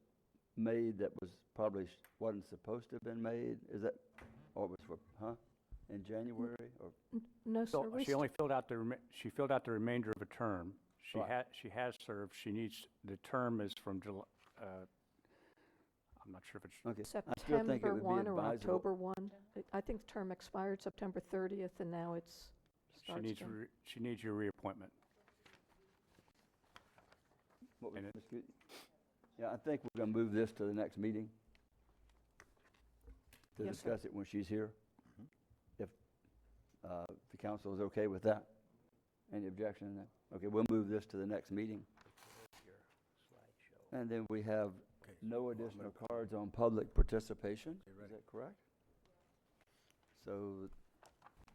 made that was probably wasn't supposed to have been made. Is that, or it was for, in January or? No, sir. She only filled out she filled out the remainder of a term. She has served. She needs, the term is from July, I'm not sure if it's. Okay. September 1 or October 1. I think the term expired September 30th, and now it's starts again. She needs your reappointment. Yeah, I think we're going to move this to the next meeting to Yes, discuss it when she's here. If the council is okay with that. Any objection to that? Okay, we'll move this to the next meeting. And then we have no additional cards on public participation. Is that correct? So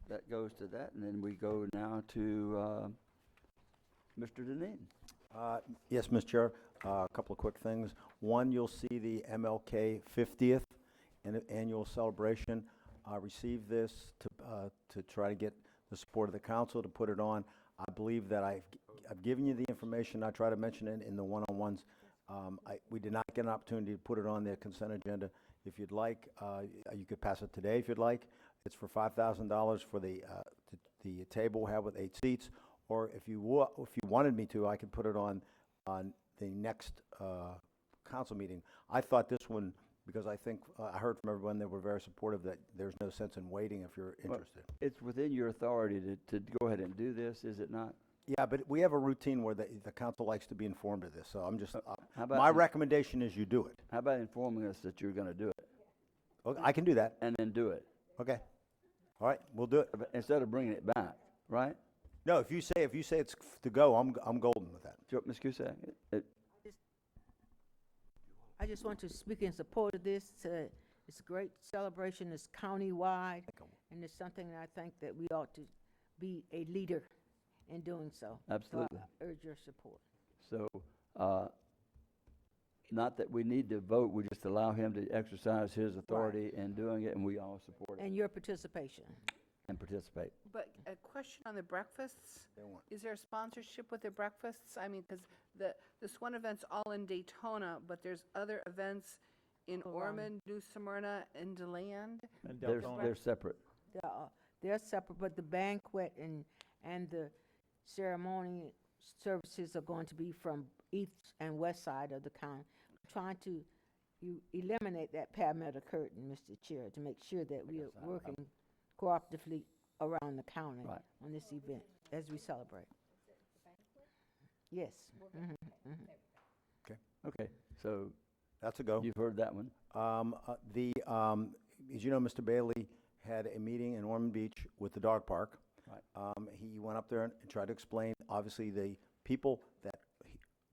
that goes to that, and then we go now to Mr. Deneen. Yes, Mr. Chair, a couple of quick things. One, you'll see the MLK 50th annual celebration. I received this to try to get the support of the council to put it on. I believe that I've given you the information. I try to mention it in the one-on-ones. We did not get an opportunity to put it on the consent agenda. If you'd like, you could pass it today if you'd like. It's for $5,000 for the table we have with 8 seats. Or if you wanted me to, I could put it on the next council meeting. I thought this one because I think, I heard from everyone that were very supportive that there's no sense in waiting if you're Well, interested. It's within your authority to go ahead and do this, is it not? Yeah, but we have a routine where the council likes to be informed of this, so I'm just, How about my you- recommendation is you do it. How about informing us that you're going to do it? Okay, I can do that. And then do it. Okay. All right, we'll do it. Instead of bringing it back, right? No, if you say it's to go, I'm golden with that. Ms. Cusack? I just want to speak in support of this. It's a great celebration. It's county-wide, and it's something that I think that we ought to be a leader in doing so. Absolutely. So I urge your support. So, not that we need to vote, we just allow him to exercise his authority in doing it, and we all support it And your participation. and participate. But a question on the breakfasts, is there a sponsorship with the breakfasts? I mean, because this one event's all in Daytona, but there's other events in Ormond, New Smyrna, and DeLand. They're separate. They're separate, but the banquet and the ceremony services are going to be from east and west side of the county. Trying to eliminate that perimeter curtain, Mr. Chair, to make sure that we are working cooperatively around the county on this event as we celebrate. Yes. Okay, so. That's a go. You've heard that one. As you know, Mr. Bailey had a meeting in Ormond Beach with the dog park. Right. He went up there and tried to explain, obviously, a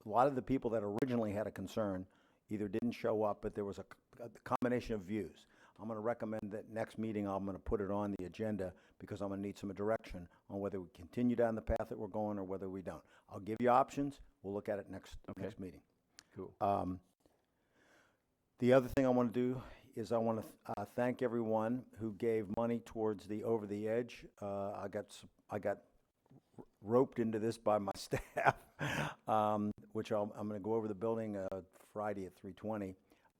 lot of the people that originally had a concern either didn't show up, but there was a combination of views. I'm going to recommend that next meeting, I'm going to put it on the agenda because I'm going to need some direction on whether we continue down the path that we're going or whether we don't. I'll give you options. We'll look at it next meeting. Cool. The other thing I want to do is I want to thank everyone who gave money towards the Over the Edge. I got roped into this by my staff, which I'm going to go over the building Friday at 3:20.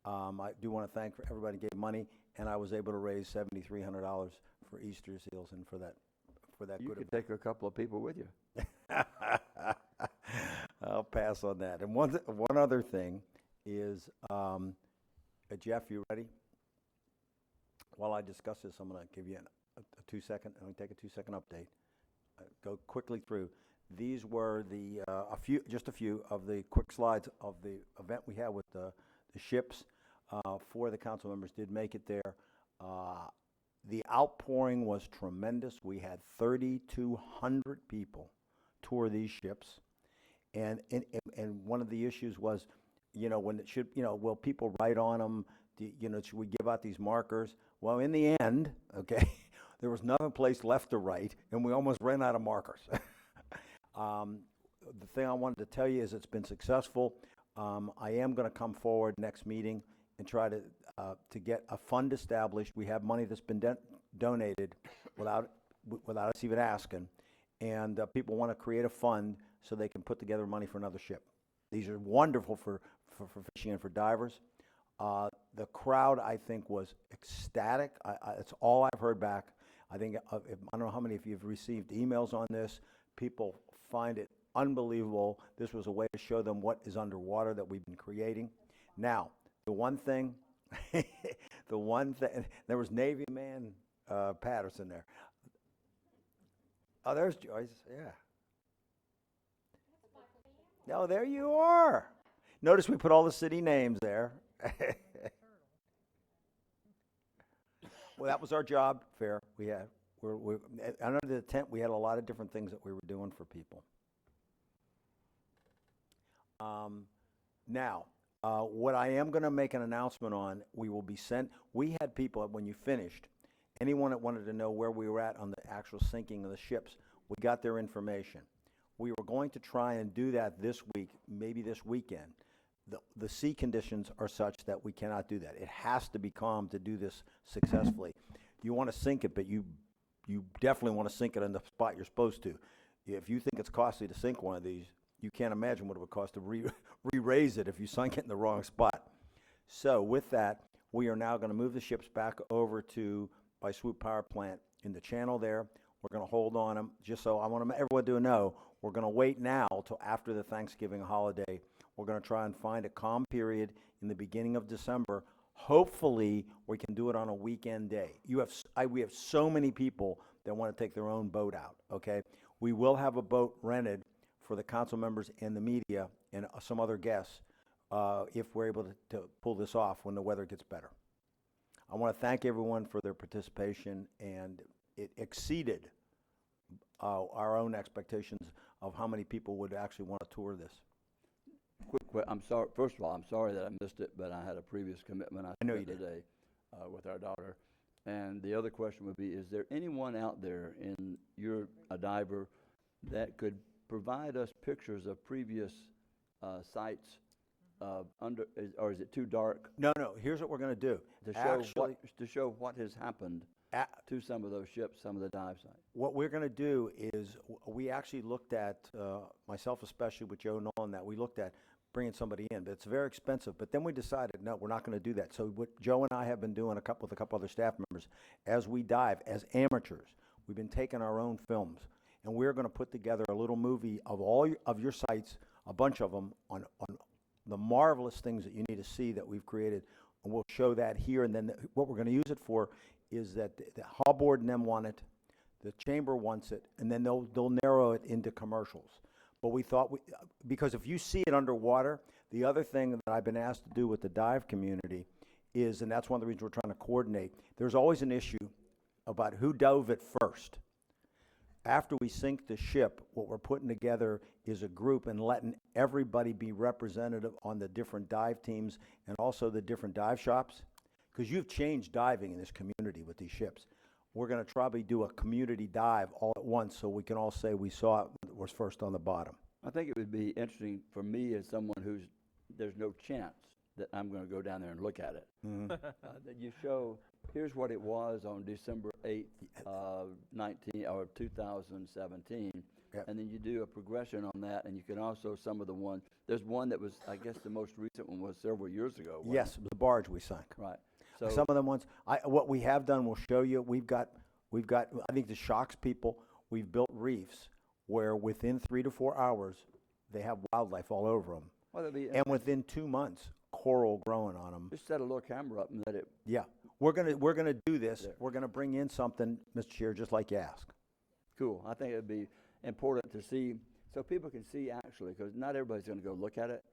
I do want to thank everybody who gave money, and I was able to raise $7,300 for Easter seals and for that You good could take a couple of people with you. I'll pass on that. And one other thing is, Jeff, you ready? While I discuss this, I'm going to give you a 2-second, I'm going to take a 2-second update. Go quickly through. These were just a few of the quick slides of the event we had with the ships. 4 of the council members did make it there. The outpouring was tremendous. We had 3,200 people tour these ships. And one of the issues was, when it should, will people write on them? Should we give out these markers? Well, in the end, okay, there was no place left to write, and we almost ran out of markers. The thing I wanted to tell you is it's been successful. I am going to come forward next meeting and try to get a fund established. We have money that's been donated without us even asking, and people want to create a fund so they can put together money for another ship. These are wonderful for fishing and for divers. The crowd, I think, was ecstatic. It's all I've heard back. I think, I don't know how many of you have received emails on this. People find it unbelievable. This was a way to show them what is underwater that we've been creating. Now, the one thing, there was Navy man Patterson there. Oh, there's Joyce, yeah. No, there you are. Notice we put all the city names there. Well, that was our job fair. We're under the tent, we had a lot of different things that we were doing for people. Now, what I am going to make an announcement on, we had people, when you finished, anyone that wanted to know where we were at on the actual sinking of the ships, we got their information. We were going to try and do that this week, maybe this weekend. The sea conditions are such that we cannot do that. It has to be calm to do this successfully. You want to sink it, but you definitely want to sink it in the spot you're supposed to. If you think it's costly to sink one of these, you can't imagine what it would cost to re-raise it if you sunk it in the wrong spot. So with that, we are now going to move the ships back over by Swoop Power Plant in the channel there. We're going to hold on them. Just so I want everyone to know, we're going to wait now till after the Thanksgiving holiday. We're going to try and find a calm period in the beginning of December. Hopefully, we can do it on a weekend day. We have so many people that want to take their own boat out, okay? We will have a boat rented for the council members and the media and some other guests if we're able to pull this off when the weather gets better. I want to thank everyone for their participation, and it exceeded our own expectations of how many people would actually want to tour this. I'm sorry, first of all, I'm sorry that I missed it, but I had a previous commitment I know you did. today with our daughter. And the other question would be, is there anyone out there you're a diver, that could provide us pictures of previous sites or is it too dark? No, here's what we're going to do. To show what has happened to some of those ships, some of the dive sites. What we're going to do is we actually looked at, myself especially with Joe Nolan, that we looked at bringing somebody in, but it's very expensive. But then we decided, no, we're not going to do that. So what Joe and I have been doing with a couple other staff members, as we dive, as amateurs, we've been taking our own films, and we're going to put together a little movie of all of your sites, a bunch of them, on the marvelous things that you need to see that we've created, and we'll show that here. And then what we're going to use it for is that the Hall Board and them want it, the chamber wants it, and then they'll narrow it into commercials. But we thought, because if you see it underwater, the other thing that I've been asked to do with the dive community is, and that's one of the reasons we're trying to coordinate, there's always an issue about who dove it first. After we sink the ship, what we're putting together is a group and letting everybody be representative on the different dive teams and also the different dive shops, because you've changed diving in this community with these ships. We're going to probably do a community dive all at once so we can all say we saw it when it was first on the bottom. I think it would be interesting for me as someone there's no chance that I'm going to go down there and look at it. Mhm. That you show, here's what it was on December 8th, 2017, Yep. and then you do a progression on that, and you can also there's one that was, I guess the most recent one was several years ago. wasn't Yes, it? the barge we sank. Right. So Some of them ones, what we have done, we'll show you. We've got, I think this shocks people. We've built reefs where within 3 to 4 hours, they have wildlife all over them. well, that'd be And within 2 months, coral growing on them. just set a little camera up and let it. Yeah, we're gonna do this. There. We're gonna bring in something, Mr. Chair, just like you asked. Cool. I think it'd be important to see, so people can see actually, because not everybody's going to go look at it,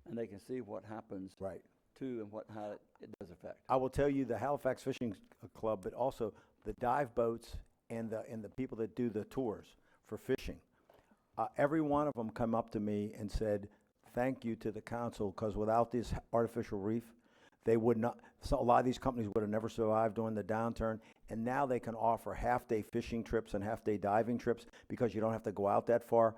and they can see what happens Right. to and how it does affect. I will tell you, the Halifax Fishing Club, but also the dive boats and the people that do the tours for fishing. Every one of them come up to me and said, thank you to the council, because without this artificial reef, they would not, so a lot of these companies would have never survived during the downturn, and now they can offer half-day fishing trips and half-day diving trips because you don't have to go out that far.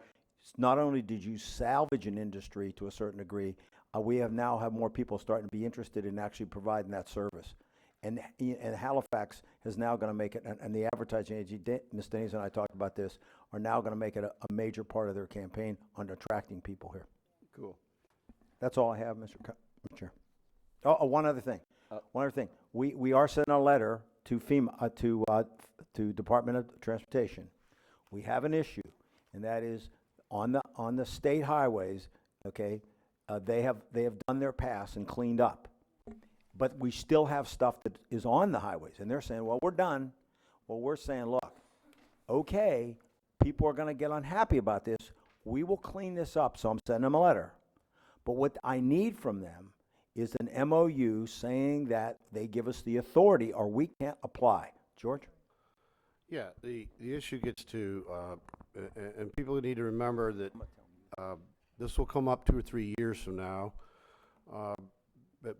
Not only did you salvage an industry to a certain degree, we now have more people starting to be interested in actually providing that service. And Halifax is now going to make it, and the advertising agency, Ms. Denise and I talked about this, are now going to make it a major part of their campaign on attracting people here. Cool. That's all I have, Mr. Chair. Oh, one other thing. We are sending a letter to FEMA, to Department of Transportation. We have an issue, and that is on the state highways. Okay, they have done their pass and cleaned up, but we still have stuff that is on the highways, and they're saying, well, we're done. Well, we're saying, look, okay, people are going to get unhappy about this. We will clean this up, so I'm sending them a letter. But what I need from them is an MOU saying that they give us the authority or we can't apply. George? Yeah, the issue gets to, and people need to remember that this will come up 2 or 3 years from now. But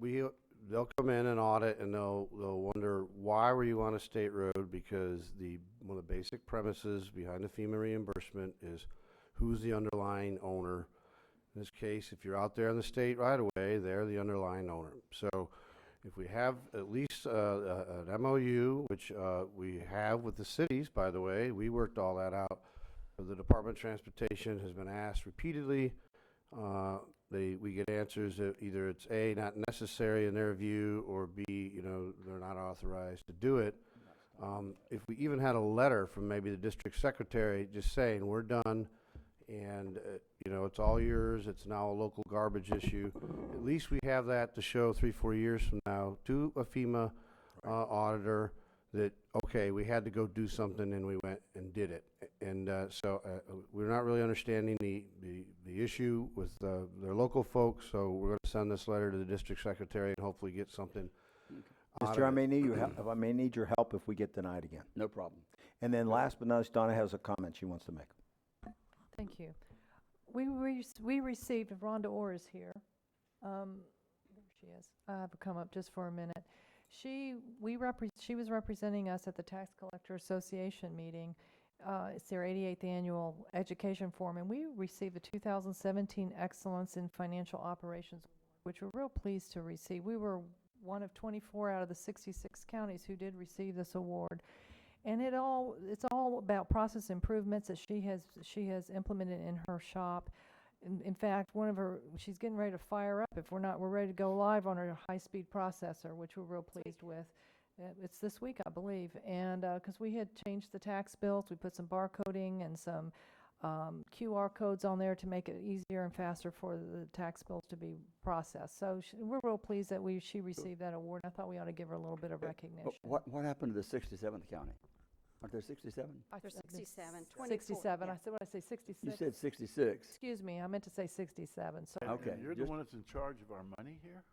they'll come in and audit, and they'll wonder, why were you on a state road? Because one of the basic premises behind the FEMA reimbursement is who's the underlying owner. In this case, if you're out there in the state right away, they're the underlying owner. So if we have at least an MOU, which we have with the cities, by the way, we worked all that out. The Department of Transportation has been asked repeatedly. We get answers that either it's A, not necessary in their view, or B, they're not authorized to do it. If we even had a letter from maybe the district secretary just saying we're done, and you know, it's all yours, it's now a local garbage issue. At least we have that to show 3-4 years from now to a FEMA auditor that, okay, we had to go do something and we went and did it. And so we're not really understanding the issue with their local folks, so we're going to send this letter to the district secretary and hopefully get something. Mr. I may need your help, I may need your help if we get denied again. No problem. And then last but not least, Donna has a comment she wants to make. Thank you. We received, Rhonda Orr is here. There she is. I have her come up just for a minute. She was representing us at the Tax Collector Association meeting. It's their 88th annual education forum, and we received the 2017 Excellence in Financial Operations, which we're real pleased to receive. We were one of 24 out of the 66 counties who did receive this award. And it's all about process improvements that she has implemented in her shop. In fact, she's getting ready to fire up. If we're ready to go live on her high-speed processor, which we're real pleased with. It's this week, I believe. And because we had changed the tax bills, we put some barcoding and some QR codes on there to make it easier and faster for the tax bills to be processed. So we're real pleased that she received that award. I thought we ought to give her a little bit of recognition. What happened to the 67th county? Aren't there 67? They're 67, 67. yeah. I said, what did I say, 66? You said 66. Excuse me, I meant to say 67. So Okay. And you're the one that's in charge of our money here?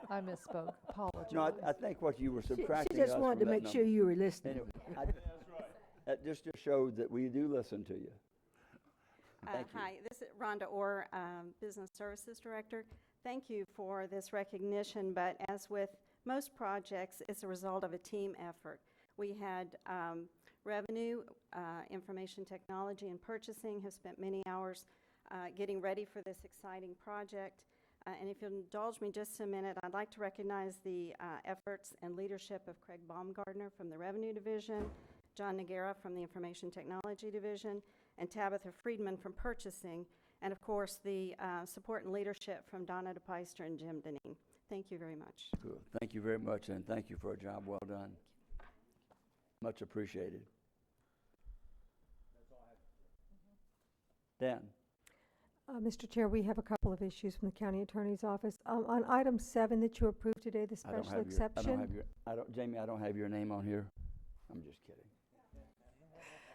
I misspoke. Apologies. No, I think what you were She subtracting just us wanted from to that make sure number. you were listening. Anyway, that just showed that we do listen to you. Thank you. Hi, this is Rhonda Orr, Business Services Director. Thank you for this recognition, but as with most projects, it's a result of a team effort. We had revenue, information technology, and purchasing have spent many hours getting ready for this exciting project. And if you'll indulge me just a minute, I'd like to recognize the efforts and leadership of Craig Baumgardner from the Revenue Division, John Nagara from the Information Technology Division, and Tabitha Friedman from Purchasing, and of course the support and leadership from Donna DePeister and Jim Deneen. Thank you very much. Good. Thank you very much, and thank you for a job well done. Much appreciated. Dan? Mr. Chair, we have a couple of issues from the County Attorney's Office. On item 7 that you approved today, the special exception. Jamie, I don't have your name on here. I'm just kidding.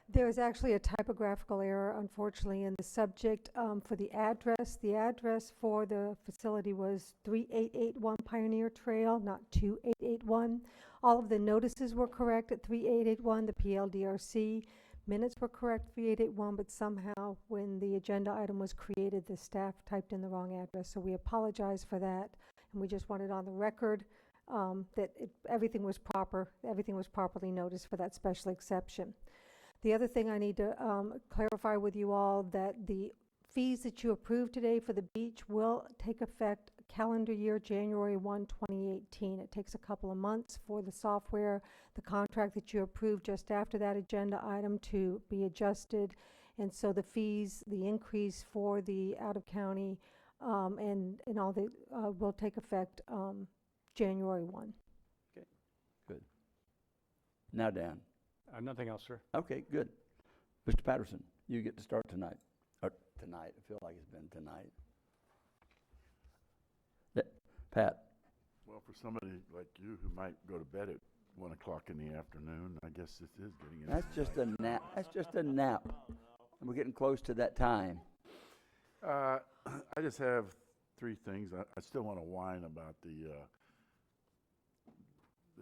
There is actually a typographical error, unfortunately, in the subject for the address. The address for the facility was 3881 Pioneer Trail, not 2881. All of the notices were correct at 3881, the PLDRC. Minutes were correct, 3881, but somehow when the agenda item was created, the staff typed in the wrong address. So we apologize for that, and we just wanted on the record that everything was proper, everything was properly noticed for that special exception. The other thing I need to clarify with you all, that the fees that you approved today for the beach will take effect calendar year January 1, 2018. It takes a couple of months for the software, the contract that you approved just after that agenda item to be adjusted. And so the fees, the increase for the out-of-county and all the will take effect January 1. Okay, good. Now, Dan. Nothing else, sir. Okay, good. Mr. Patterson, you get to start tonight. Or tonight, I feel like it's been tonight. Pat. Well, for somebody like you who might go to bed at 1 o'clock in the afternoon, I guess this is getting into That's just a nap. That's just a nap. And we're getting close to that time. I just have 3 things. I still want to whine about the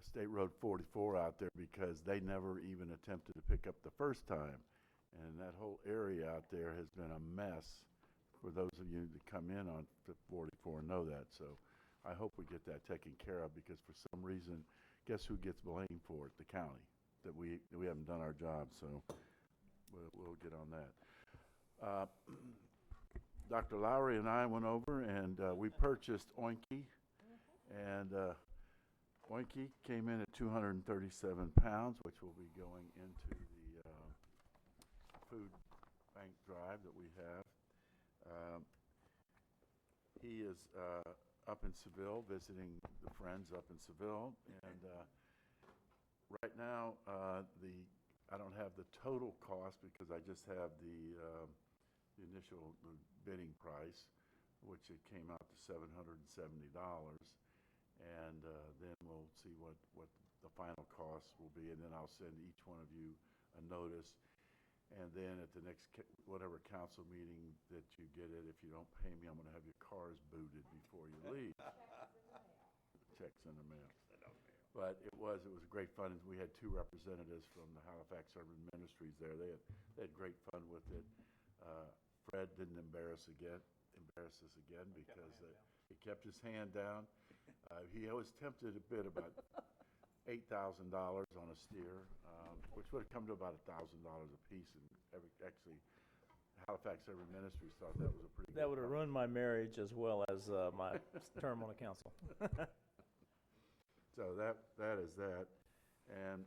State Road 44 out there, because they never even attempted to pick up the first time. And that whole area out there has been a mess for those of you that come in on 44 know that. So I hope we get that taken care of, because for some reason, guess who gets blamed for it? The county, that we haven't done our job. So we'll get on that. Dr. Lowry and I went over and we purchased Oinke, and Oinke came in at 237 pounds, which will be going into the food bank drive that we have. He is up in Seville, visiting the friends up in Seville, and right now I don't have the total cost because I just have the initial bidding price, which it came out to $770. And then we'll see what the final cost will be, and then I'll send each one of you a notice. And then at the next, whatever council meeting that you get it, if you don't pay me, I'm gonna have your cars booted before you leave. Checks in the mail. But it was great fun. We had 2 representatives from the Halifax Urban Ministries there. They had great fun with it. Fred didn't embarrass us again because he kept his hand down. He was tempted a bit about $8,000 on a steer, which would have come to about $1,000 a piece. And actually, Halifax Urban Ministries thought that was a pretty. That would have ruined my marriage as well as my term on the council. So that is that. And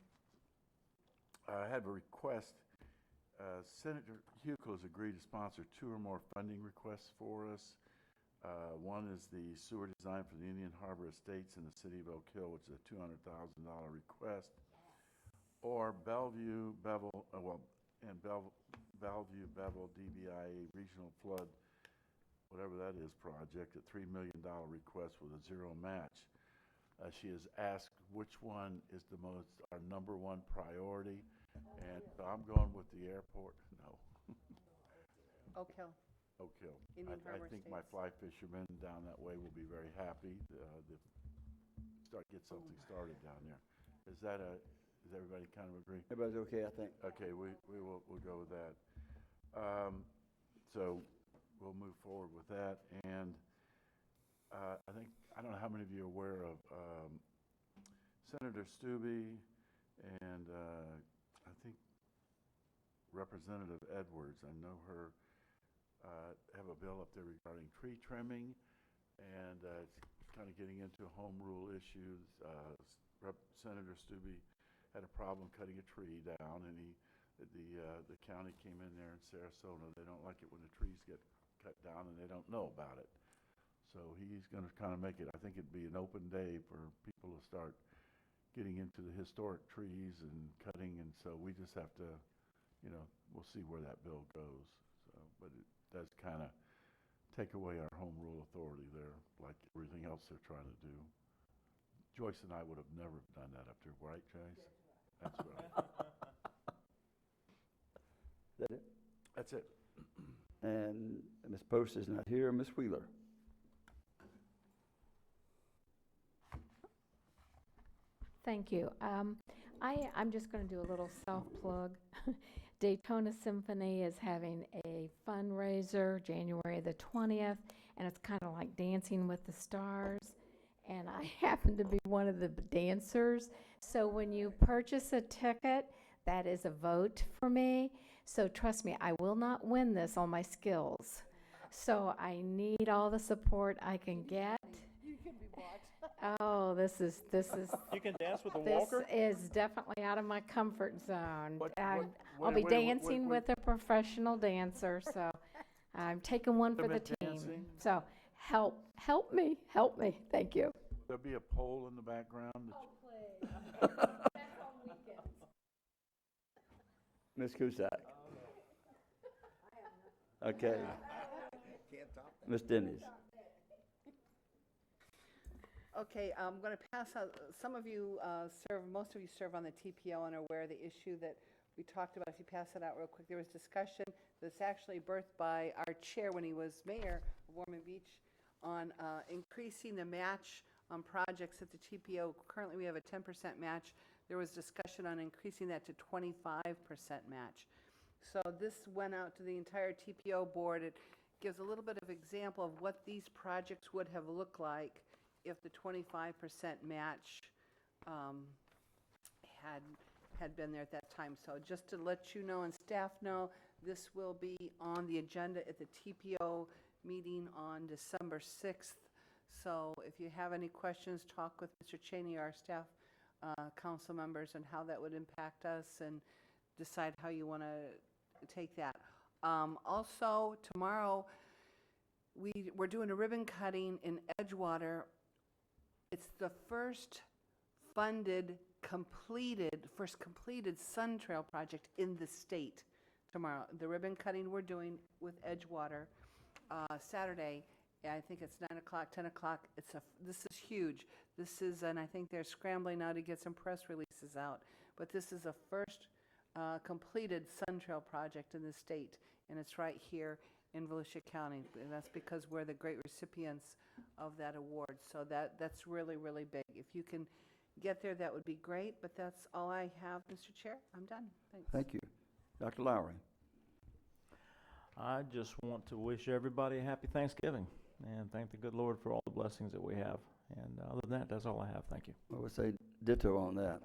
I have a request. Senator Huckel has agreed to sponsor 2 or more funding requests for us. One is the sewer design for the Indian Harbor Estates in the city of Oak Hill, which is a $200,000 request. Or Bellevue Bevel DBIA Regional Flood, whatever that is, project, a $3 million request with a 0 match. She has asked which one is our number 1 priority, and I'm going with the airport. No. Oak Hill. Oak Hill. Indian I Harbor think my Estates. fly fishermen down that way will be very happy get something started down there. Does everybody kind of agree? Everybody's okay, I think. Okay, we'll go with that. So we'll move forward with that. And I don't know how many of you are aware of Senator Stubbe and I think Representative Edwards. I know her. Have a bill up there regarding tree trimming, and it's kind of getting into home rule issues. Senator Stubbe had a problem cutting a tree down, and the county came in there in Sarasota. They don't like it when the trees get cut down, and they don't know about it. So he's going to kind of make it. I think it'd be an open day for people to start getting into the historic trees and cutting, and so we just have to, we'll see where that bill goes. So, but it does kind of take away our home rule authority there, like everything else they're trying to do. Joyce and I would have never done that up there, right, Joyce? That's right. Is that it? That's it. And Ms. Post is not here. Ms. Wheeler. Thank you. I'm just going to do a little self-plug. Daytona Symphony is having a fundraiser January the 20th, and it's kind of like Dancing with the Stars, and I happen to be one of the dancers. So when you purchase a ticket, that is a vote for me. So trust me, I will not win this on my skills. So I need all the support I can get. You can be bought. Oh, this is. You can dance with a This walker? is definitely out of my comfort zone. I'll what- be what- dancing what- with a professional dancer, so I'm taking one for the Intimate team. dancing? So help me, thank you. There'll be a pole in the background. Please. That's on weekends. Ms. Cusack. Okay. Ms. Denny's. Okay, I'm going to pass out, most of you serve on the TPO and are aware of the issue that we talked about. If you pass it out real quick, there was discussion that's actually birthed by our chair when he was mayor of Ormond Beach on increasing the match on projects at the TPO. Currently, we have a 10% match. There was discussion on increasing that to 25% match. So this went out to the entire TPO board. It gives a little bit of example of what these projects would have looked like if the 25% match had been there at that time. So just to let you know and staff know, this will be on the agenda at the TPO meeting on December 6th. So if you have any questions, talk with Mr. Cheney, our staff council members, and how that would impact us, and decide how you want to take that. Also, tomorrow, we're doing a ribbon cutting in Edgewater. It's the first completed Sun Trail project in the state. tomorrow. The ribbon cutting we're doing with Edgewater, Saturday, I think it's 9 o'clock, 10 o'clock. This is huge. This is, and I think they're scrambling now to get some press releases out. But this is the first completed Sun Trail project in the state, and it's right here in Volusia County. And that's because we're the great recipients of that award. So that's really, really big. If you can get there, that would be great. But that's all I have, Mr. Chair. I'm done. Thanks. Thank you. Dr. Lowry. I just want to wish everybody a happy Thanksgiving and thank the good Lord for all the blessings that we have. And other than that, that's all I have. Thank you. I would say ditto on that.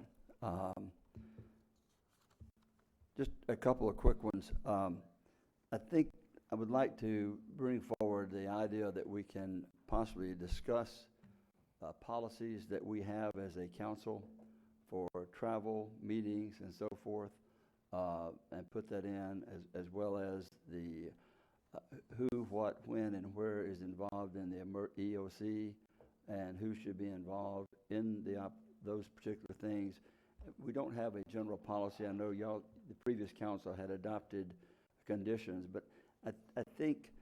Just a couple of quick ones. I think I would like to bring forward the idea that we can possibly discuss policies that we have as a council for travel, meetings, and so forth, and put that in, as well as the who, what, when, and where is involved in the EOC, and who should be involved in those particular things. We don't have a general policy. I know y'all, the previous council had adopted conditions, but I think,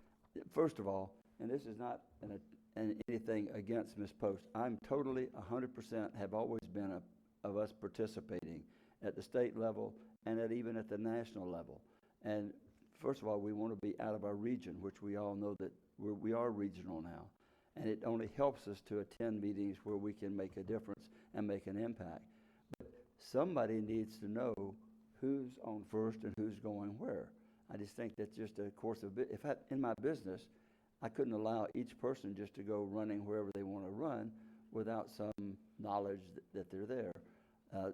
first of all, and this is not anything against Ms. Post, I'm totally 100% have always been of us participating at the state level and even at the national level. And first of all, we want to be out of our region, which we all know that we are regional now. And it only helps us to attend meetings where we can make a difference and make an impact. But somebody needs to know who's on first and who's going where. I just think that's just a course of if in my business, I couldn't allow each person just to go running wherever they want to run without some knowledge that they're there.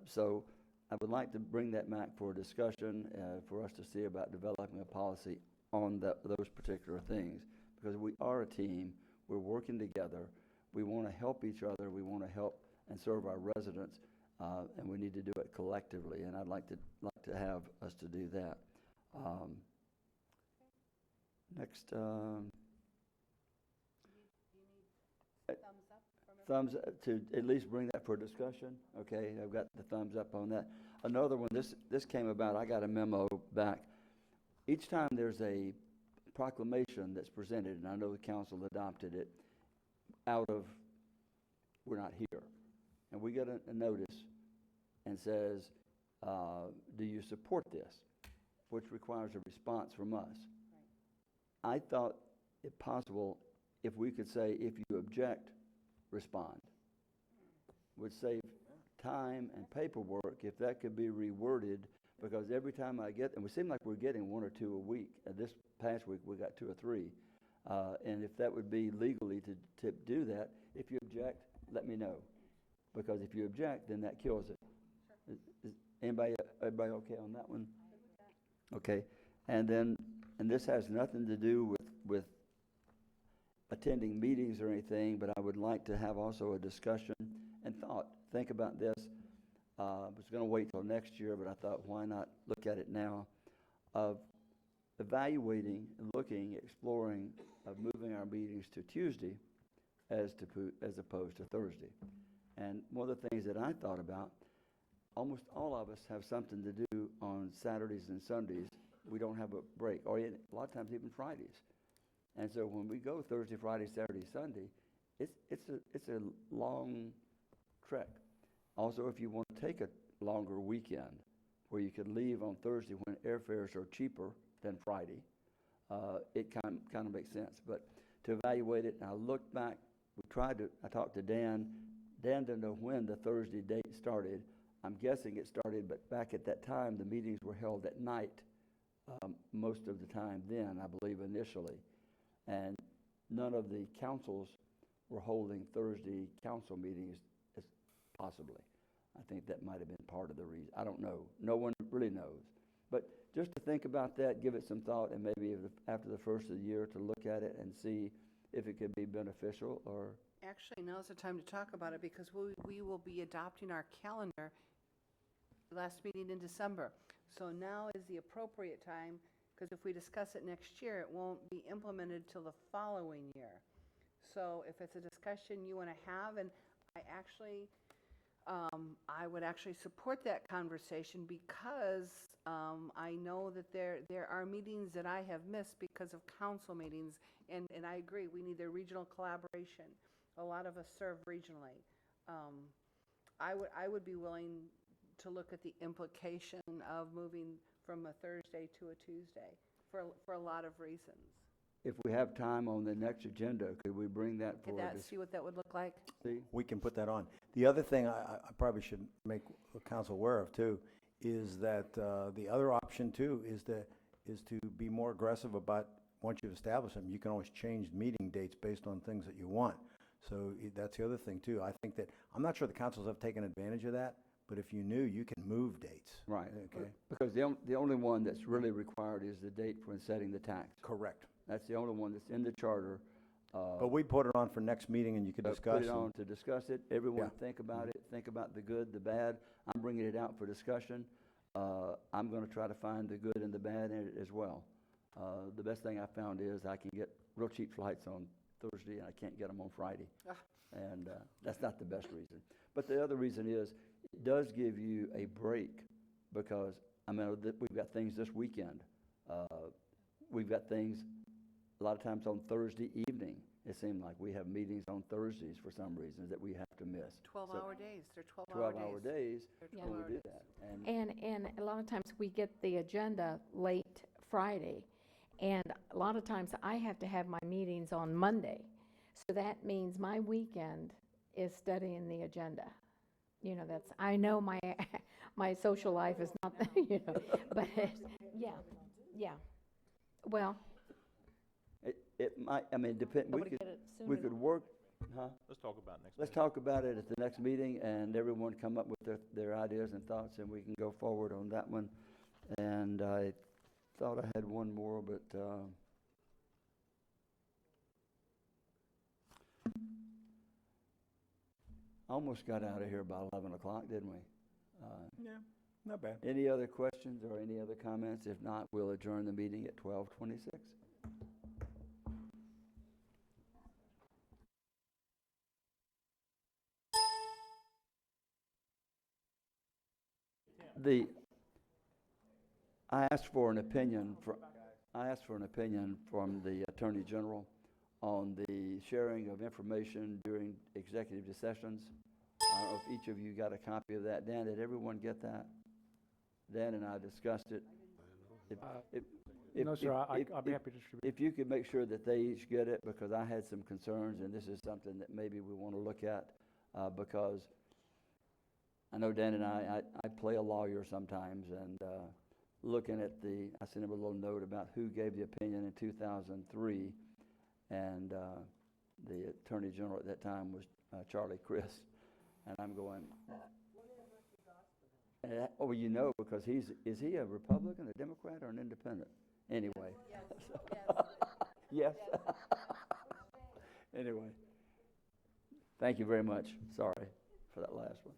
So I would like to bring that back for a discussion for us to see about developing a policy on those particular things, because we are a team. We're working together. We want to help each other. We want to help and serve our residents, and we need to do it collectively. And I'd like to have us to do that. Next. Thumbs up to at least bring that for discussion. Okay, I've got the thumbs up on that. Another one, this came about, I got a memo back. Each time there's a proclamation that's presented, and I know the council adopted it, out of, we're not here. And we get a notice and says, do you support this? Which requires a response from us. Right. I thought it possible if we could say, if you object, respond. Would save time and paperwork if that could be reworded, because every time I get, and we seem like we're getting 1 or 2 a week. This past week we got 2 or 3. And if that would be legally to do that, if you object, let me know. Because if you object, then that kills it. Sure. Is everybody okay on that one? Okay. And then, and this has nothing to do with attending meetings or anything, but I would like to have also a discussion and think about this. I was going to wait till next year, but I thought, why not look at it now, of evaluating, looking, exploring, of moving our meetings to Tuesday as opposed to Thursday. And one of the things that I thought about, almost all of us have something to do on Saturdays and Sundays. We don't have a break, or a lot of times even Fridays. And so when we go Thursday, Friday, Saturday, Sunday, it's a long trek. Also, if you want to take a longer weekend where you could leave on Thursday when airfares are cheaper than Friday, it kind of makes sense. But to evaluate it, and I looked back, I talked to Dan. Dan didn't know when the Thursday date started. I'm guessing it started, but back at that time, the meetings were held at night most of the time then, I believe, initially. And none of the councils were holding Thursday council meetings possibly. I think that might have been part of the reason. I don't know. No one really knows. But just to think about that, give it some thought, and maybe after the first of the year to look at it and see if it could be beneficial or... Actually, now's the time to talk about it, because we will be adopting our calendar last meeting in December. So now is the appropriate time, because if we discuss it next year, it won't be implemented till the following year. So if it's a discussion you want to have, and I actually I would actually support that conversation because I know that there are meetings that I have missed because of council meetings, and I agree, we need a regional collaboration. A lot of us serve regionally. I would be willing to look at the implication of moving from a Thursday to a Tuesday for a lot of reasons. If we have time on the next agenda, could we bring that Could forward? that, see what that would look like? We can put that on. The other thing I probably should make the council aware of too, is that the other option too is to be more aggressive about, once you've established them, you can always change meeting dates based on things that you want. So that's the other thing too. I think that, I'm not sure the councils have taken advantage of that, but if you knew, you can move dates. Right. Okay. Because the only one that's really required is the date for setting the tax. Correct. That's the only one that's in the charter. But we put it on for next meeting and you could discuss. Put it on to discuss it. Everyone Yeah. think about it. Think about the good, the bad. I'm bringing it out for discussion. I'm going to try to find the good and the bad in it as well. The best thing I found is I can get real cheap flights on Thursday and I can't get them on Friday. And that's not the best reason. But the other reason is it does give you a break because, I mean, we've got things this weekend. We've got things a lot of times on Thursday evening. It seems like we have meetings on Thursdays for some reasons that we have to miss. 12-hour days. They're 12-hour days. 12-hour days, They're so 12-hour we do days. that. And a lot of times we get the agenda late Friday, and a lot of times I have to have my meetings on Monday. So that means my weekend is studying the agenda. You know, that's, I know my, my social life is not, you know, but, yeah. Well, It might, I mean, depend, we Nobody could, get it soon we could enough. work, huh? Let's talk about it next Let's meeting. talk about it at the next meeting, and everyone come up with their ideas and thoughts, and we can go forward on that one. And I thought I had one more, but, almost got out of here by 11 o'clock, didn't we? Yeah, not bad. Any other questions or any other comments? If not, we'll adjourn the meeting at 12:26. I asked for an opinion from the Attorney General on the sharing of information during executive sessions. I don't know if each of you got a copy of that. Dan, did everyone get that? Dan and I discussed it. No, sir, I'll be happy to distribute. If you could make sure that they each get it, because I had some concerns, and this is something that maybe we want to look at, because I know Dan and I play a lawyer sometimes, and looking at I sent him a little note about who gave the opinion in 2003, and the Attorney General at that time was Charlie Crist, and I'm going, oh, you know, because is he a Republican, a Democrat, or an independent? Anyway. Yes. Anyway. Thank you very much. Sorry for that last one.